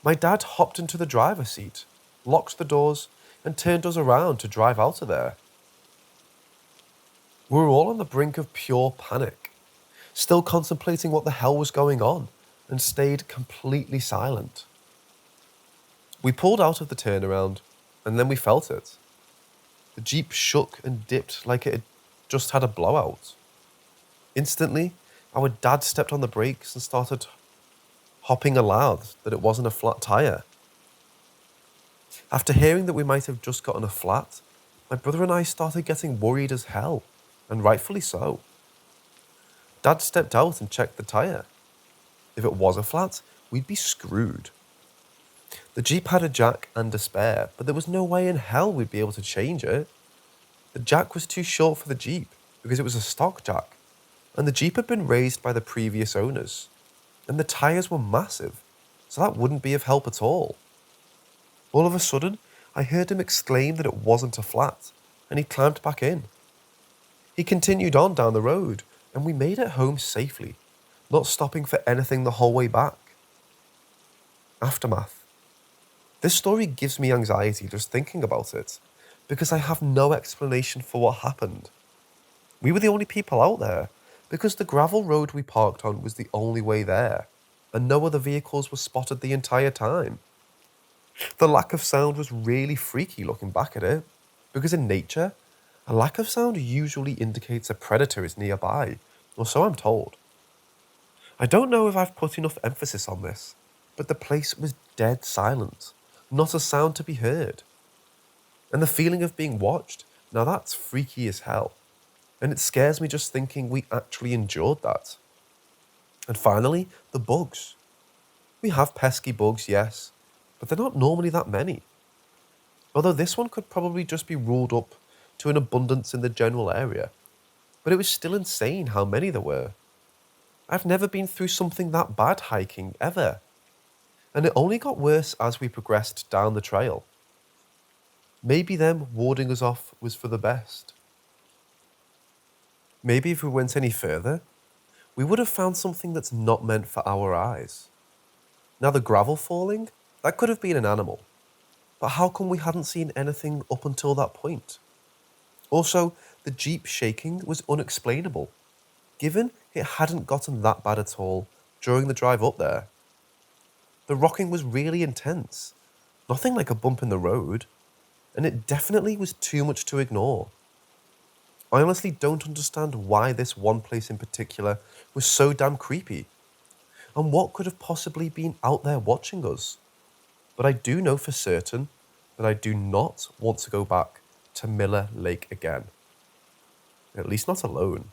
My dad hopped into the driver's seat, locked the doors, and turned us around to drive out of there. We were all on the brink of pure panic, still contemplating what the hell was going on, and stayed completely silent. We pulled out of the turnaround, and then we felt it. The Jeep shook and dipped like it had just had a blowout. Instantly, our dad stepped on the brakes and started hopping aloud that it wasn't a flat tire. After hearing that we might have just gotten a flat, my brother and I started getting worried as hell, and rightfully so. Dad stepped out and checked the tire. If it was a flat, we'd be screwed. The Jeep had a jack and a spare, but there was no way in hell we'd be able to change it. The jack was too short for the Jeep because it was a stock jack, and the Jeep had been raised by the previous owners, and the tyres were massive, so that wouldn't be of help at all. All of a sudden, I heard him exclaim that it wasn't a flat, and he climbed back in. He continued on down the road, and we made it home safely, not stopping for anything the whole way back. Aftermath. This story gives me anxiety just thinking about it, because I have no explanation for what happened. We were the only people out there, because the gravel road we parked on was the only way there, and no other vehicles were spotted the entire time. The lack of sound was really freaky looking back at it, because in nature, a lack of sound usually indicates a predator is nearby, or so I'm told. I don't know if I've put enough emphasis on this, but the place was dead silent, not a sound to be heard. And the feeling of being watched, now that's freaky as hell. And it scares me just thinking we actually endured that. And finally, the bugs. We have pesky bugs, yes, but they're not normally that many. Although this one could probably just be ruled up to an abundance in the general area. But it was still insane how many there were. I've never been through something that bad hiking, ever. And it only got worse as we progressed down the trail. Maybe them warding us off was for the best. Maybe if we went any further, we would have found something that's not meant for our eyes. Now the gravel falling, that could have been an animal. But how come we hadn't seen anything up until that point? Also, the Jeep shaking was unexplainable, given it hadn't gotten that bad at all during the drive up there. The rocking was really intense, nothing like a bump in the road, and it definitely was too much to ignore. I honestly don't understand why this one place in particular was so damn creepy, and what could have possibly been out there watching us. But I do know for certain that I do not want to go back to Miller Lake again. At least not alone.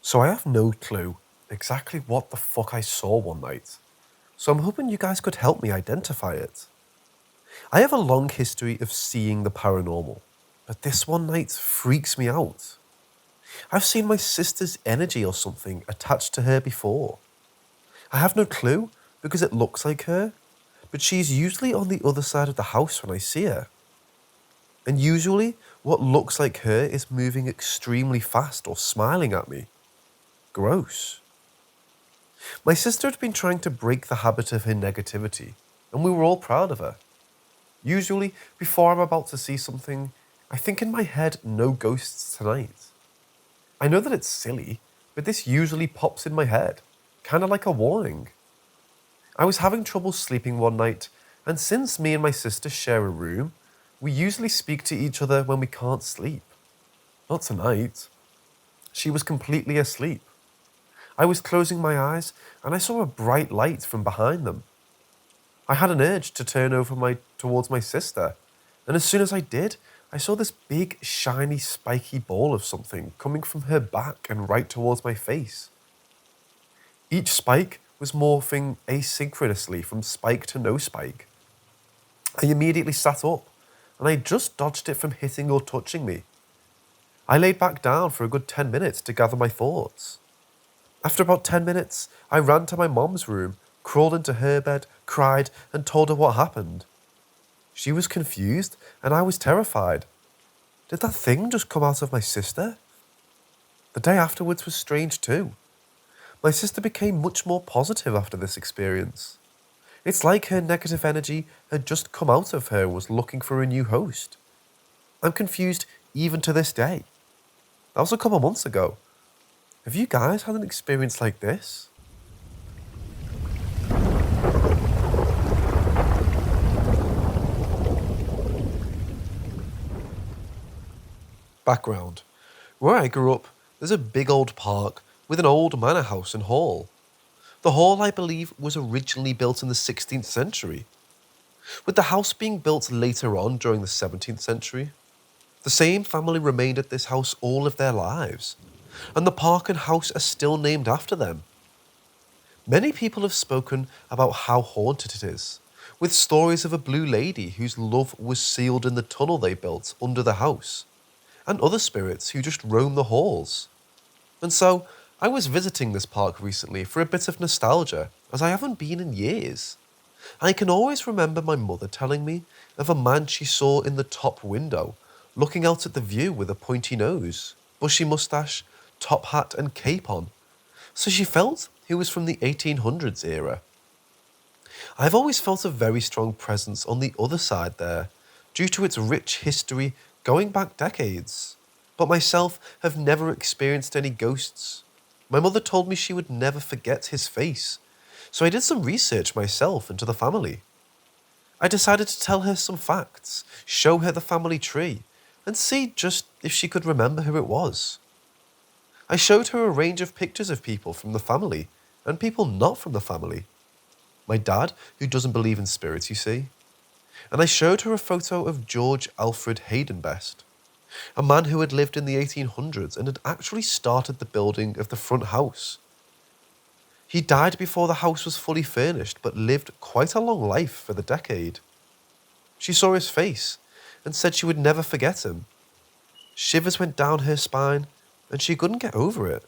So I have no clue exactly what the fuck I saw one night, so I'm hoping you guys could help me identify it. I have a long history of seeing the paranormal, but this one night freaks me out. I've seen my sister's energy or something attached to her before. I have no clue because it looks like her, but she's usually on the other side of the house when I see her. And usually what looks like her is moving extremely fast or smiling at me. Gross. My sister had been trying to break the habit of her negativity, and we were all proud of her. Usually, before I'm about to see something, I think in my head, no ghosts tonight. I know that it's silly, but this usually pops in my head, kind of like a warning. I was having trouble sleeping one night, and since me and my sister share a room, we usually speak to each other when we can't sleep. Not tonight. She was completely asleep. I was closing my eyes and I saw a bright light from behind them. I had an urge to turn over towards my sister, and as soon as I did, I saw this big, shiny, spiky ball of something coming from her back and right towards my face. Each spike was morphing asynchronously from spike to no spike. I immediately sat up, and I just dodged it from hitting or touching me. I laid back down for a good 10 minutes to gather my thoughts. After about 10 minutes, I ran to my mom's room, crawled into her bed, cried, and told her what happened. She was confused, and I was terrified. Did that thing just come out of my sister? The day afterwards was strange too. My sister became much more positive after this experience. It's like her negative energy had just come out of her and was looking for a new host. I'm confused even to this day. That was a couple months ago. Have you guys had an experience like this? Background. Where I grew up, there's a big old park with an old manor house and hall. The hall, I believe, was originally built in the 16th century, with the house being built later on during the 17th century. The same family remained at this house all of their lives, and the park and house are still named after them. Many people have spoken about how haunted it is, with stories of a blue lady whose love was sealed in the tunnel they built under the house, and other spirits who just roam the halls. And so, I was visiting this park recently for a bit of nostalgia, as I haven't been in years. I can always remember my mother telling me of a man she saw in the top window, looking out at the view with a pointy nose, bushy moustache, top hat and cape on. So she felt he was from the 1800s era. I've always felt a very strong presence on the other side there, due to its rich history going back decades. But myself have never experienced any ghosts. My mother told me she would never forget his face, so I did some research myself into the family. I decided to tell her some facts, show her the family tree, and see just if she could remember who it was. I showed her a range of pictures of people from the family and people not from the family. My dad, who doesn't believe in spirits, you see. And I showed her a photo of George Alfred Haydenbest, a man who had lived in the 1800s and had actually started the building of the front house. He died before the house was fully furnished, but lived quite a long life for the decade. She saw his face and said she would never forget him. Shivers went down her spine and she couldn't get over it.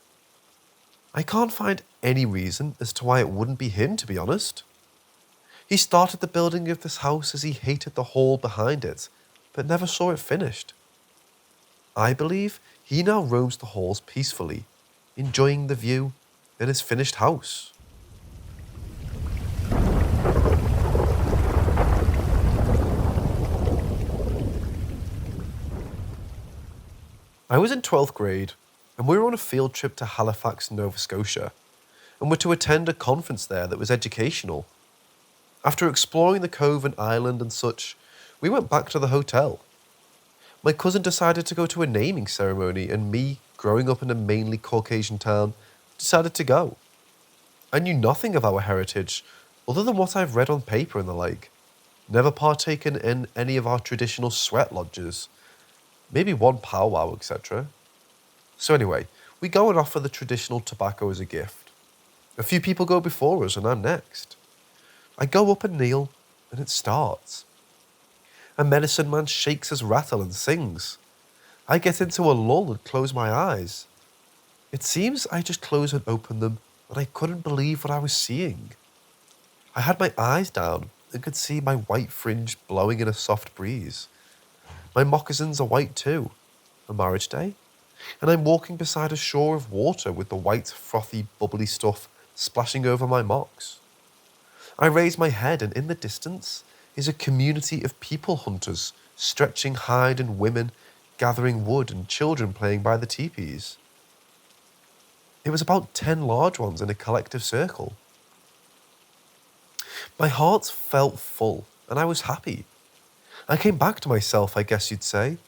I can't find any reason as to why it wouldn't be him, to be honest. He started the building of this house as he hated the hall behind it, but never saw it finished. I believe he now roams the halls peacefully, enjoying the view in his finished house. I was in 12th grade, and we were on a field trip to Halifax, Nova Scotia, and were to attend a conference there that was educational. After exploring the cove and island and such, we went back to the hotel. My cousin decided to go to a naming ceremony, and me, growing up in a mainly Caucasian town, decided to go. I knew nothing of our heritage, other than what I've read on paper and the like. Never partaken in any of our traditional sweat lodges. Maybe one powwow, etc. So anyway, we go and offer the traditional tobacco as a gift. A few people go before us and I'm next. I go up and kneel, and it starts. A medicine man shakes his rattle and sings. I get into a lull and close my eyes. It seems I just closed and opened them, but I couldn't believe what I was seeing. I had my eyes down and could see my white fringe blowing in a soft breeze. My moccasins are white too, a marriage day, and I'm walking beside a shore of water with the white, frothy, bubbly stuff splashing over my mocks. I raise my head, and in the distance is a community of people hunters stretching hide and women gathering wood and children playing by the teepees. It was about 10 large ones in a collective circle. My heart felt full, and I was happy. I came back to myself, I guess you'd say.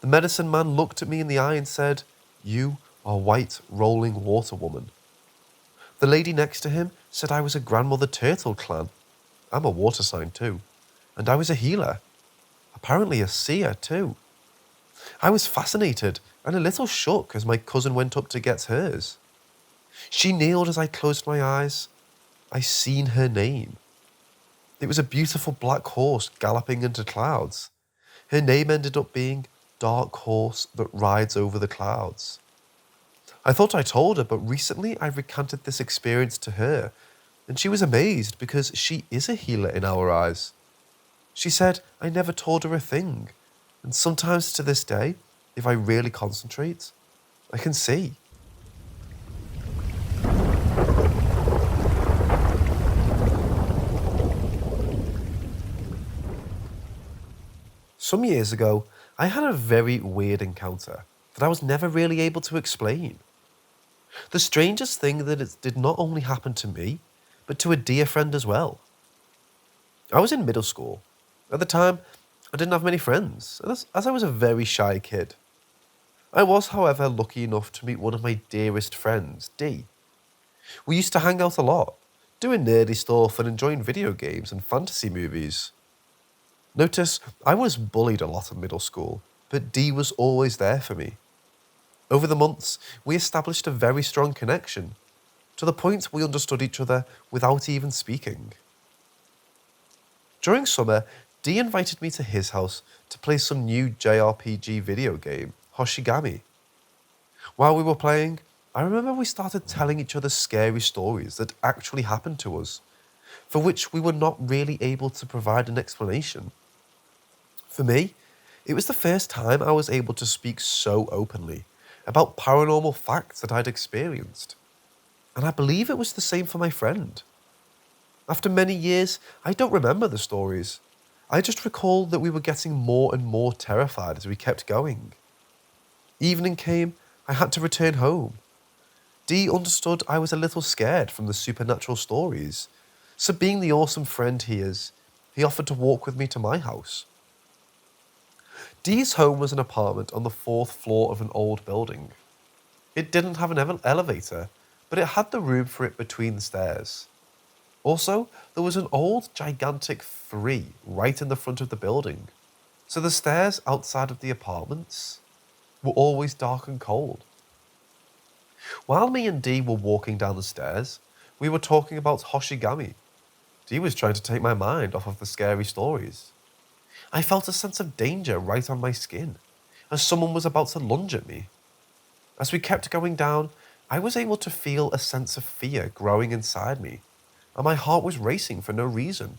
The medicine man looked at me in the eye and said, "You are white rolling water woman." The lady next to him said I was a grandmother turtle clan. I'm a water sign too. And I was a healer. Apparently a seer too. I was fascinated and a little shook as my cousin went up to get hers. She kneeled as I closed my eyes. I seen her name. It was a beautiful black horse galloping into clouds. Her name ended up being Dark Horse That Rides Over the Clouds. I thought I told her, but recently I recanted this experience to her, and she was amazed because she is a healer in our eyes. She said I never told her a thing, and sometimes to this day, if I really concentrate, I can see. Some years ago, I had a very weird encounter that I was never really able to explain. The strangest thing that it did not only happen to me, but to a dear friend as well. I was in middle school. At the time, I didn't have many friends, as I was a very shy kid. I was, however, lucky enough to meet one of my dearest friends, Dee. We used to hang out a lot, doing nerdy stuff and enjoying video games and fantasy movies. Notice, I was bullied a lot in middle school, but Dee was always there for me. Over the months, we established a very strong connection, to the point we understood each other without even speaking. During summer, Dee invited me to his house to play some new JRPG video game, Hoshigami. While we were playing, I remember we started telling each other scary stories that actually happened to us, for which we were not really able to provide an explanation. For me, it was the first time I was able to speak so openly about paranormal facts that I'd experienced. And I believe it was the same for my friend. After many years, I don't remember the stories. I just recall that we were getting more and more terrified as we kept going. Evening came, I had to return home. Dee understood I was a little scared from the supernatural stories, so being the awesome friend he is, he offered to walk with me to my house. Dee's home was an apartment on the 4th floor of an old building. It didn't have an elevator, but it had the room for it between the stairs. Also, there was an old gigantic 3 right in the front of the building, so the stairs outside of the apartments were always dark and cold. While me and Dee were walking down the stairs, we were talking about Hoshigami. Dee was trying to take my mind off of the scary stories. I felt a sense of danger right on my skin, as someone was about to lunge at me. As we kept going down, I was able to feel a sense of fear growing inside me, and my heart was racing for no reason.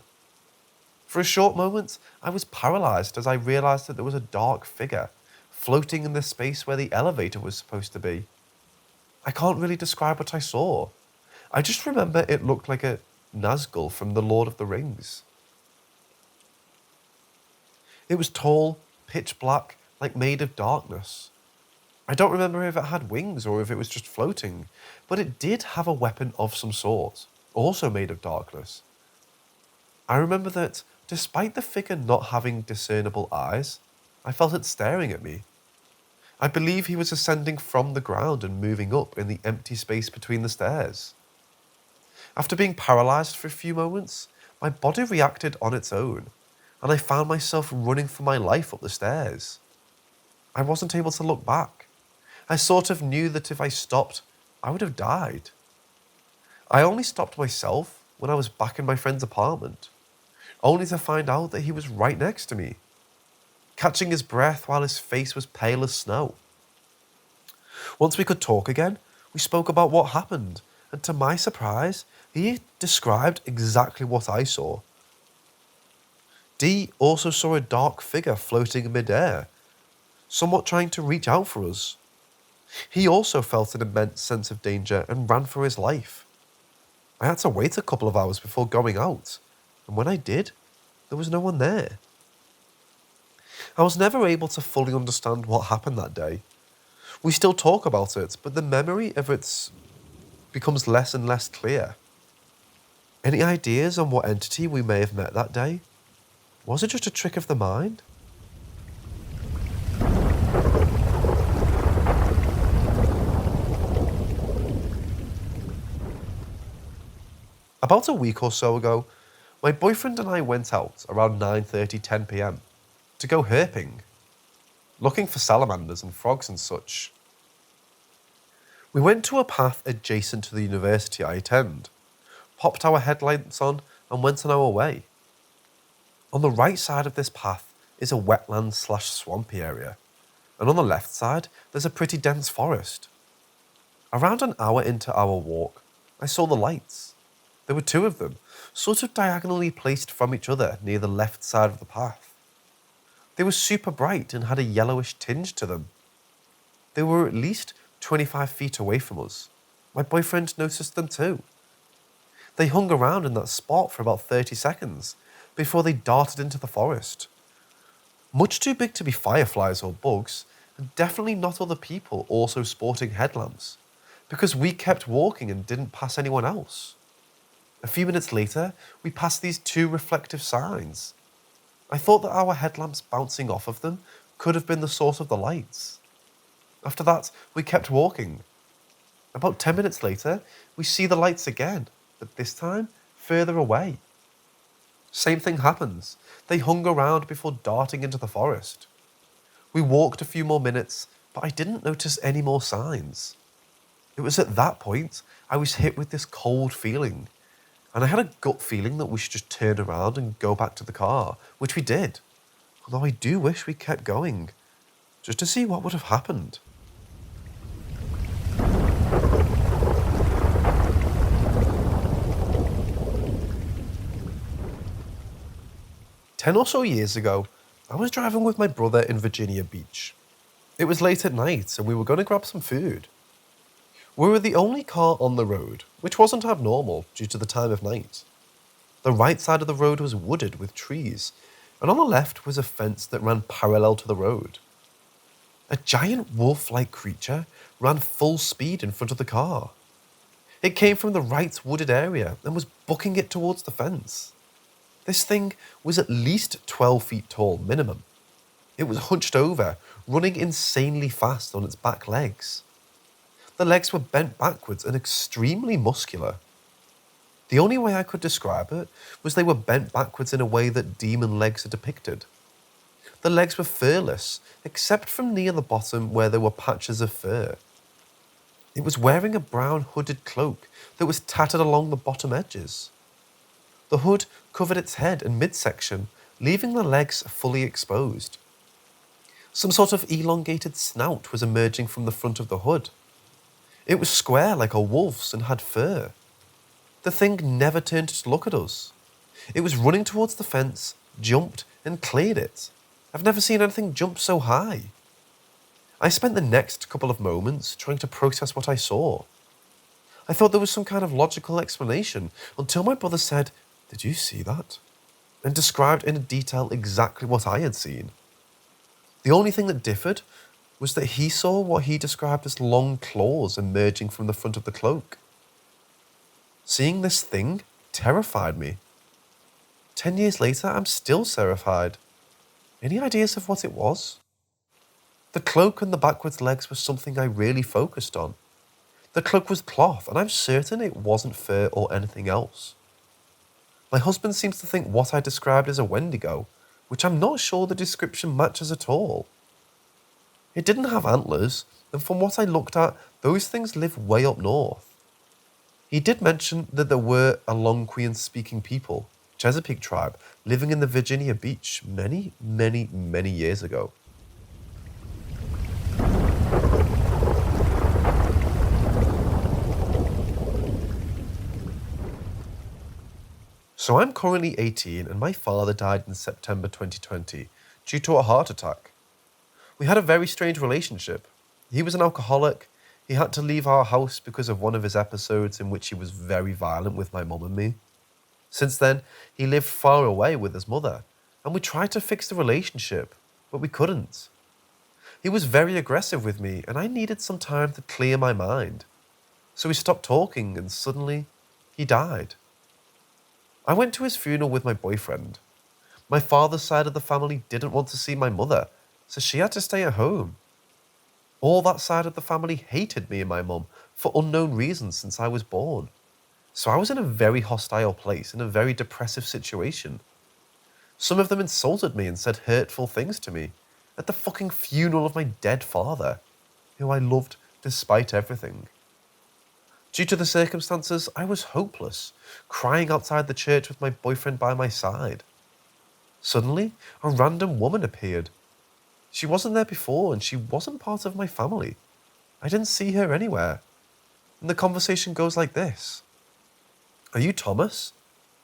For a short moment, I was paralyzed as I realized that there was a dark figure floating in the space where the elevator was supposed to be. I can't really describe what I saw. I just remember it looked like a Nazgul from The Lord of the Rings. It was tall, pitch black, like made of darkness. I don't remember if it had wings or if it was just floating, but it did have a weapon of some sort, also made of darkness. I remember that, despite the figure not having discernible eyes, I felt it staring at me. I believe he was ascending from the ground and moving up in the empty space between the stairs. After being paralyzed for a few moments, my body reacted on its own, and I found myself running for my life up the stairs. I wasn't able to look back. I sort of knew that if I stopped, I would have died. I only stopped myself when I was back in my friend's apartment, only to find out that he was right next to me, catching his breath while his face was pale as snow. Once we could talk again, we spoke about what happened, and to my surprise, he described exactly what I saw. Dee also saw a dark figure floating in midair, somewhat trying to reach out for us. He also felt an immense sense of danger and ran for his life. I had to wait a couple of hours before going out, and when I did, there was no one there. I was never able to fully understand what happened that day. We still talk about it, but the memory of it becomes less and less clear. Any ideas on what entity we may have met that day? Was it just a trick of the mind? About a week or so ago, my boyfriend and I went out around 9:30–10 p.m. to go herping, looking for salamanders and frogs and such. We went to a path adjacent to the university I attend, popped our headlights on and went on our way. On the right side of this path is a wetland/swampy area, and on the left side there's a pretty dense forest. Around an hour into our walk, I saw the lights. There were 2 of them, sort of diagonally placed from each other near the left side of the path. They were super bright and had a yellowish tinge to them. They were at least 25 feet away from us. My boyfriend noticed them too. They hung around in that spot for about 30 seconds before they darted into the forest. Much too big to be fireflies or bugs, and definitely not other people also sporting headlamps, because we kept walking and didn't pass anyone else. A few minutes later, we passed these 2 reflective signs. I thought that our headlamps bouncing off of them could have been the source of the lights. After that, we kept walking. About 10 minutes later, we see the lights again, but this time further away. Same thing happens. They hung around before darting into the forest. We walked a few more minutes, but I didn't notice any more signs. It was at that point I was hit with this cold feeling, and I had a gut feeling that we should just turn around and go back to the car, which we did. Although I do wish we kept going, just to see what would have happened. Ten or so years ago, I was driving with my brother in Virginia Beach. It was late at night and we were going to grab some food. We were the only car on the road, which wasn't abnormal due to the time of night. The right side of the road was wooded with trees, and on the left was a fence that ran parallel to the road. A giant wolf-like creature ran full speed in front of the car. It came from the right wooded area and was booking it towards the fence. This thing was at least 12 feet tall minimum. It was hunched over, running insanely fast on its back legs. The legs were bent backwards and extremely muscular. The only way I could describe it was they were bent backwards in a way that demon legs are depicted. The legs were furless, except from near the bottom where there were patches of fur. It was wearing a brown hooded cloak that was tattered along the bottom edges. The hood covered its head and midsection, leaving the legs fully exposed. Some sort of elongated snout was emerging from the front of the hood. It was square like a wolf's and had fur. The thing never turned to look at us. It was running towards the fence, jumped, and cleared it. I've never seen anything jump so high. I spent the next couple of moments trying to process what I saw. I thought there was some kind of logical explanation until my brother said, "Did you see that?" and described in detail exactly what I had seen. The only thing that differed was that he saw what he described as long claws emerging from the front of the cloak. Seeing this thing terrified me. 10 years later, I'm still terrified. Any ideas of what it was? The cloak and the backwards legs were something I really focused on. The cloak was cloth, and I'm certain it wasn't fur or anything else. My husband seems to think what I described is a Wendigo, which I'm not sure the description matches at all. It didn't have antlers, and from what I looked at, those things live way up north. He did mention that there were Algonquian-speaking people, Chesapeake tribe, living in the Virginia Beach many, many, many years ago. So I'm currently 18 and my father died in September 2020 due to a heart attack. We had a very strange relationship. He was an alcoholic. He had to leave our house because of one of his episodes in which he was very violent with my mum and me. Since then, he lived far away with his mother, and we tried to fix the relationship, but we couldn't. He was very aggressive with me, and I needed some time to clear my mind. So we stopped talking, and suddenly, he died. I went to his funeral with my boyfriend. My father's side of the family didn't want to see my mother, so she had to stay at home. All that side of the family hated me and my mum for unknown reasons since I was born. So I was in a very hostile place, in a very depressive situation. Some of them insulted me and said hurtful things to me at the fucking funeral of my dead father, who I loved despite everything. Due to the circumstances, I was hopeless, crying outside the church with my boyfriend by my side. Suddenly, a random woman appeared. She wasn't there before and she wasn't part of my family. I didn't see her anywhere. And the conversation goes like this. "Are you Thomas?"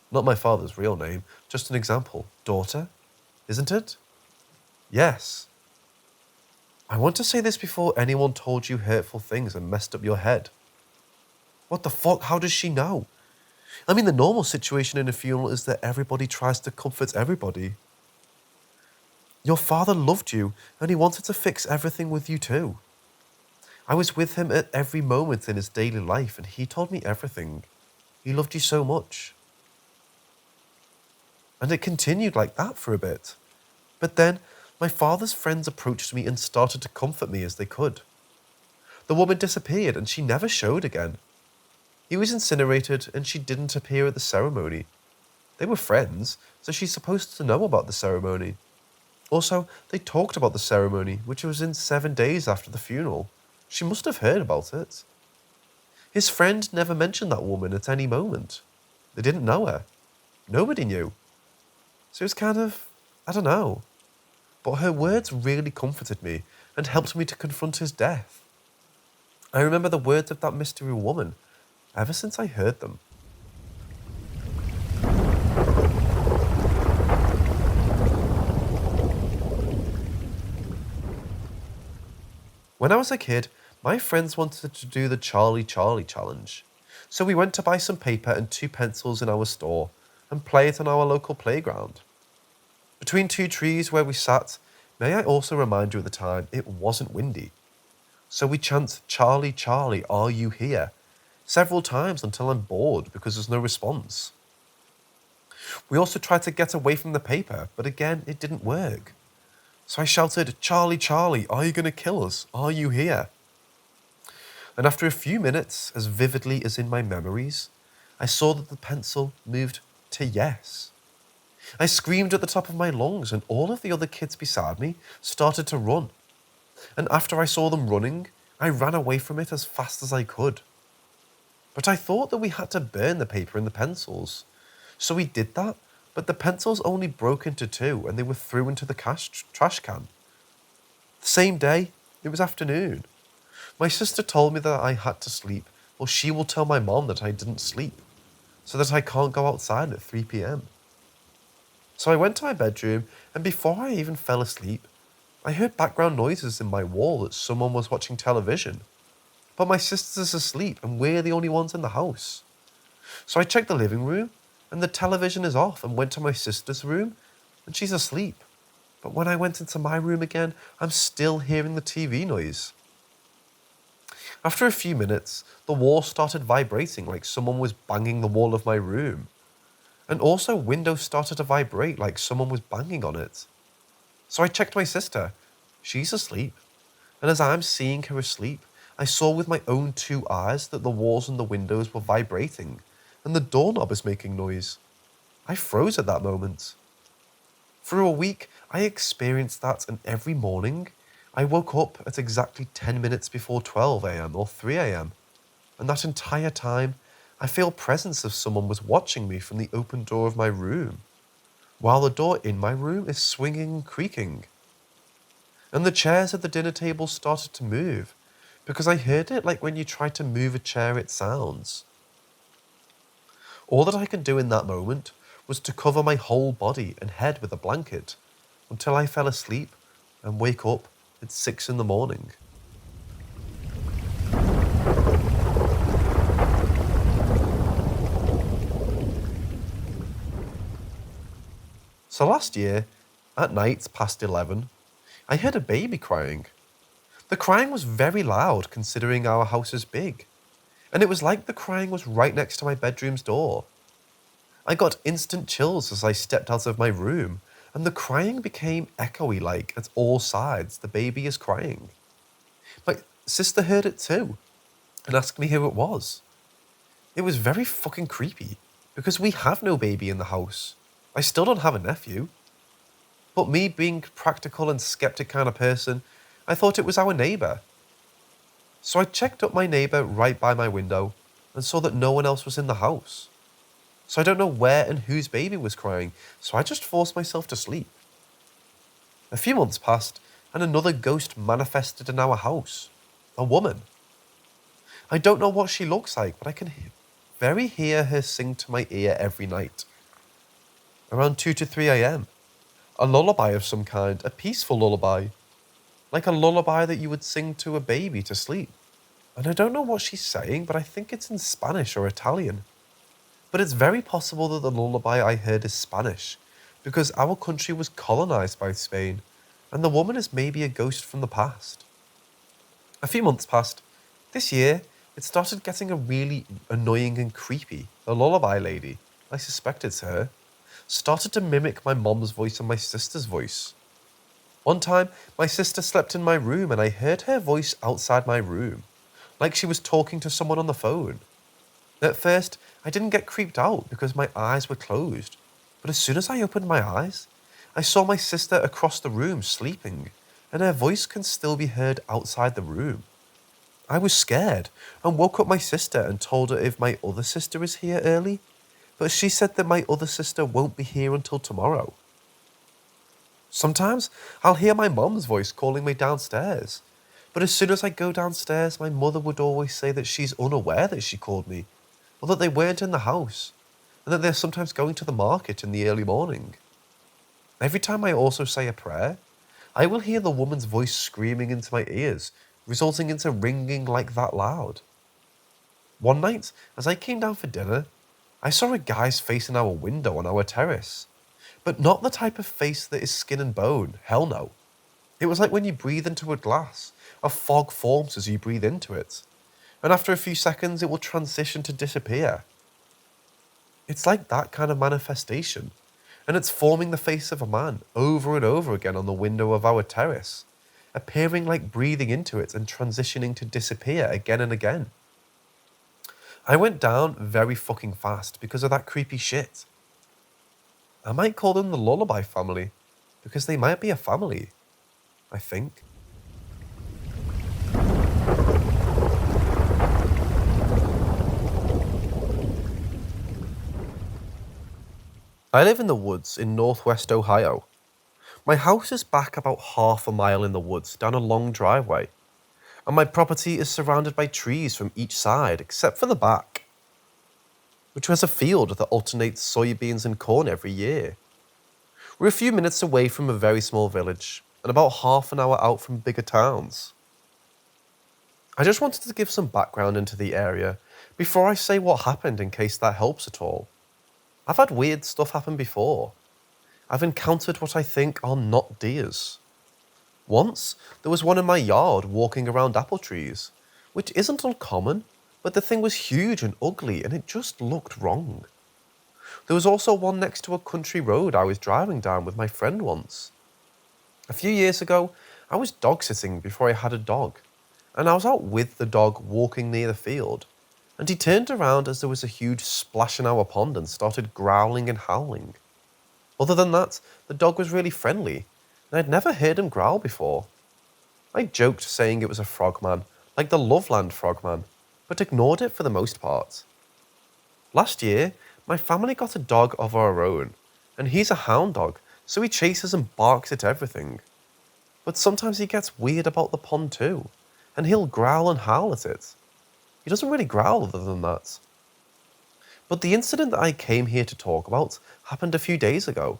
Not my father's real name, just an example. "Daughter? Isn't it?" "Yes." "I want to say this before anyone told you hurtful things and messed up your head." "What the fuck? How does she know?" "I mean, the normal situation in a funeral is that everybody tries to comfort everybody." "Your father loved you and he wanted to fix everything with you too. I was with him at every moment in his daily life and he told me everything. He loved you so much." And it continued like that for a bit. But then my father's friends approached me and started to comfort me as they could. The woman disappeared and she never showed again. He was incinerated and she didn't appear at the ceremony. They were friends, so she's supposed to know about the ceremony. Also, they talked about the ceremony, which was in 7 days after the funeral. She must have heard about it. His friend never mentioned that woman at any moment. They didn't know her. Nobody knew. So it was kind of, I don't know. But her words really comforted me and helped me to confront his death. I remember the words of that mystery woman ever since I heard them. When I was a kid, my friends wanted to do the Charlie Charlie challenge. So we went to buy some paper and 2 pencils in our store and play it on our local playground. Between 2 trees where we sat, may I also remind you at the time, it wasn't windy. So we chant, Charlie, Charlie, are you here? Several times until I'm bored because there's no response. We also tried to get away from the paper, but again, it didn't work. So I shouted, Charlie, Charlie, are you going to kill us? Are you here? And after a few minutes, as vividly as in my memories, I saw that the pencil moved to yes. I screamed at the top of my lungs and all of the other kids beside me started to run. And after I saw them running, I ran away from it as fast as I could. But I thought that we had to burn the paper and the pencils. So we did that, but the pencils only broke into 2 and they were thrown into the trash can. The same day, it was afternoon. My sister told me that I had to sleep, or she will tell my mom that I didn't sleep, so that I can't go outside at 3 p.m. So I went to my bedroom, and before I even fell asleep, I heard background noises in my wall that someone was watching television. But my sister's asleep, and we're the only ones in the house. So I checked the living room, and the television is off, and went to my sister's room, and she's asleep. But when I went into my room again, I'm still hearing the TV noise. After a few minutes, the wall started vibrating like someone was banging the wall of my room. And also windows started to vibrate like someone was banging on it. So I checked my sister. She's asleep. And as I'm seeing her asleep, I saw with my own 2 eyes that the walls and the windows were vibrating and the doorknob is making noise. I froze at that moment. For a week, I experienced that, and every morning, I woke up at exactly 10 minutes before 12 a.m. or 3 a.m. And that entire time, I feel presence of someone was watching me from the open door of my room, while the door in my room is swinging and creaking. And the chairs at the dinner table started to move, because I heard it like when you try to move a chair it sounds. All that I could do in that moment was to cover my whole body and head with a blanket until I fell asleep and wake up at 6 in the morning. So last year, at night past 11, I heard a baby crying. The crying was very loud considering our house is big, and it was like the crying was right next to my bedroom's door. I got instant chills as I stepped out of my room, and the crying became echoey like at all sides the baby is crying. My sister heard it too, and asked me who it was. It was very fucking creepy, because we have no baby in the house. I still don't have a nephew. But me being practical and skeptic kind of person, I thought it was our neighbour. So I checked up my neighbour right by my window and saw that no one else was in the house. So I don't know where and whose baby was crying, so I just forced myself to sleep. A few months passed and another ghost manifested in our house. A woman. I don't know what she looks like, but I can hear her sing to my ear every night. Around 2 to 3 a.m. A lullaby of some kind, a peaceful lullaby. Like a lullaby that you would sing to a baby to sleep. And I don't know what she's saying, but I think it's in Spanish or Italian. But it's very possible that the lullaby I heard is Spanish, because our country was colonized by Spain, and the woman is maybe a ghost from the past. A few months passed. This year, it started getting a really annoying and creepy. The lullaby lady, I suspect it's her, started to mimic my mom's voice and my sister's voice. One time, my sister slept in my room and I heard her voice outside my room, like she was talking to someone on the phone. At first, I didn't get creeped out because my eyes were closed, but as soon as I opened my eyes, I saw my sister across the room sleeping, and her voice can still be heard outside the room. I was scared and woke up my sister and told her if my other sister is here early, but she said that my other sister won't be here until tomorrow. Sometimes I'll hear my mum's voice calling me downstairs, but as soon as I go downstairs, my mother would always say that she's unaware that she called me, or that they weren't in the house, and that they're sometimes going to the market in the early morning. Every time I also say a prayer, I will hear the woman's voice screaming into my ears, resulting into ringing like that loud. One night, as I came down for dinner, I saw a guy's face in our window on our terrace, but not the type of face that is skin and bone, hell no. It was like when you breathe into a glass, a fog forms as you breathe into it, and after a few seconds it will transition to disappear. It's like that kind of manifestation, and it's forming the face of a man over and over again on the window of our terrace, appearing like breathing into it and transitioning to disappear again and again. I went down very fucking fast because of that creepy shit. I might call them the Lullaby family, because they might be a family, I think. I live in the woods in northwest Ohio. My house is back about half a mile in the woods down a long driveway, and my property is surrounded by trees from each side except for the back, which has a field that alternates soybeans and corn every year. We're a few minutes away from a very small village, and about half an hour out from bigger towns. I just wanted to give some background into the area before I say what happened in case that helps at all. I've had weird stuff happen before. I've encountered what I think are not deers. Once, there was one in my yard walking around apple trees, which isn't uncommon, but the thing was huge and ugly and it just looked wrong. There was also one next to a country road I was driving down with my friend once. A few years ago, I was dog sitting before I had a dog, and I was out with the dog walking near the field, and he turned around as there was a huge splash in our pond and started growling and howling. Other than that, the dog was really friendly, and I'd never heard him growl before. I joked saying it was a frogman, like the Loveland frogman, but ignored it for the most part. Last year, my family got a dog of our own, and he's a hound dog, so he chases and barks at everything. But sometimes he gets weird about the pond too, and he'll growl and howl at it. He doesn't really growl other than that. But the incident that I came here to talk about happened a few days ago.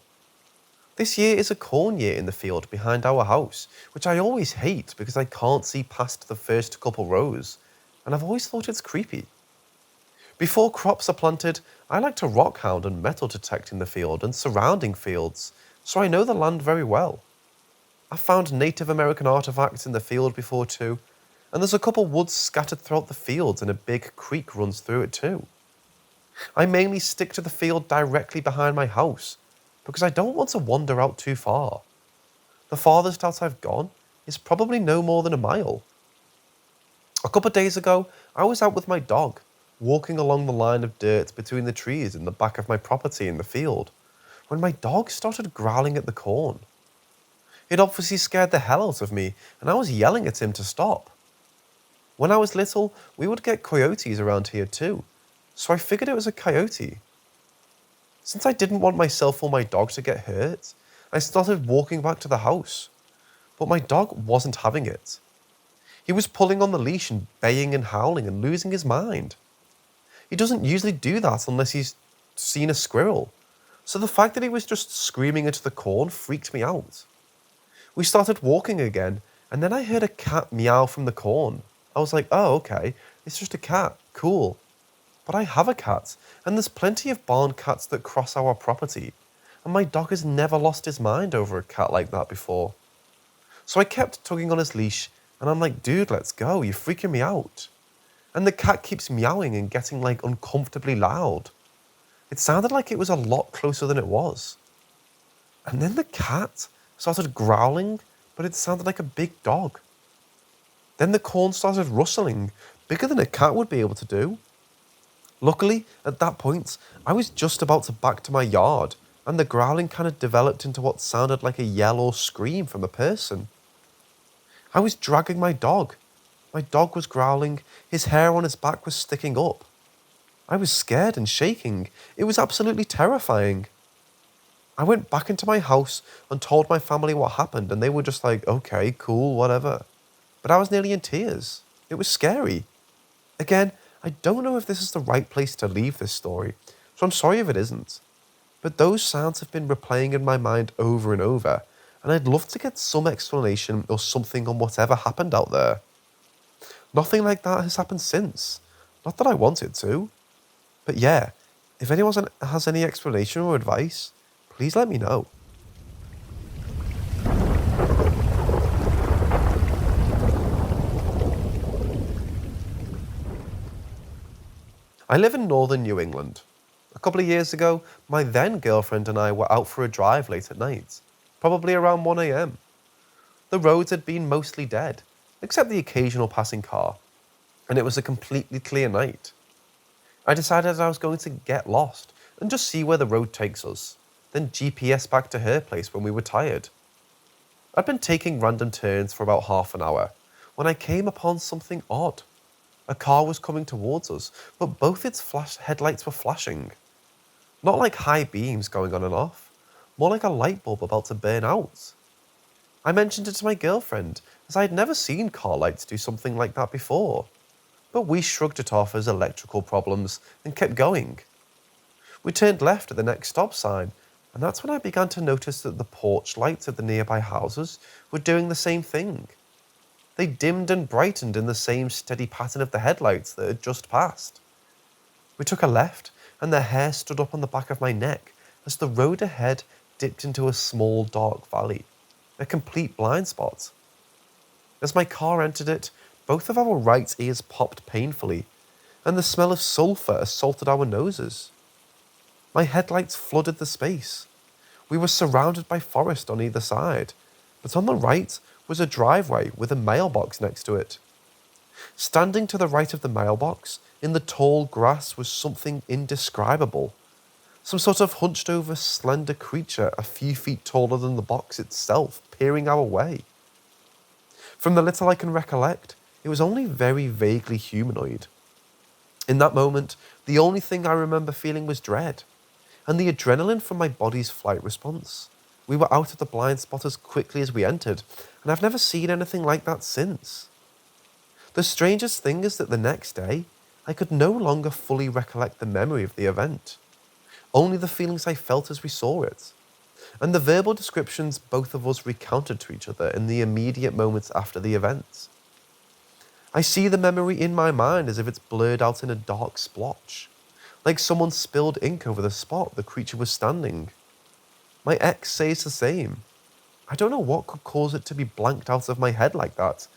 This year is a corn year in the field behind our house, which I always hate because I can't see past the first couple rows, and I've always thought it's creepy. Before crops are planted, I like to rock hound and metal detect in the field and surrounding fields, so I know the land very well. I've found Native American artifacts in the field before too, and there's a couple woods scattered throughout the fields and a big creek runs through it too. I mainly stick to the field directly behind my house, because I don't want to wander out too far. The farthest out I've gone is probably no more than a mile. A couple of days ago, I was out with my dog, walking along the line of dirt between the trees in the back of my property in the field, when my dog started growling at the corn. It obviously scared the hell out of me, and I was yelling at him to stop. When I was little, we would get coyotes around here too, so I figured it was a coyote. Since I didn't want myself or my dog to get hurt, I started walking back to the house, but my dog wasn't having it. He was pulling on the leash and baying and howling and losing his mind. He doesn't usually do that unless he's seen a squirrel, so the fact that he was just screaming into the corn freaked me out. We started walking again, and then I heard a cat meow from the corn. I was like, oh, okay, it's just a cat, cool. But I have a cat, and there's plenty of barn cats that cross our property, and my dog has never lost his mind over a cat like that before. So I kept tugging on his leash, and I'm like, dude, let's go, you're freaking me out. And the cat keeps meowing and getting like uncomfortably loud. It sounded like it was a lot closer than it was. And then the cat started growling, but it sounded like a big dog. Then the corn started rustling, bigger than a cat would be able to do. Luckily, at that point, I was just about to back to my yard, and the growling kind of developed into what sounded like a yell or scream from a person. I was dragging my dog. My dog was growling, his hair on his back was sticking up. I was scared and shaking. It was absolutely terrifying. I went back into my house and told my family what happened, and they were just like, okay, cool, whatever. But I was nearly in tears. It was scary. Again, I don't know if this is the right place to leave this story, so I'm sorry if it isn't. But those sounds have been replaying in my mind over and over, and I'd love to get some explanation or something on whatever happened out there. Nothing like that has happened since. Not that I want it to. But yeah, if anyone has any explanation or advice, please let me know. I live in northern New England. A couple of years ago, my then girlfriend and I were out for a drive late at night, probably around 1 a.m. The roads had been mostly dead, except the occasional passing car, and it was a completely clear night. I decided I was going to get lost and just see where the road takes us, then GPS back to her place when we were tired. I'd been taking random turns for about half an hour when I came upon something odd. A car was coming towards us, but both its headlights were flashing. Not like high beams going on and off, more like a light bulb about to burn out. I mentioned it to my girlfriend, as I had never seen car lights do something like that before. But we shrugged it off as electrical problems and kept going. We turned left at the next stop sign, and that's when I began to notice that the porch lights of the nearby houses were doing the same thing. They dimmed and brightened in the same steady pattern of the headlights that had just passed. We took a left, and the hair stood up on the back of my neck as the road ahead dipped into a small dark valley, a complete blind spot. As my car entered it, both of our right ears popped painfully, and the smell of sulphur assaulted our noses. My headlights flooded the space. We were surrounded by forest on either side, but on the right was a driveway with a mailbox next to it. Standing to the right of the mailbox, in the tall grass, was something indescribable. Some sort of hunched over slender creature a few feet taller than the box itself, peering our way. From the little I can recollect, it was only very vaguely humanoid. In that moment, the only thing I remember feeling was dread, and the adrenaline from my body's flight response. We were out of the blind spot as quickly as we entered, and I've never seen anything like that since. The strangest thing is that the next day, I could no longer fully recollect the memory of the event, only the feelings I felt as we saw it, and the verbal descriptions both of us recounted to each other in the immediate moments after the event. I see the memory in my mind as if it's blurred out in a dark splotch, like someone spilled ink over the spot the creature was standing. My ex says the same. I don't know what could cause it to be blanked out of my head like that,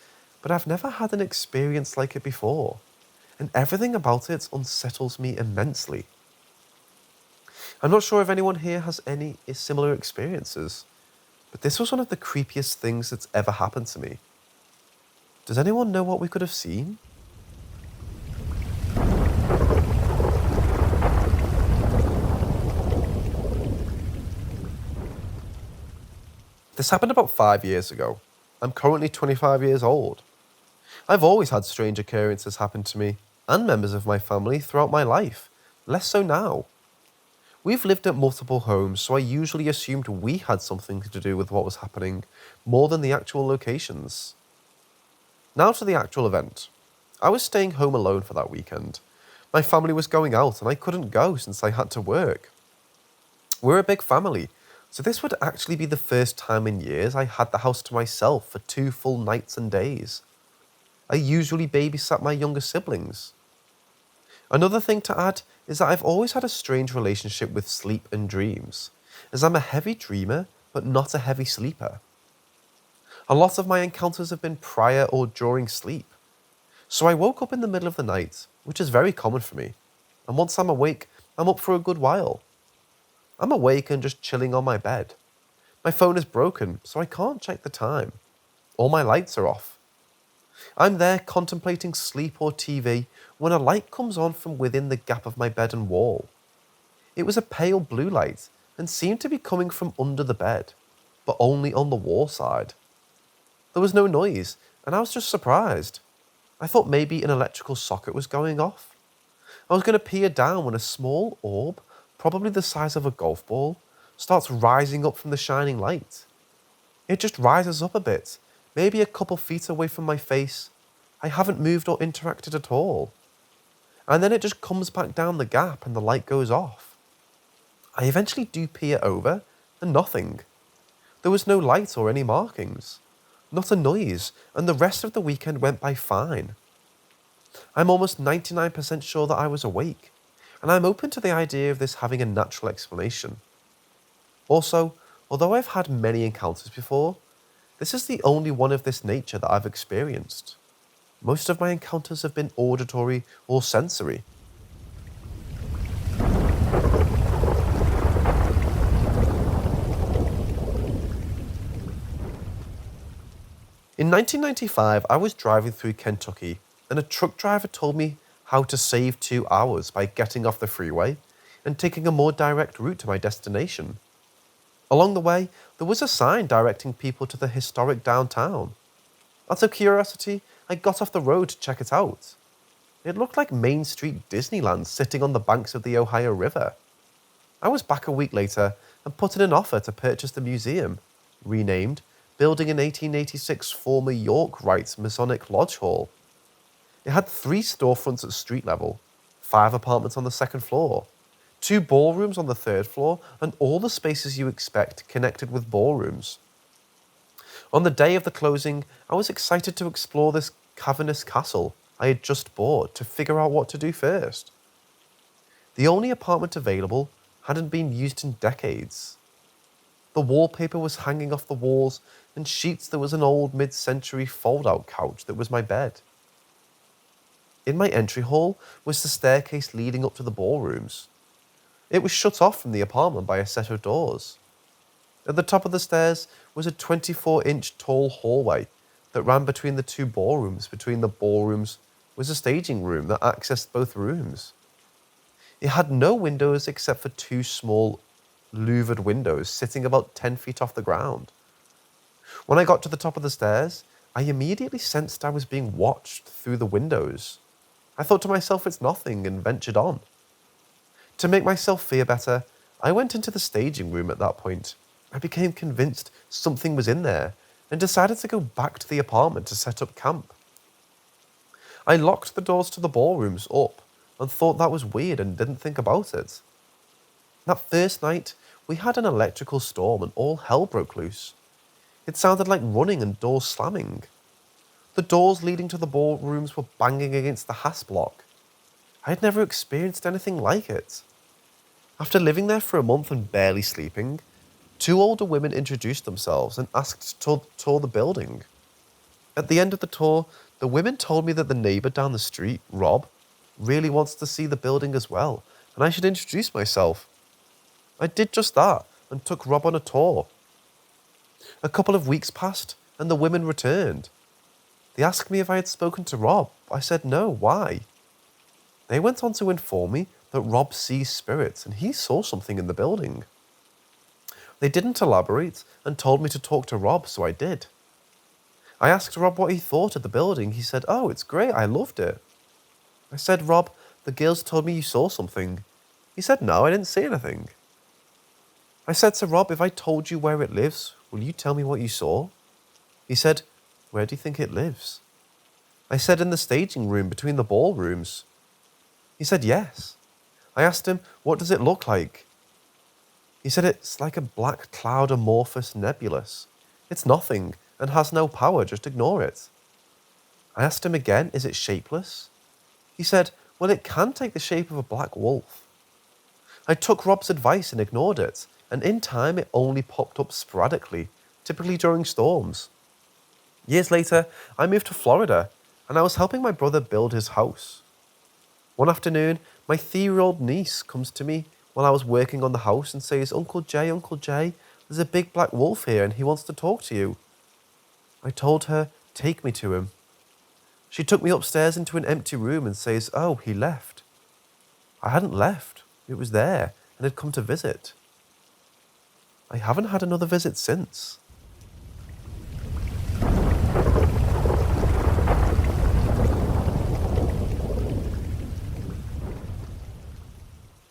but I've never had an experience like it before, and everything about it unsettles me immensely. I'm not sure if anyone here has any similar experiences, but this was one of the creepiest things that's ever happened to me. Does anyone know what we could have seen? This happened about 5 years ago. I'm currently 25 years old. I've always had strange occurrences happen to me and members of my family throughout my life, less so now. We've lived at multiple homes, so I usually assumed we had something to do with what was happening, more than the actual locations. Now to the actual event. I was staying home alone for that weekend. My family was going out and I couldn't go since I had to work. We're a big family, so this would actually be the first time in years I had the house to myself for 2 full nights and days. I usually babysat my younger siblings. Another thing to add is that I've always had a strange relationship with sleep and dreams, as I'm a heavy dreamer but not a heavy sleeper. A lot of my encounters have been prior or during sleep, so I woke up in the middle of the night, which is very common for me, and once I'm awake, I'm up for a good while. I'm awake and just chilling on my bed. My phone is broken, so I can't check the time. All my lights are off. I'm there contemplating sleep or TV when a light comes on from within the gap of my bed and wall. It was a pale blue light and seemed to be coming from under the bed, but only on the wall side. There was no noise, and I was just surprised. I thought maybe an electrical socket was going off. I was going to peer down when a small orb, probably the size of a golf ball, starts rising up from the shining light. It just rises up a bit, maybe a couple feet away from my face. I haven't moved or interacted at all. And then it just comes back down the gap and the light goes off. I eventually do peer over, and nothing. There was no light or any markings. Not a noise, and the rest of the weekend went by fine. I'm almost 99% sure that I was awake, and I'm open to the idea of this having a natural explanation. Also, although I've had many encounters before, this is the only one of this nature that I've experienced. Most of my encounters have been auditory or sensory. In 1995, I was driving through Kentucky, and a truck driver told me how to save 2 hours by getting off the freeway and taking a more direct route to my destination. Along the way, there was a sign directing people to the historic downtown. Out of curiosity, I got off the road to check it out. It looked like Main Street Disneyland sitting on the banks of the Ohio River. I was back a week later and put in an offer to purchase the museum, renamed, building an 1886 former York Rite Masonic Lodge Hall. It had 3 storefronts at street level, 5 apartments on the second floor, 2 ballrooms on the third floor, and all the spaces you expect connected with ballrooms. On the day of the closing, I was excited to explore this cavernous castle I had just bought to figure out what to do first. The only apartment available hadn't been used in decades. The wallpaper was hanging off the walls, and sheets there was an old mid-century fold-out couch that was my bed. In my entry hall was the staircase leading up to the ballrooms. It was shut off from the apartment by a set of doors. At the top of the stairs was a 24-inch tall hallway that ran between the 2 ballrooms. Between the ballrooms was a staging room that accessed both rooms. It had no windows except for 2 small louvered windows sitting about 10 feet off the ground. When I got to the top of the stairs, I immediately sensed I was being watched through the windows. I thought to myself, it's nothing, and ventured on. To make myself feel better, I went into the staging room at that point. I became convinced something was in there and decided to go back to the apartment to set up camp. I locked the doors to the ballrooms up and thought that was weird and didn't think about it. That first night, we had an electrical storm and all hell broke loose. It sounded like running and doors slamming. The doors leading to the ballrooms were banging against the hasp block. I had never experienced anything like it. After living there for a month and barely sleeping, 2 older women introduced themselves and asked to tour the building. At the end of the tour, the women told me that the neighbour down the street, Rob, really wants to see the building as well, and I should introduce myself. I did just that and took Rob on a tour. A couple of weeks passed and the women returned. They asked me if I had spoken to Rob. I said no, why? They went on to inform me that Rob sees spirits and he saw something in the building. They didn't elaborate and told me to talk to Rob, so I did. I asked Rob what he thought of the building. He said, "Oh, it's great, I loved it." I said, "Rob, the girls told me you saw something." He said, "No, I didn't see anything." I said to Rob, "If I told you where it lives, will you tell me what you saw?" He said, "Where do you think it lives?" I said, "In the staging room between the ballrooms." He said, "Yes." I asked him, "What does it look like?" He said, "It's like a black cloud, amorphous, nebulous. It's nothing and has no power, just ignore it." I asked him again, "Is it shapeless?" He said, "Well, it can take the shape of a black wolf." I took Rob's advice and ignored it, and in time it only popped up sporadically, typically during storms. Years later, I moved to Florida, and I was helping my brother build his house. One afternoon, my 3-year-old niece comes to me while I was working on the house and says, Uncle Jay, there's a big black wolf here and he wants to talk to you." I told her, "Take me to him." She took me upstairs into an empty room and says, "Oh, he left." I hadn't left. It was there and had come to visit. I haven't had another visit since.